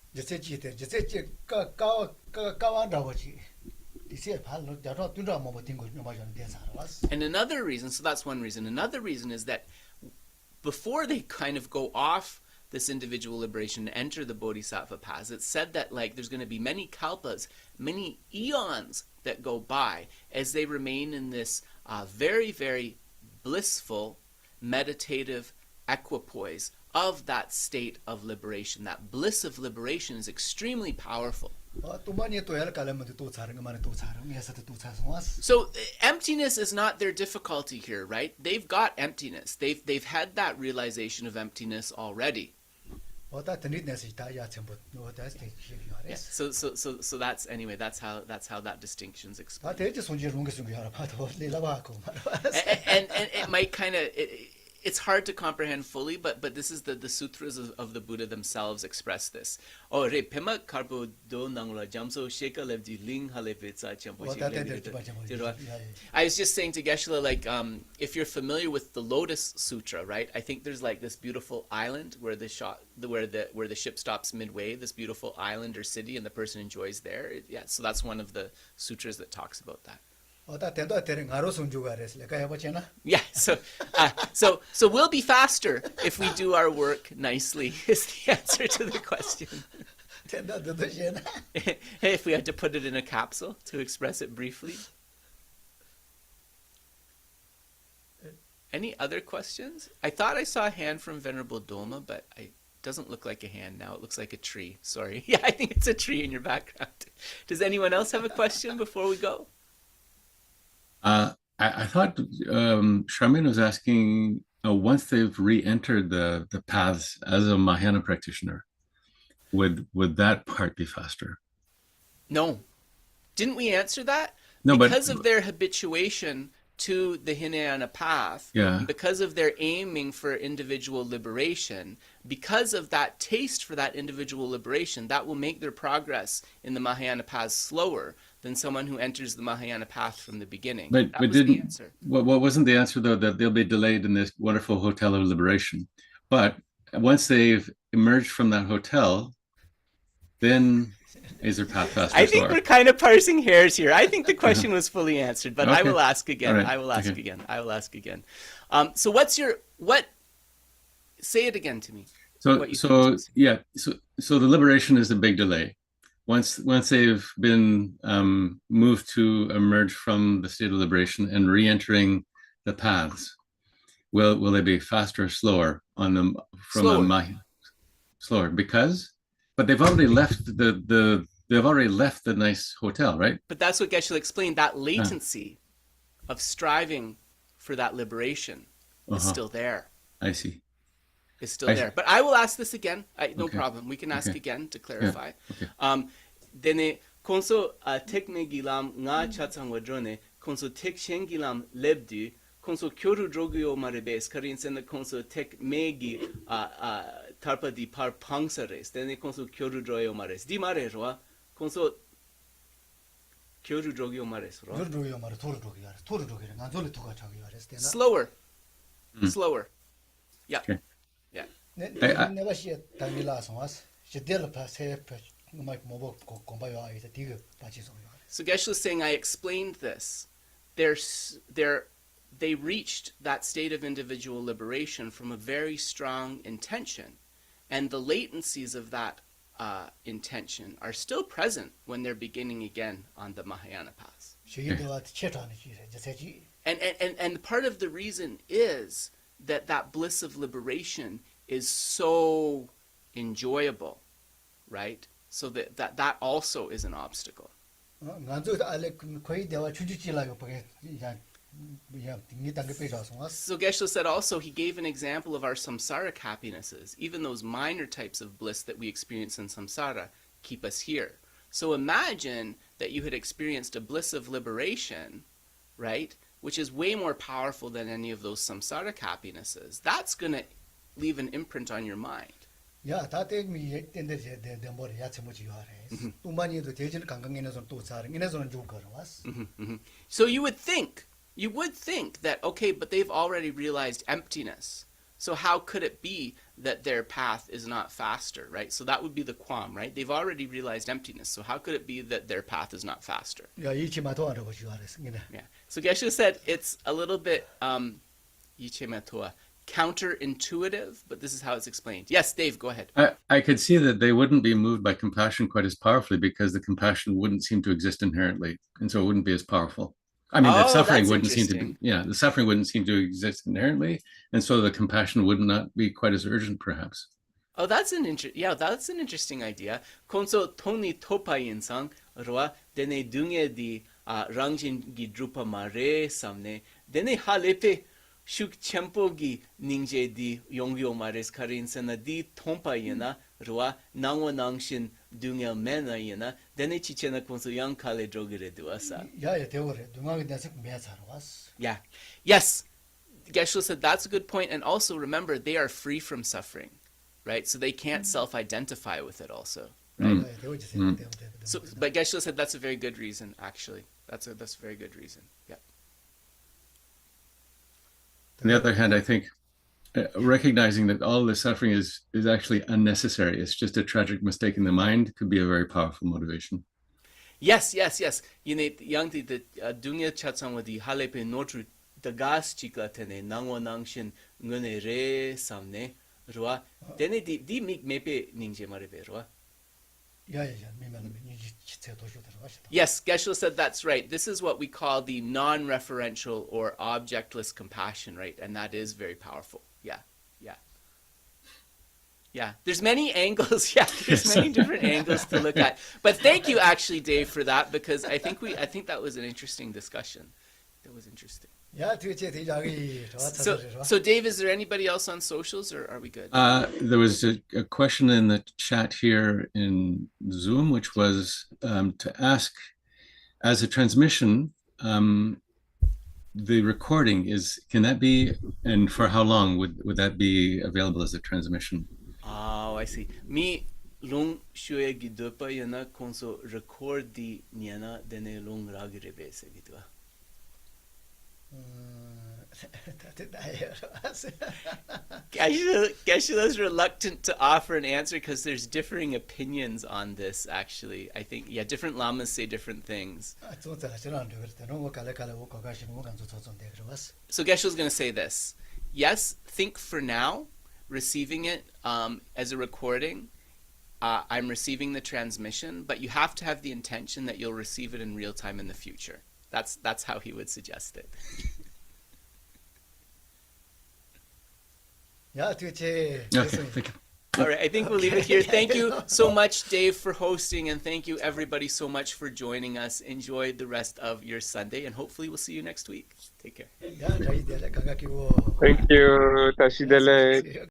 And another reason, so that's one reason. Another reason is that before they kind of go off this individual liberation and enter the bodhisattva paths, it's said that like there's going to be many kalpas, many eons that go by as they remain in this very, very blissful, meditative equipoise of that state of liberation. That bliss of liberation is extremely powerful. So emptiness is not their difficulty here, right? They've got emptiness. They've had that realization of emptiness already. Yeah, so that's anyway. That's how that distinction's explained. And it might kind of. It's hard to comprehend fully, but this is the sutras of the Buddha themselves express this. I was just saying to Geshe, like if you're familiar with the Lotus Sutra, right? I think there's like this beautiful island where the ship stops midway. This beautiful island or city, and the person enjoys there. Yeah, so that's one of the sutras that talks about that. Yeah, so we'll be faster if we do our work nicely, is the answer to the question. If we had to put it in a capsule to express it briefly. Any other questions? I thought I saw a hand from Venerable Doma, but it doesn't look like a hand now. It looks like a tree. Sorry. Yeah, I think it's a tree in your background. Does anyone else have a question before we go? I thought Charmaine was asking, once they've re-entered the paths as a Mahayana practitioner, would that part be faster? No. Didn't we answer that? No, because of their habituation to the Hinayana path, because of their aiming for individual liberation, because of that taste for that individual liberation, that will make their progress in the Mahayana path slower than someone who enters the Mahayana path from the beginning. But didn't the answer. What wasn't the answer though, that they'll be delayed in this wonderful hotel of liberation? But once they've emerged from that hotel, then is their path faster? I think we're kind of parsing hairs here. I think the question was fully answered, but okay. I will ask again. Right. I will ask again. So say it again to me. So the liberation is a big delay. Once they've been moved to emerge from the state of liberation and re-entering the paths, will they be faster or slower on them from slower. Slower because, but they've already left the nice hotel, right? But that's what Geshe explained. That latency of striving for that liberation is still there. I see. Is still there. But I will ask this again. No Okay. problem. We can ask again to clarify. Yeah. Okay. Dene konso tek megilam nga chatsang wadrone konso tek shengilam lebdi konso kyoru drogyo marebes karin sen konso tek megi tarpa di par pangsares dene konso kyoru droyo mares di mare roa konso kyoru drogyo mares roa slower. Slower. Yeah. Okay. Yeah. never see Tangila songs. She did a pass Mike Mobo Combayo is a digger, patches on you. So Geshe is saying, I explained this. They reached that state of individual liberation from a very strong intention. And the latencies of that intention are still present when they're beginning again on the Mahayana path. And part of the reason is that bliss of liberation is so enjoyable, right? So that also is an obstacle. So Geshe said also, he gave an example of our samsaric happinesses. Even those minor types of bliss that we experience in samsara keep us here. So imagine that you had experienced a bliss of liberation, right? Which is way more powerful than any of those samsaric happinesses. That's going to leave an imprint on your mind. Yeah, that take me in the more Yatsumuchi. Umani to Tajin Kangang in a zone to Saring in a zone Joker was. So you would think that, okay, but they've already realized emptiness. So how could it be that their path is not faster, right? So that would be the qualm, right? They've already realized emptiness. So how could it be that their path is not faster? Yeah, Yeah. So Geshe said it's a little bit counterintuitive, but this is how it's explained. Yes, Dave, go ahead. I could see that they wouldn't be moved by compassion quite as powerfully because the compassion wouldn't seem to exist inherently, and so it wouldn't be as powerful. I mean, the suffering wouldn't seem to be, the suffering wouldn't seem to exist inherently, and so the compassion would not be quite as urgent, perhaps. Oh, that's an interesting idea. Konso toni topayin sang roa dene dunge di rangjin gi drupa mare samne dene halepe shuk chempo gi ningje di yongyo mares karin sana di tompayina roa nangwa nangshin dunge mena yina dene chichena konso yang kale drogere duasa. Yeah, dunga that's a was. Yeah. Yes. Geshe said that's a good point, and also remember they are free from suffering. Right, so they can't self-identify with it also, right? So, but Geshe said that's a very good reason. Actually, that's a very good reason. Yeah. On the other hand, I think recognizing that all the suffering is actually unnecessary. It's just a tragic mistake in the mind could be a very powerful motivation. Yes. You know, yang di the dunya chatsangwa di halepe notru dagas chikla tene nangwa nangshin ngune re samne. Roa, dene di mig mepe ningje marebe roa. Yes, Geshe said that's right. This is what we call the non-referential or objectless compassion, right? And that is very powerful. Yeah. There's many angles. Yeah, there's many different angles to look at. But thank you, actually, Dave, for that, because I think that was an interesting discussion. That was interesting. Yeah, so Dave, is there anybody else on socials, or are we good? There was a question in the chat here in Zoom, which was to ask, as a transmission, the recording can that be, and for how long would that be available as a transmission? Oh, I see. Me long shue gidopa yana konso record di niana dene long ragirebe se gidwa. Geshe is reluctant to offer an answer because there's differing opinions on this, actually. I think, different lamas say different things. So Geshe is going to say this. Yes, think for now, receiving it as a recording. I'm receiving the transmission, but you have to have the intention that you'll receive it in real time in the future. That's how he would suggest it. Yeah, okay, thank you. All right, I think we'll leave it here. Thank you so much, Dave, for hosting, and thank you everybody so much for joining us. Enjoy the rest of your Sunday, and hopefully we'll see you next week. Take care. Thank you. Tashi Dele.